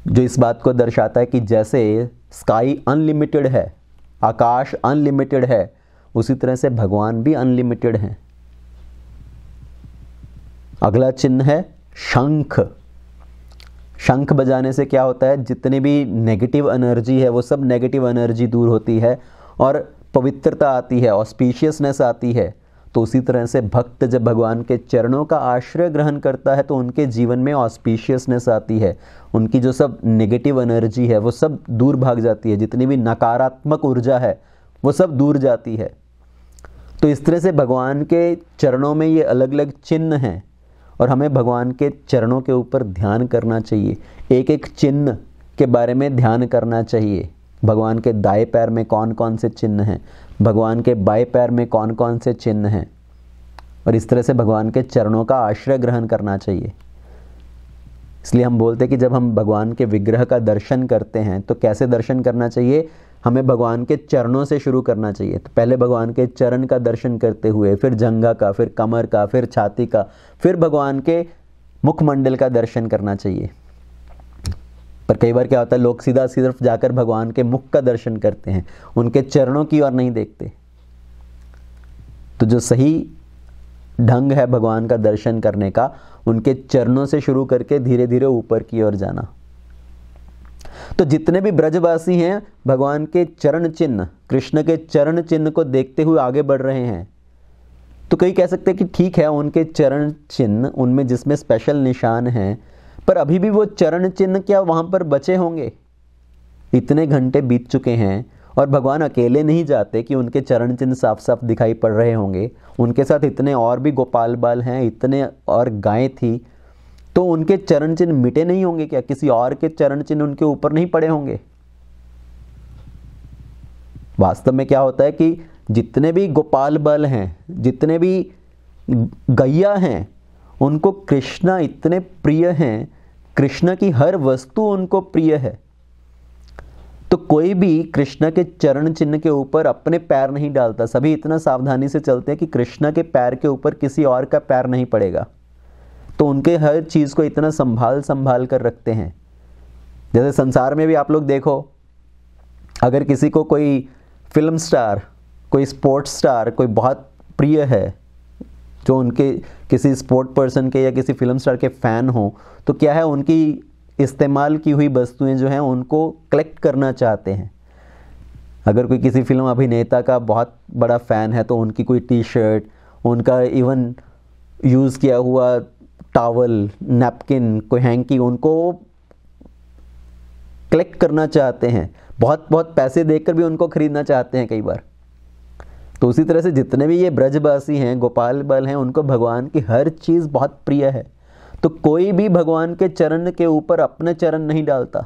जो इस बात को दर्शाता है कि जैसे स्काई अनलिमिटेड है, आकाश अनलिमिटेड है, उसी तरह से भगवान भी अनलिमिटेड हैं। अगला चिन्ह है शंख। शंख बजाने से क्या होता है, जितनी भी नेगेटिव एनर्जी है वो सब नेगेटिव एनर्जी दूर होती है और पवित्रता आती है, ऑस्पिशियसनेस आती है। तो उसी तरह से भक्त जब भगवान के चरणों का आश्रय ग्रहण करता है तो उनके जीवन में ऑस्पिशियसनेस आती है, उनकी जो सब नेगेटिव एनर्जी है वो सब दूर भाग जाती है, जितनी भी नकारात्मक ऊर्जा है वो सब दूर जाती है। तो इस तरह से भगवान के चरणों में ये अलग अलग चिन्ह हैं और हमें भगवान के चरणों के ऊपर ध्यान करना चाहिए, एक एक चिन्ह के बारे में ध्यान करना चाहिए। भगवान के दाएं पैर में कौन कौन से चिन्ह हैं, भगवान के बाएं पैर में कौन कौन से चिन्ह हैं, और इस तरह से भगवान के चरणों का आश्रय ग्रहण करना चाहिए। इसलिए हम बोलते हैं कि जब हम भगवान के विग्रह का दर्शन करते हैं तो कैसे दर्शन करना चाहिए, हमें भगवान के चरणों से शुरू करना चाहिए। तो पहले भगवान के चरण का दर्शन करते हुए फिर जंघा का, फिर कमर का, फिर छाती का, फिर भगवान के मुखमंडल का दर्शन करना चाहिए। पर कई बार क्या होता है, लोग सीधा सिर्फ जाकर भगवान के मुख का दर्शन करते हैं, उनके चरणों की ओर नहीं देखते। तो जो सही ढंग है भगवान का दर्शन करने का, उनके चरणों से शुरू करके धीरे धीरे ऊपर की ओर जाना। तो जितने भी ब्रजवासी हैं भगवान के चरण चिन्ह, कृष्ण के चरण चिन्ह को देखते हुए आगे बढ़ रहे हैं। तो कई कह सकते हैं कि ठीक है, उनके चरण चिन्ह उनमें जिसमें स्पेशल निशान हैं, पर अभी भी वो चरण चिन्ह क्या वहाँ पर बचे होंगे? इतने घंटे बीत चुके हैं और भगवान अकेले नहीं जाते कि उनके चरण चिन्ह साफ साफ दिखाई पड़ रहे होंगे। उनके साथ इतने और भी गोपाल बाल हैं, इतने और गायें थी, तो उनके चरण चिन्ह मिटे नहीं होंगे क्या? किसी और के चरण चिन्ह उनके ऊपर नहीं पड़े होंगे? वास्तव में क्या होता है कि जितने भी गोपाल बाल हैं, जितने भी गैया हैं, उनको कृष्ण इतने प्रिय हैं, कृष्ण की हर वस्तु उनको प्रिय है। तो कोई भी कृष्ण के चरण चिन्ह के ऊपर अपने पैर नहीं डालता। सभी इतना सावधानी से चलते हैं कि कृष्ण के पैर के ऊपर किसी और का पैर नहीं पड़ेगा। तो उनके हर चीज़ को इतना संभाल कर रखते हैं। जैसे संसार में भी आप लोग देखो, अगर किसी को कोई फिल्म स्टार, कोई स्पोर्ट्स स्टार कोई बहुत प्रिय है, जो उनके किसी स्पोर्ट पर्सन के या किसी फिल्म स्टार के फ़ैन हो, तो क्या है, उनकी इस्तेमाल की हुई वस्तुएं जो हैं उनको कलेक्ट करना चाहते हैं। अगर कोई किसी फिल्म अभिनेता का बहुत बड़ा फ़ैन है तो उनकी कोई टी शर्ट, उनका इवन यूज़ किया हुआ टॉवल, नैपकिन, कोई हैंकी, उनको कलेक्ट करना चाहते हैं। बहुत बहुत पैसे देकर भी उनको खरीदना चाहते हैं कई बार। तो उसी तरह से जितने भी ये ब्रजवासी हैं, गोपाल बाल हैं, उनको भगवान की हर चीज़ बहुत प्रिय है। तो कोई भी भगवान के चरण के ऊपर अपने चरण नहीं डालता।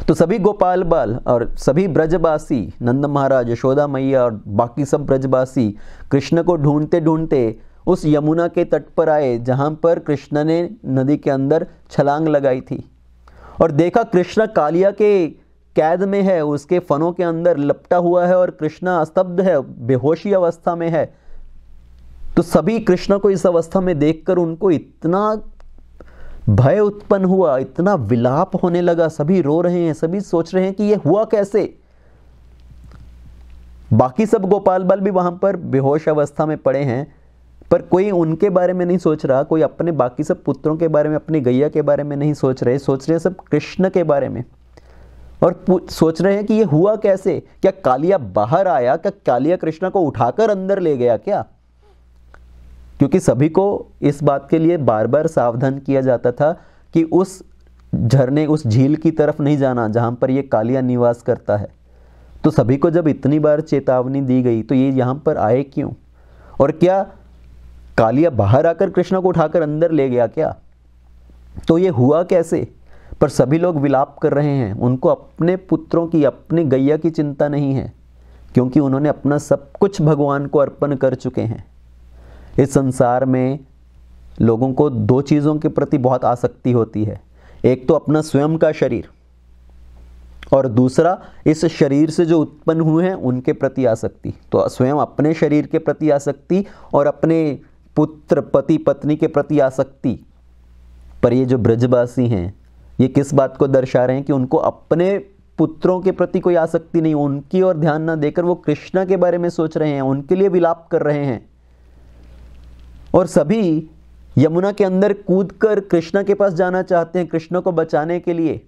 तो सभी गोपाल बाल और सभी ब्रजवासी, नंद महाराज, यशोदा मैया और बाकी सब ब्रजवासी कृष्ण को ढूंढते ढूंढते उस यमुना के तट पर आए जहाँ पर कृष्ण ने नदी के अंदर छलांग लगाई थी, और देखा कृष्ण कालिया के कैद में है, उसके फनों के अंदर लपटा हुआ है और कृष्ण स्तब्ध है, बेहोशी अवस्था में है। तो सभी कृष्ण को इस अवस्था में देखकर उनको इतना भय उत्पन्न हुआ, इतना विलाप होने लगा। सभी रो रहे हैं, सभी सोच रहे हैं कि ये हुआ कैसे। बाकी सब गोपाल बाल भी वहां पर बेहोश अवस्था में पड़े हैं, पर कोई उनके बारे में नहीं सोच रहा। कोई अपने बाकी सब पुत्रों के बारे में, अपनी गैया के बारे में नहीं सोच रहे हैं सब कृष्ण के बारे में। और सोच रहे हैं कि ये हुआ कैसे, क्या कालिया बाहर आया, क्या कालिया कृष्ण को उठाकर अंदर ले गया क्या? क्योंकि सभी को इस बात के लिए बार बार सावधान किया जाता था कि उस झरने, उस झील की तरफ नहीं जाना जहां पर ये कालिया निवास करता है। तो सभी को जब इतनी बार चेतावनी दी गई तो ये यहां पर आए क्यों? और क्या कालिया बाहर आकर कृष्ण को उठाकर अंदर ले गया क्या? तो ये हुआ कैसे? पर सभी लोग विलाप कर रहे हैं। उनको अपने पुत्रों की, अपनी गैया की चिंता नहीं है, क्योंकि उन्होंने अपना सब कुछ भगवान को अर्पण कर चुके हैं। इस संसार में लोगों को दो चीज़ों के प्रति बहुत आसक्ति होती है। एक तो अपना स्वयं का शरीर, और दूसरा इस शरीर से जो उत्पन्न हुए हैं उनके प्रति आसक्ति। तो स्वयं अपने शरीर के प्रति आसक्ति और अपने पुत्र, पति, पत्नी के प्रति आसक्ति। पर ये जो ब्रजवासी हैं, ये किस बात को दर्शा रहे हैं कि उनको अपने पुत्रों के प्रति कोई आसक्ति नहीं, उनकी ओर ध्यान न देकर वो कृष्ण के बारे में सोच रहे हैं, उनके लिए विलाप कर रहे हैं। और सभी यमुना के अंदर कूदकर कृष्ण के पास जाना चाहते हैं, कृष्ण को बचाने के लिए।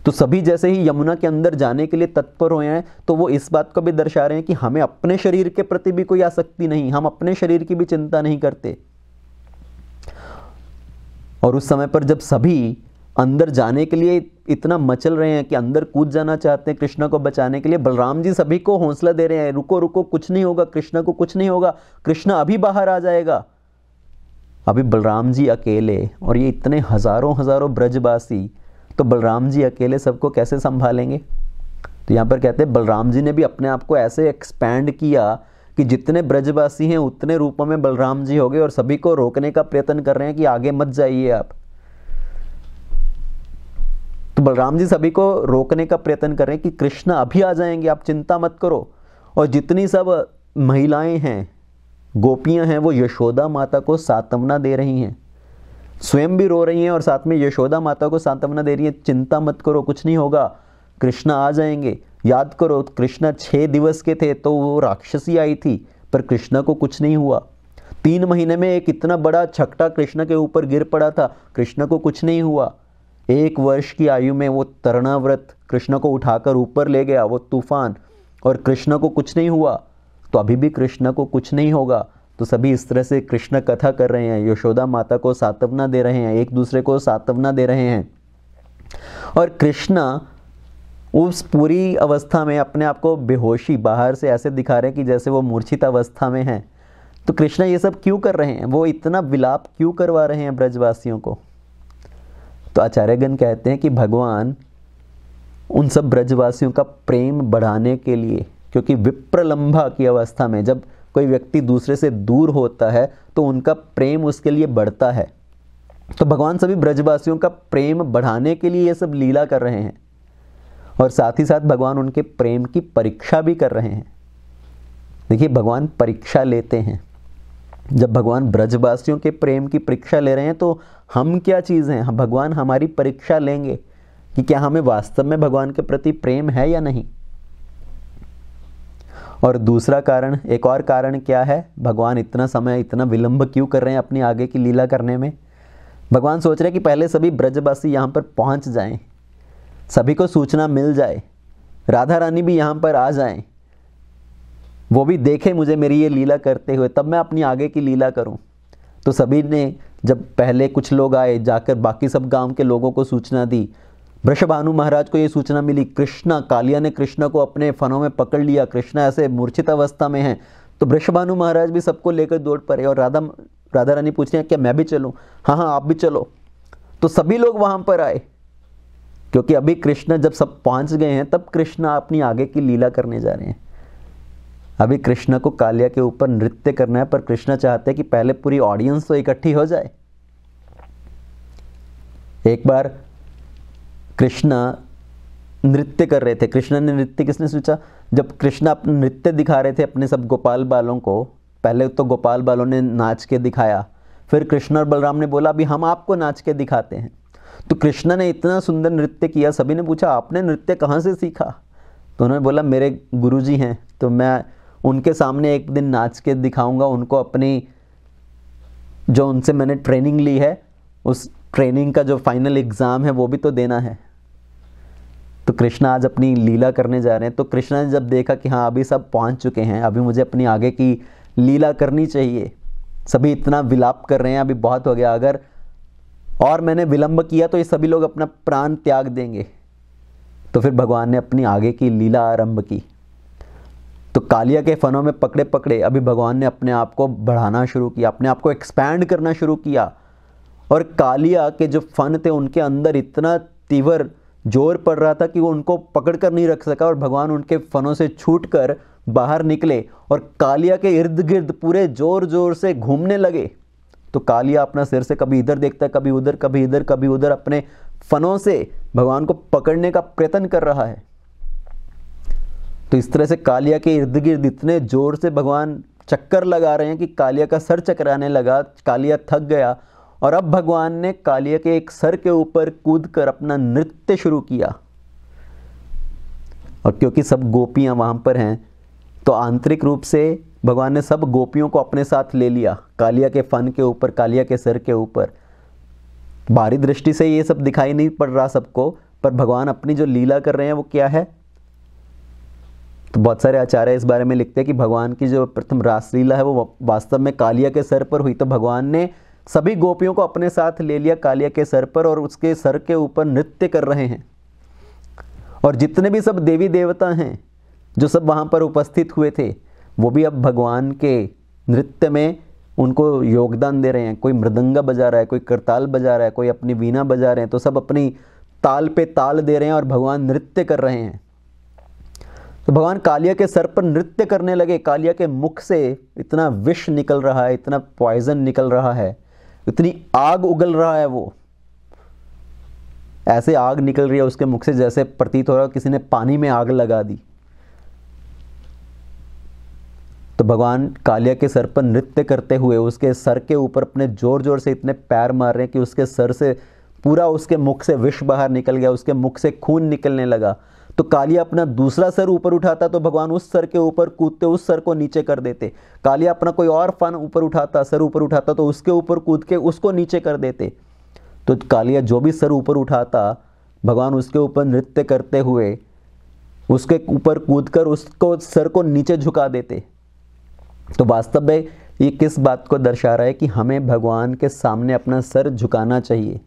तो सभी जैसे ही यमुना के अंदर जाने के लिए तत्पर हुए हैं, तो वो इस बात को भी दर्शा रहे हैं कि हमें अपने शरीर के प्रति भी कोई आसक्ति नहीं, हम अपने शरीर की भी चिंता नहीं करते। और उस समय पर जब सभी अंदर जाने के लिए इतना मचल रहे हैं कि अंदर कूद जाना चाहते हैं कृष्ण को बचाने के लिए, बलराम जी सभी को हौसला दे रहे हैं, रुको रुको, कुछ नहीं होगा, कृष्ण को कुछ नहीं होगा, कृष्ण अभी बाहर आ जाएगा। अभी बलराम जी अकेले, और ये इतने हजारों हजारों ब्रजवासी, तो बलराम जी अकेले सबको कैसे संभालेंगे? तो यहाँ पर कहते हैं बलराम जी ने भी अपने आप को ऐसे एक्सपैंड किया कि जितने ब्रजवासी हैं उतने रूपों में बलराम जी हो गए, और सभी को रोकने का प्रयत्न कर रहे हैं कि आगे मत जाइए आप। तो बलराम जी सभी को रोकने का प्रयत्न कर रहे हैं कि कृष्ण अभी आ जाएंगे, आप चिंता मत करो। और जितनी सब महिलाएं हैं, गोपियां हैं, वो यशोदा माता को सांत्वना दे रही हैं, स्वयं भी रो रही हैं और साथ में यशोदा माता को सांत्वना दे रही है, चिंता मत करो, कुछ नहीं होगा, कृष्ण आ जाएंगे। याद करो, कृष्ण 6 दिवस के थे तो वो राक्षसी आई थी, पर कृष्ण को कुछ नहीं हुआ। 3 महीने में एक इतना बड़ा छकटा कृष्ण के ऊपर गिर पड़ा था, कृष्ण को कुछ नहीं हुआ। 1 वर्ष की आयु में वो तरणाव्रत कृष्ण को उठाकर ऊपर ले गया, वो तूफान, और कृष्ण को कुछ नहीं हुआ। तो अभी भी कृष्ण को कुछ नहीं होगा। तो सभी इस तरह से कृष्ण कथा कर रहे हैं, यशोदा माता को सांत्वना दे रहे हैं, एक दूसरे को सांत्वना दे रहे हैं। और कृष्ण उस पूरी अवस्था में अपने आप को बेहोशी बाहर से ऐसे दिखा रहे हैं कि जैसे वो मूर्छित अवस्था में हैं। तो कृष्ण ये सब क्यों कर रहे हैं? वो इतना विलाप क्यों करवा रहे हैं ब्रजवासियों को? तो आचार्यगण कहते हैं कि भगवान उन सब ब्रजवासियों का प्रेम बढ़ाने के लिए, क्योंकि विप्रलंभा की अवस्था में जब कोई व्यक्ति दूसरे से दूर होता है तो उनका प्रेम उसके लिए बढ़ता है। तो भगवान सभी ब्रजवासियों का प्रेम बढ़ाने के लिए ये सब लीला कर रहे हैं, और साथ ही साथ भगवान उनके प्रेम की परीक्षा भी कर रहे हैं। देखिए, भगवान परीक्षा लेते हैं। जब भगवान ब्रजवासियों के प्रेम की परीक्षा ले रहे हैं तो हम क्या चीज़ हैं? भगवान हमारी परीक्षा लेंगे कि क्या हमें वास्तव में भगवान के प्रति प्रेम है या नहीं। और दूसरा कारण, एक और कारण क्या है? भगवान इतना समय, इतना विलंब क्यों कर रहे हैं अपनी आगे की लीला करने में? भगवान सोच रहे हैं कि पहले सभी ब्रजवासी यहाँ पर पहुँच जाएं, सभी को सूचना मिल जाए, राधा रानी भी यहाँ पर आ जाएं, वो भी देखें मुझे मेरी ये लीला करते हुए, तब मैं अपनी आगे की लीला करूं। तो सभी ने, जब पहले कुछ लोग आए, जाकर बाकी सब गांव के लोगों को सूचना दी। वृषभानु महाराज को ये सूचना मिली, कृष्णा, कालिया ने कृष्ण को अपने फनों में पकड़ लिया, कृष्ण ऐसे मूर्छित अवस्था में हैं। तो वृषभानु महाराज भी सबको लेकर दौड़ पड़े, और राधा रानी पूछ रही हैं क्या मैं भी चलूं? हाँ हाँ, आप भी चलो। तो सभी लोग वहां पर आए, क्योंकि अभी कृष्ण जब सब पहुंच गए हैं तब कृष्ण अपनी आगे की लीला करने जा रहे हैं। अभी कृष्ण को कालिया के ऊपर नृत्य करना है, पर कृष्ण चाहते हैं कि पहले पूरी ऑडियंस तो इकट्ठी हो जाए। एक बार कृष्ण नृत्य कर रहे थे। कृष्ण ने नृत्य किसने सोचा? जब कृष्ण अपना नृत्य दिखा रहे थे अपने सब गोपाल बालों को, पहले तो गोपाल बालों ने नाच के दिखाया, फिर कृष्ण और बलराम ने बोला अभी हम आपको नाच के दिखाते हैं। तो कृष्ण ने इतना सुंदर नृत्य किया, सभी ने पूछा आपने नृत्य कहाँ से सीखा? तो उन्होंने बोला मेरे गुरुजी हैं, तो मैं उनके सामने एक दिन नाच के दिखाऊंगा उनको, अपनी जो उनसे मैंने ट्रेनिंग ली है उस ट्रेनिंग का जो फाइनल एग्ज़ाम है वो भी तो देना है। तो कृष्ण आज अपनी लीला करने जा रहे हैं। तो कृष्ण ने जब देखा कि हाँ अभी सब पहुंच चुके हैं, अभी मुझे अपनी आगे की लीला करनी चाहिए, सभी इतना विलाप कर रहे हैं, अभी बहुत हो गया, अगर और मैंने विलंब किया तो ये सभी लोग अपना प्राण त्याग देंगे। तो फिर भगवान ने अपनी आगे की लीला आरंभ की। तो कालिया के फनों में पकड़े पकड़े अभी भगवान ने अपने आप को बढ़ाना शुरू किया, अपने आप को एक्सपैंड करना शुरू किया। और कालिया के जो फन थे उनके अंदर इतना तीव्र जोर पड़ रहा था कि वो उनको पकड़ कर नहीं रख सका, और भगवान उनके फनों से छूटकर बाहर निकले और कालिया के इर्द गिर्द पूरे जोर जोर से घूमने लगे। तो कालिया अपना सिर से कभी इधर देखता है, कभी उधर, कभी इधर, कभी उधर, अपने फनों से भगवान को पकड़ने का प्रयत्न कर रहा है। तो इस तरह से कालिया के इर्द गिर्द इतने जोर से भगवान चक्कर लगा रहे हैं कि कालिया का सर चकराने लगा, कालिया थक गया। और अब भगवान ने कालिया के एक सर के ऊपर कूदकर अपना नृत्य शुरू किया। और क्योंकि सब गोपियां वहां पर हैं तो आंतरिक रूप से भगवान ने सब गोपियों को अपने साथ ले लिया, कालिया के फन के ऊपर, कालिया के सर के ऊपर। बाहरी दृष्टि से ये सब दिखाई नहीं पड़ रहा सबको, पर भगवान अपनी जो लीला कर रहे हैं वो क्या है? तो बहुत सारे आचार्य इस बारे में लिखते हैं कि भगवान की जो प्रथम रासलीला है वो वास्तव में कालिया के सर पर हुई। तो भगवान ने सभी गोपियों को अपने साथ ले लिया कालिया के सर पर और उसके सर के ऊपर नृत्य कर रहे हैं। और जितने भी सब देवी देवता हैं जो सब वहाँ पर उपस्थित हुए थे वो भी अब भगवान के नृत्य में उनको योगदान दे रहे हैं। कोई मृदंगा बजा रहा है, कोई करताल बजा रहा है, कोई अपनी वीणा बजा रहे हैं, तो सब अपनी ताल पे ताल दे रहे हैं और भगवान नृत्य कर रहे हैं। तो भगवान कालिया के सर पर नृत्य करने लगे। कालिया के मुख से इतना विष निकल रहा है, इतना पॉइजन निकल रहा है, इतनी आग उगल रहा है, वो ऐसे आग निकल रही है उसके मुख से जैसे प्रतीत हो रहा है किसी ने पानी में आग लगा दी। तो भगवान कालिया के सर पर नृत्य करते हुए उसके सर के ऊपर अपने जोर जोर से इतने पैर मार रहे हैं कि उसके सर से पूरा उसके मुख से विष बाहर निकल गया, उसके मुख से खून निकलने लगा। तो कालिया अपना दूसरा सर ऊपर उठाता तो भगवान उस सर के ऊपर कूदते उस सर को नीचे कर देते। कालिया अपना कोई और फन ऊपर उठाता, सर ऊपर उठाता तो उसके ऊपर कूद के उसको नीचे कर देते। तो कालिया जो भी सर ऊपर उठाता भगवान उसके ऊपर नृत्य करते हुए उसके ऊपर कूदकर उसको सर को नीचे झुका देते। तो वास्तव में ये किस बात को दर्शा रहा है कि हमें भगवान के सामने अपना सर झुकाना चाहिए।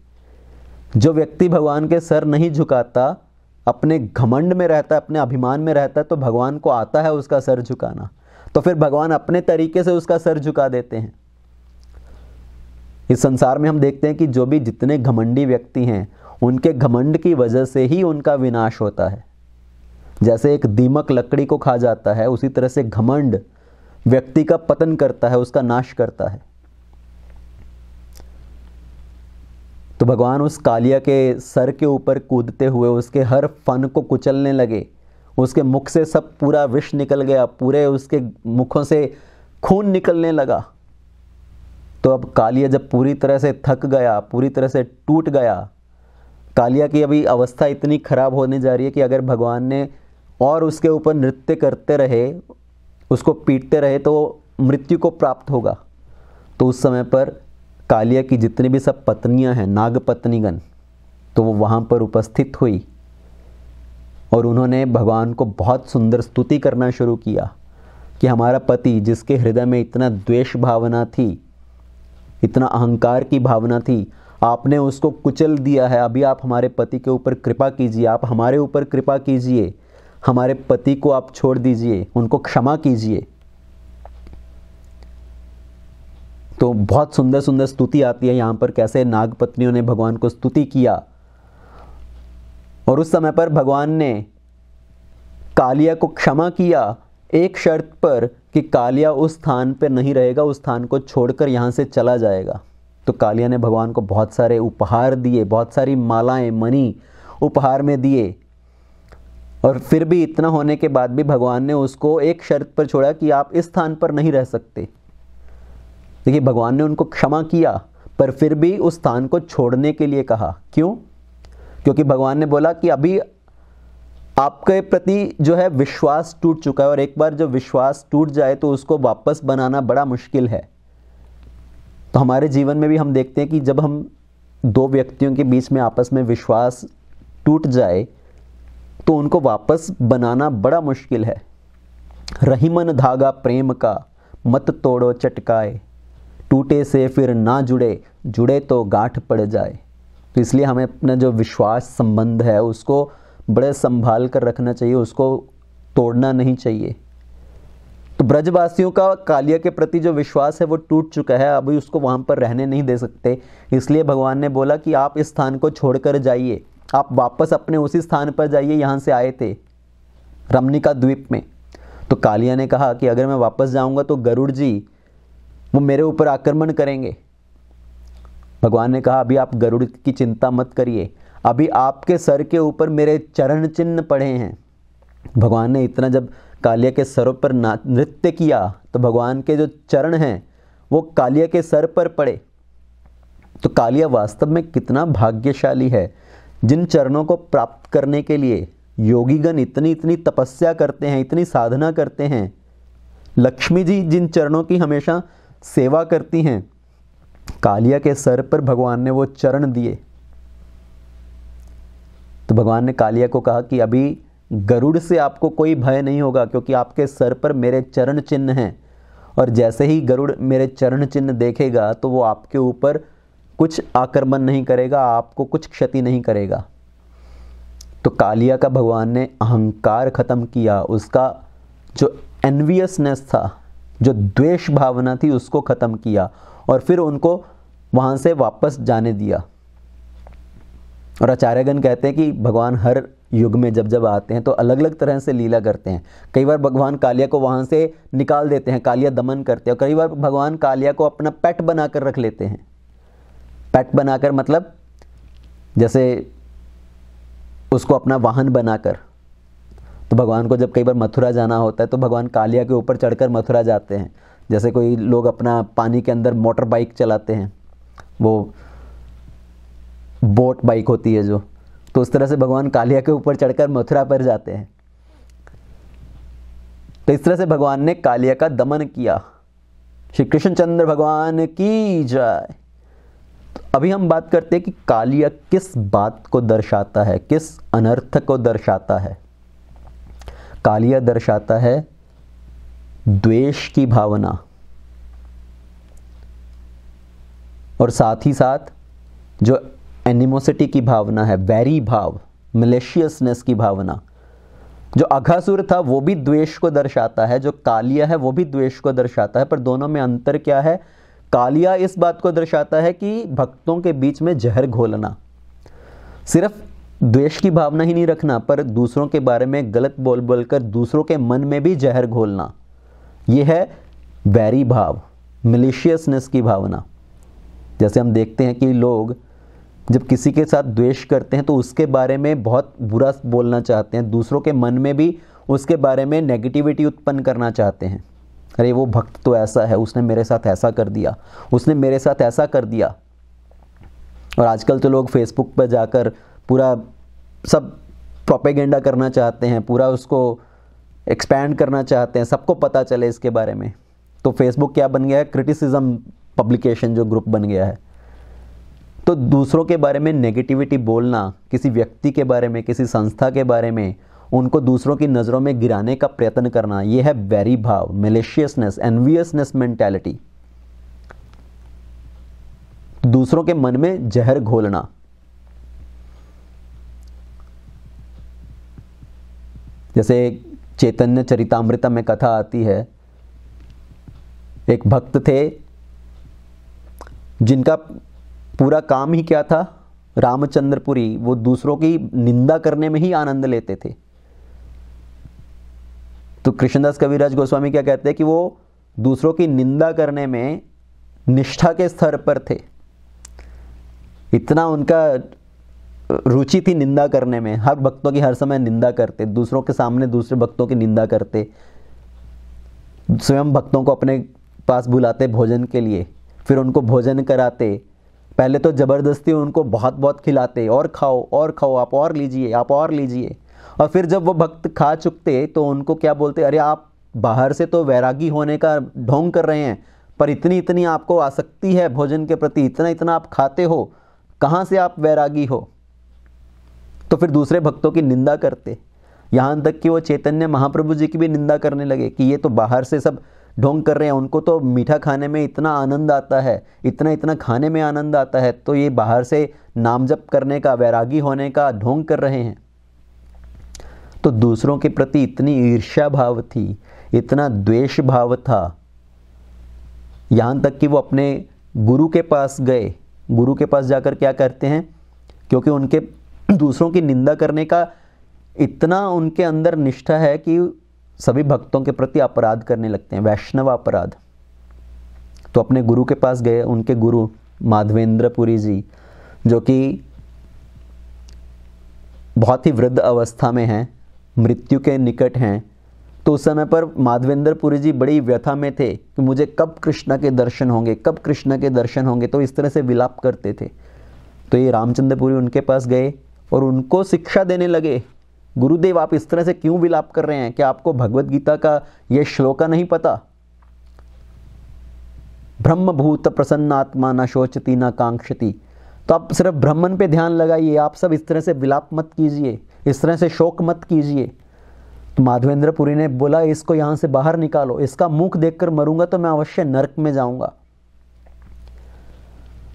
जो व्यक्ति भगवान के सर नहीं झुकाता, अपने घमंड में रहता है, अपने अभिमान में रहता है, तो भगवान को आता है उसका सर झुकाना, तो फिर भगवान अपने तरीके से उसका सर झुका देते हैं। इस संसार में हम देखते हैं कि जो भी जितने घमंडी व्यक्ति हैं उनके घमंड की वजह से ही उनका विनाश होता है। जैसे एक दीमक लकड़ी को खा जाता है, उसी तरह से घमंड व्यक्ति का पतन करता है, उसका नाश करता है। तो भगवान उस कालिया के सर के ऊपर कूदते हुए उसके हर फन को कुचलने लगे। उसके मुख से सब पूरा विष निकल गया, पूरे उसके मुखों से खून निकलने लगा। तो अब कालिया जब पूरी तरह से थक गया, पूरी तरह से टूट गया, कालिया की अभी अवस्था इतनी खराब होने जा रही है कि अगर भगवान ने और उसके ऊपर नृत्य करते रहे, उसको पीटते रहे तो मृत्यु को प्राप्त होगा। तो उस समय पर कालिया की जितनी भी सब पत्नियां हैं, नाग पत्नीगण, तो वो वहाँ पर उपस्थित हुई और उन्होंने भगवान को बहुत सुंदर स्तुति करना शुरू किया कि हमारा पति जिसके हृदय में इतना द्वेष भावना थी, इतना अहंकार की भावना थी, आपने उसको कुचल दिया है। अभी आप हमारे पति के ऊपर कृपा कीजिए, आप हमारे ऊपर कृपा कीजिए, हमारे पति को आप छोड़ दीजिए, उनको क्षमा कीजिए। तो बहुत सुंदर सुंदर स्तुति आती है यहाँ पर, कैसे नाग पत्नियों ने भगवान को स्तुति किया। और उस समय पर भगवान ने कालिया को क्षमा किया, एक शर्त पर कि कालिया उस स्थान पर नहीं रहेगा, उस स्थान को छोड़कर यहाँ से चला जाएगा। तो कालिया ने भगवान को बहुत सारे उपहार दिए, बहुत सारी मालाएं मणि उपहार में दिए। और फिर भी इतना होने के बाद भी भगवान ने उसको एक शर्त पर छोड़ा कि आप इस स्थान पर नहीं रह सकते। देखिए, भगवान ने उनको क्षमा किया पर फिर भी उस स्थान को छोड़ने के लिए कहा। क्यों? क्योंकि भगवान ने बोला कि अभी आपके प्रति जो है विश्वास टूट चुका है, और एक बार जो विश्वास टूट जाए तो उसको वापस बनाना बड़ा मुश्किल है। तो हमारे जीवन में भी हम देखते हैं कि जब हम दो व्यक्तियों के बीच में आपस में विश्वास टूट जाए तो उनको वापस बनाना बड़ा मुश्किल है। रहीमन धागा प्रेम का मत तोड़ो चटकाए, टूटे से फिर ना जुड़े, जुड़े तो गांठ पड़ जाए। तो इसलिए हमें अपना जो विश्वास संबंध है उसको बड़े संभाल कर रखना चाहिए, उसको तोड़ना नहीं चाहिए। तो ब्रजवासियों का कालिया के प्रति जो विश्वास है वो टूट चुका है, अभी उसको वहाँ पर रहने नहीं दे सकते। इसलिए भगवान ने बोला कि आप इस स्थान को छोड़कर जाइए, आप वापस अपने उसी स्थान पर जाइए यहाँ से आए थे, रमणिका द्वीप में। तो कालिया ने कहा कि अगर मैं वापस जाऊँगा तो गरुड़ जी वो मेरे ऊपर आक्रमण करेंगे। भगवान ने कहा अभी आप गरुड़ की चिंता मत करिए, अभी आपके सर के ऊपर मेरे चरण चिन्ह पड़े हैं। भगवान ने इतना जब कालिया के सर पर नृत्य किया तो भगवान के जो चरण हैं वो कालिया के सर पर पड़े। तो कालिया वास्तव में कितना भाग्यशाली है, जिन चरणों को प्राप्त करने के लिए योगीगण इतनी इतनी तपस्या करते हैं, इतनी साधना करते हैं। लक्ष्मी जी जिन चरणों की हमेशा सेवा करती हैं, कालिया के सर पर भगवान ने वो चरण दिए। तो तो भगवान ने कालिया को कहा कि अभी गरुड़ से आपको कोई भय नहीं होगा, क्योंकि आपके सर पर मेरे चरण चिन्ह हैं, और जैसे ही गरुड़ मेरे चरण चिन्ह देखेगा तो वो आपके ऊपर कुछ आक्रमण नहीं करेगा, आपको कुछ क्षति नहीं करेगा। तो कालिया का भगवान ने अहंकार खत्म किया, उसका जो एनवियसनेस था, जो द्वेष भावना थी, उसको खत्म किया, और फिर उनको वहाँ से वापस जाने दिया। और आचार्यगण कहते हैं कि भगवान हर युग में जब जब आते हैं तो अलग अलग तरह से लीला करते हैं। कई बार भगवान कालिया को वहाँ से निकाल देते हैं, कालिया दमन करते हैं, और कई बार भगवान कालिया को अपना पेट बनाकर रख लेते हैं। पेट बनाकर मतलब जैसे उसको अपना वाहन बनाकर। तो भगवान को जब कई बार मथुरा जाना होता है तो भगवान कालिया के ऊपर चढ़कर मथुरा जाते हैं। जैसे कोई लोग अपना पानी के अंदर मोटर बाइक चलाते हैं, वो बोट बाइक होती है जो, तो उस तरह से भगवान कालिया के ऊपर चढ़कर मथुरा पर जाते हैं। तो इस तरह से भगवान ने कालिया का दमन किया। श्री कृष्णचंद्र भगवान की जय। तो अभी हम बात करते हैं कि कालिया किस बात को दर्शाता है, किस अनर्थ को दर्शाता है। कालिया दर्शाता है द्वेष की भावना, और साथ ही साथ जो एनिमोसिटी की भावना है, वैरी भाव, मलेशियसनेस की भावना। जो अघासुर था वो भी द्वेष को दर्शाता है, जो कालिया है वो भी द्वेष को दर्शाता है, पर दोनों में अंतर क्या है? कालिया इस बात को दर्शाता है कि भक्तों के बीच में जहर घोलना, सिर्फ द्वेष की भावना ही नहीं रखना, पर दूसरों के बारे में गलत बोल बोलकर दूसरों के मन में भी जहर घोलना। यह है वैरी भाव, मलेशियसनेस की भावना। जैसे हम देखते हैं कि लोग जब किसी के साथ द्वेष करते हैं तो उसके बारे में बहुत बुरा बोलना चाहते हैं, दूसरों के मन में भी उसके बारे में नेगेटिविटी उत्पन्न करना चाहते हैं। अरे वो भक्त तो ऐसा है, उसने मेरे साथ ऐसा कर दिया, उसने मेरे साथ ऐसा कर दिया। और आजकल तो लोग फेसबुक पर जाकर पूरा सब प्रोपेगेंडा करना चाहते हैं, पूरा उसको एक्सपैंड करना चाहते हैं, सबको पता चले इसके बारे में। तो फेसबुक क्या बन गया है? क्रिटिसिज्म पब्लिकेशन जो ग्रुप बन गया है। तो दूसरों के बारे में नेगेटिविटी बोलना, किसी व्यक्ति के बारे में, किसी संस्था के बारे में, उनको दूसरों की नज़रों में गिराने का प्रयत्न करना, यह है वैरी भाव, मैलिशियसनेस, एनवियसनेस मेंटालिटी। दूसरों के मन में जहर घोलना। जैसे चैतन्य चरितामृत में कथा आती है, एक भक्त थे जिनका पूरा काम ही क्या था? रामचंद्रपुरी। वो दूसरों की निंदा करने में ही आनंद लेते थे। तो कृष्णदास कविराज गोस्वामी क्या कहते हैं कि वो दूसरों की निंदा करने में निष्ठा के स्तर पर थे। इतना उनका रुचि थी निंदा करने में, हर भक्तों की हर समय निंदा करते, दूसरों के सामने दूसरे भक्तों की निंदा करते, स्वयं भक्तों को अपने पास बुलाते भोजन के लिए, फिर उनको भोजन कराते। पहले तो ज़बरदस्ती उनको बहुत बहुत खिलाते, और खाओ, आप और लीजिए, आप और लीजिए। और फिर जब वो भक्त खा चुकते तो उनको क्या बोलते? अरे आप बाहर से तो वैरागी होने का ढोंग कर रहे हैं, पर इतनी इतनी आपको आसक्ति है भोजन के प्रति, इतना इतना आप खाते हो, कहाँ से आप वैरागी हो? तो फिर दूसरे भक्तों की निंदा करते। यहाँ तक कि वो चैतन्य महाप्रभु जी की भी निंदा करने लगे कि ये तो बाहर से सब ढोंग कर रहे हैं, उनको तो मीठा खाने में इतना आनंद आता है, इतना इतना खाने में आनंद आता है, तो ये बाहर से नाम जप करने का, वैरागी होने का ढोंग कर रहे हैं। तो दूसरों के प्रति इतनी ईर्ष्या भाव थी, इतना द्वेष भाव था, यहाँ तक कि वो अपने गुरु के पास गए। गुरु के पास जाकर क्या करते हैं? क्योंकि उनके दूसरों की निंदा करने का इतना उनके अंदर निष्ठा है कि सभी भक्तों के प्रति अपराध करने लगते हैं, वैष्णव अपराध। तो अपने गुरु के पास गए। उनके गुरु माधवेंद्रपुरी जी, जो कि बहुत ही वृद्ध अवस्था में हैं, मृत्यु के निकट हैं। तो उस समय पर माधवेंद्रपुरी जी बड़ी व्यथा में थे कि मुझे कब कृष्ण के दर्शन होंगे, कब कृष्ण के दर्शन होंगे। तो इस तरह से विलाप करते थे। तो ये रामचंद्रपुरी उनके पास गए और उनको शिक्षा देने लगे, गुरुदेव आप इस तरह से क्यों विलाप कर रहे हैं? क्या आपको भगवत गीता का ये श्लोका नहीं पता? ब्रह्मभूत प्रसन्नात्मा न शोचती न कांक्षति, तो आप सिर्फ ब्राह्मण पे ध्यान लगाइए, आप सब इस तरह से विलाप मत कीजिए, इस तरह से शोक मत कीजिए। तो माधवेंद्रपुरी ने बोला इसको यहाँ से बाहर निकालो, इसका मुख देखकर मरूंगा तो मैं अवश्य नरक में जाऊंगा।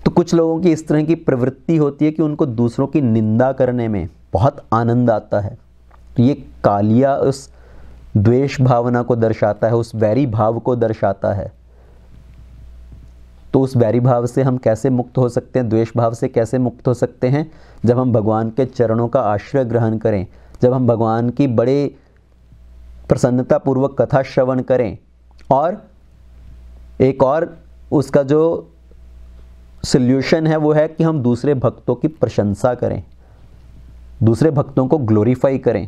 तो कुछ लोगों की इस तरह की प्रवृत्ति होती है कि उनको दूसरों की निंदा करने में बहुत आनंद आता है। तो ये कालिया उस द्वेष भावना को दर्शाता है, उस वैरी भाव को दर्शाता है। तो उस वैरी भाव से हम कैसे मुक्त हो सकते हैं, द्वेष भाव से कैसे मुक्त हो सकते हैं? जब हम भगवान के चरणों का आश्रय ग्रहण करें, जब हम भगवान की बड़े प्रसन्नता पूर्वक कथा श्रवण करें, और एक और उसका जो सॉल्यूशन है वो है कि हम दूसरे भक्तों की प्रशंसा करें, दूसरे भक्तों को ग्लोरीफाई करें।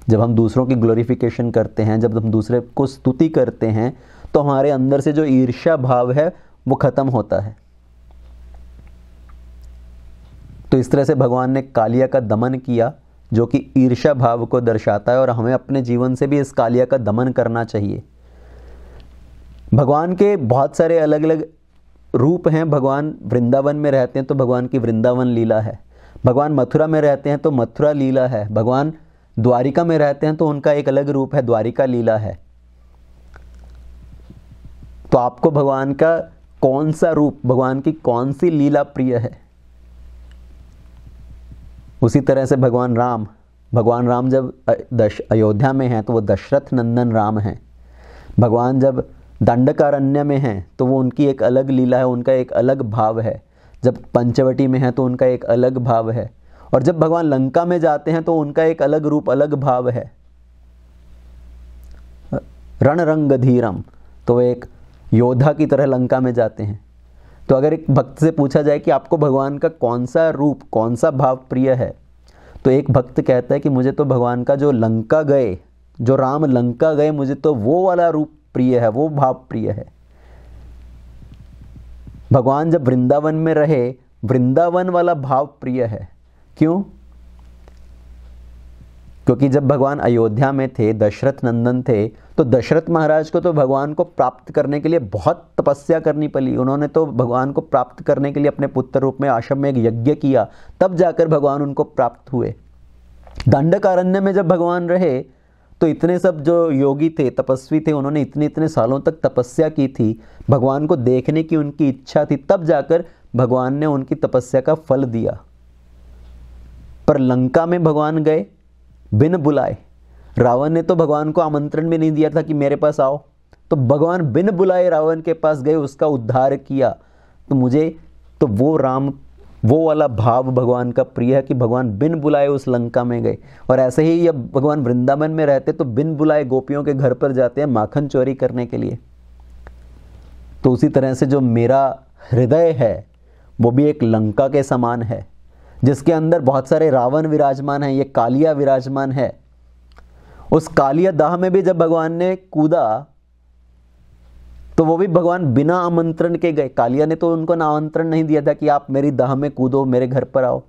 जब हम दूसरों की ग्लोरिफिकेशन करते हैं, जब हम दूसरे को स्तुति करते हैं, तो हमारे अंदर से जो ईर्ष्या भाव है वो खत्म होता है। तो इस तरह से भगवान ने कालिया का दमन किया, जो कि ईर्ष्या भाव को दर्शाता है, और हमें अपने जीवन से भी इस कालिया का दमन करना चाहिए। भगवान के बहुत सारे अलग अलग रूप हैं। भगवान वृंदावन में रहते हैं तो भगवान की वृंदावन लीला है, भगवान मथुरा में रहते हैं तो मथुरा लीला है, भगवान द्वारिका में रहते हैं तो उनका एक अलग रूप है, द्वारिका लीला है। तो आपको भगवान का कौन सा रूप, भगवान की कौन सी लीला प्रिय है? उसी तरह से भगवान राम जब अयोध्या में हैं तो वो दशरथ नंदन राम हैं। भगवान जब दंडकारण्य में हैं तो वो उनकी एक अलग लीला है, उनका एक अलग भाव है। जब पंचवटी में है तो उनका एक अलग भाव है, और जब भगवान लंका में जाते हैं तो उनका एक अलग रूप, अलग भाव है। रणरंग धीरम, तो एक योद्धा की तरह लंका में जाते हैं। तो अगर एक भक्त से पूछा जाए कि आपको भगवान का कौन सा रूप, कौन सा भाव प्रिय है, तो एक भक्त कहता है कि मुझे तो भगवान का जो लंका गए, जो राम लंका गए, मुझे तो वो वाला रूप प्रिय है, वो भाव प्रिय है। भगवान जब वृंदावन में रहे, वृंदावन वाला भाव प्रिय है। क्यों? क्योंकि जब भगवान अयोध्या में थे, दशरथ नंदन थे, तो दशरथ महाराज को तो भगवान को प्राप्त करने के लिए बहुत तपस्या करनी पड़ी। उन्होंने तो भगवान को प्राप्त करने के लिए अपने पुत्र रूप में आश्रम में एक यज्ञ किया, तब जाकर भगवान उनको प्राप्त हुए। दंडकारण्य में जब भगवान रहे तो इतने सब जो योगी थे, तपस्वी थे, उन्होंने इतने सालों तक तपस्या की थी, भगवान को देखने की उनकी इच्छा थी, तब जाकर भगवान ने उनकी तपस्या का फल दिया। पर लंका में भगवान गए बिन बुलाए। रावण ने तो भगवान को आमंत्रण भी नहीं दिया था कि मेरे पास आओ, तो भगवान बिन बुलाए रावण के पास गए, उसका उद्धार किया। तो मुझे तो वो राम, वो वाला भाव भगवान का प्रिय है कि भगवान बिन बुलाए उस लंका में गए। और ऐसे ही जब भगवान वृंदावन में रहते तो बिन बुलाए गोपियों के घर पर जाते हैं माखन चोरी करने के लिए। तो उसी तरह से जो मेरा हृदय है वो भी एक लंका के समान है, जिसके अंदर बहुत सारे रावण विराजमान हैं, ये कालिया विराजमान है। उस कालिया दाह में भी जब भगवान ने कूदा तो वो भी भगवान बिना आमंत्रण के गए। कालिया ने तो उनको आमंत्रण नहीं दिया था कि आप मेरी दाह में कूदो, मेरे घर पर आओ।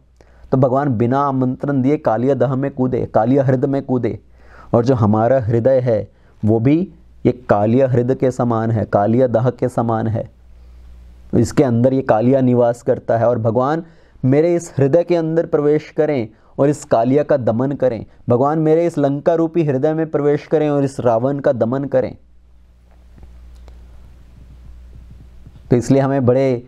तो भगवान बिना आमंत्रण दिए कालिया दाह में कूदे, कालिया हृदय में कूदे। और जो हमारा हृदय है वो भी ये कालिया हृदय के समान है, कालिया दाह के समान है। इसके अंदर ये कालिया निवास करता है, और भगवान मेरे इस हृदय के अंदर प्रवेश करें और इस कालिया का दमन करें। भगवान मेरे इस लंका रूपी हृदय में प्रवेश करें और इस रावण का दमन करें। तो इसलिए हमें बड़े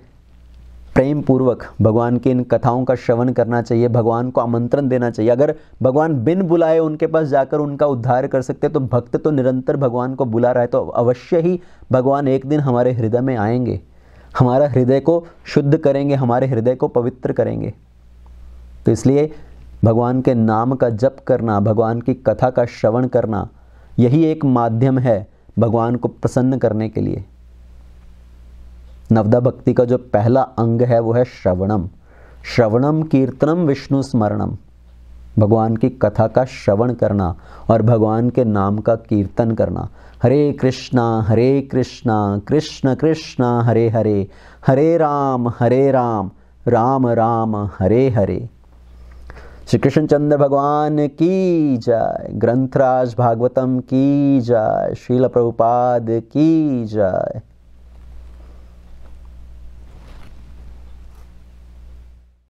प्रेम पूर्वक भगवान की इन कथाओं का श्रवण करना चाहिए, भगवान को आमंत्रण देना चाहिए। अगर भगवान बिन बुलाए उनके पास जाकर उनका उद्धार कर सकते हैं, तो भक्त तो निरंतर भगवान को बुला रहा है, तो अवश्य ही भगवान एक दिन हमारे हृदय में आएंगे, हमारा हृदय को शुद्ध करेंगे, हमारे हृदय को पवित्र करेंगे। तो इसलिए भगवान के नाम का जप करना, भगवान की कथा का श्रवण करना, यही एक माध्यम है भगवान को प्रसन्न करने के लिए। नवदा भक्ति का जो पहला अंग है वो है श्रवणम। श्रवणम कीर्तनम विष्णु स्मरणम, भगवान की कथा का श्रवण करना और भगवान के नाम का कीर्तन करना। हरे कृष्णा कृष्ण कृष्ण हरे हरे, हरे राम राम राम हरे हरे। श्री कृष्णचंद्र भगवान की जय, ग्रंथराज भागवतम की जय, श्रील प्रभुपाद की जय।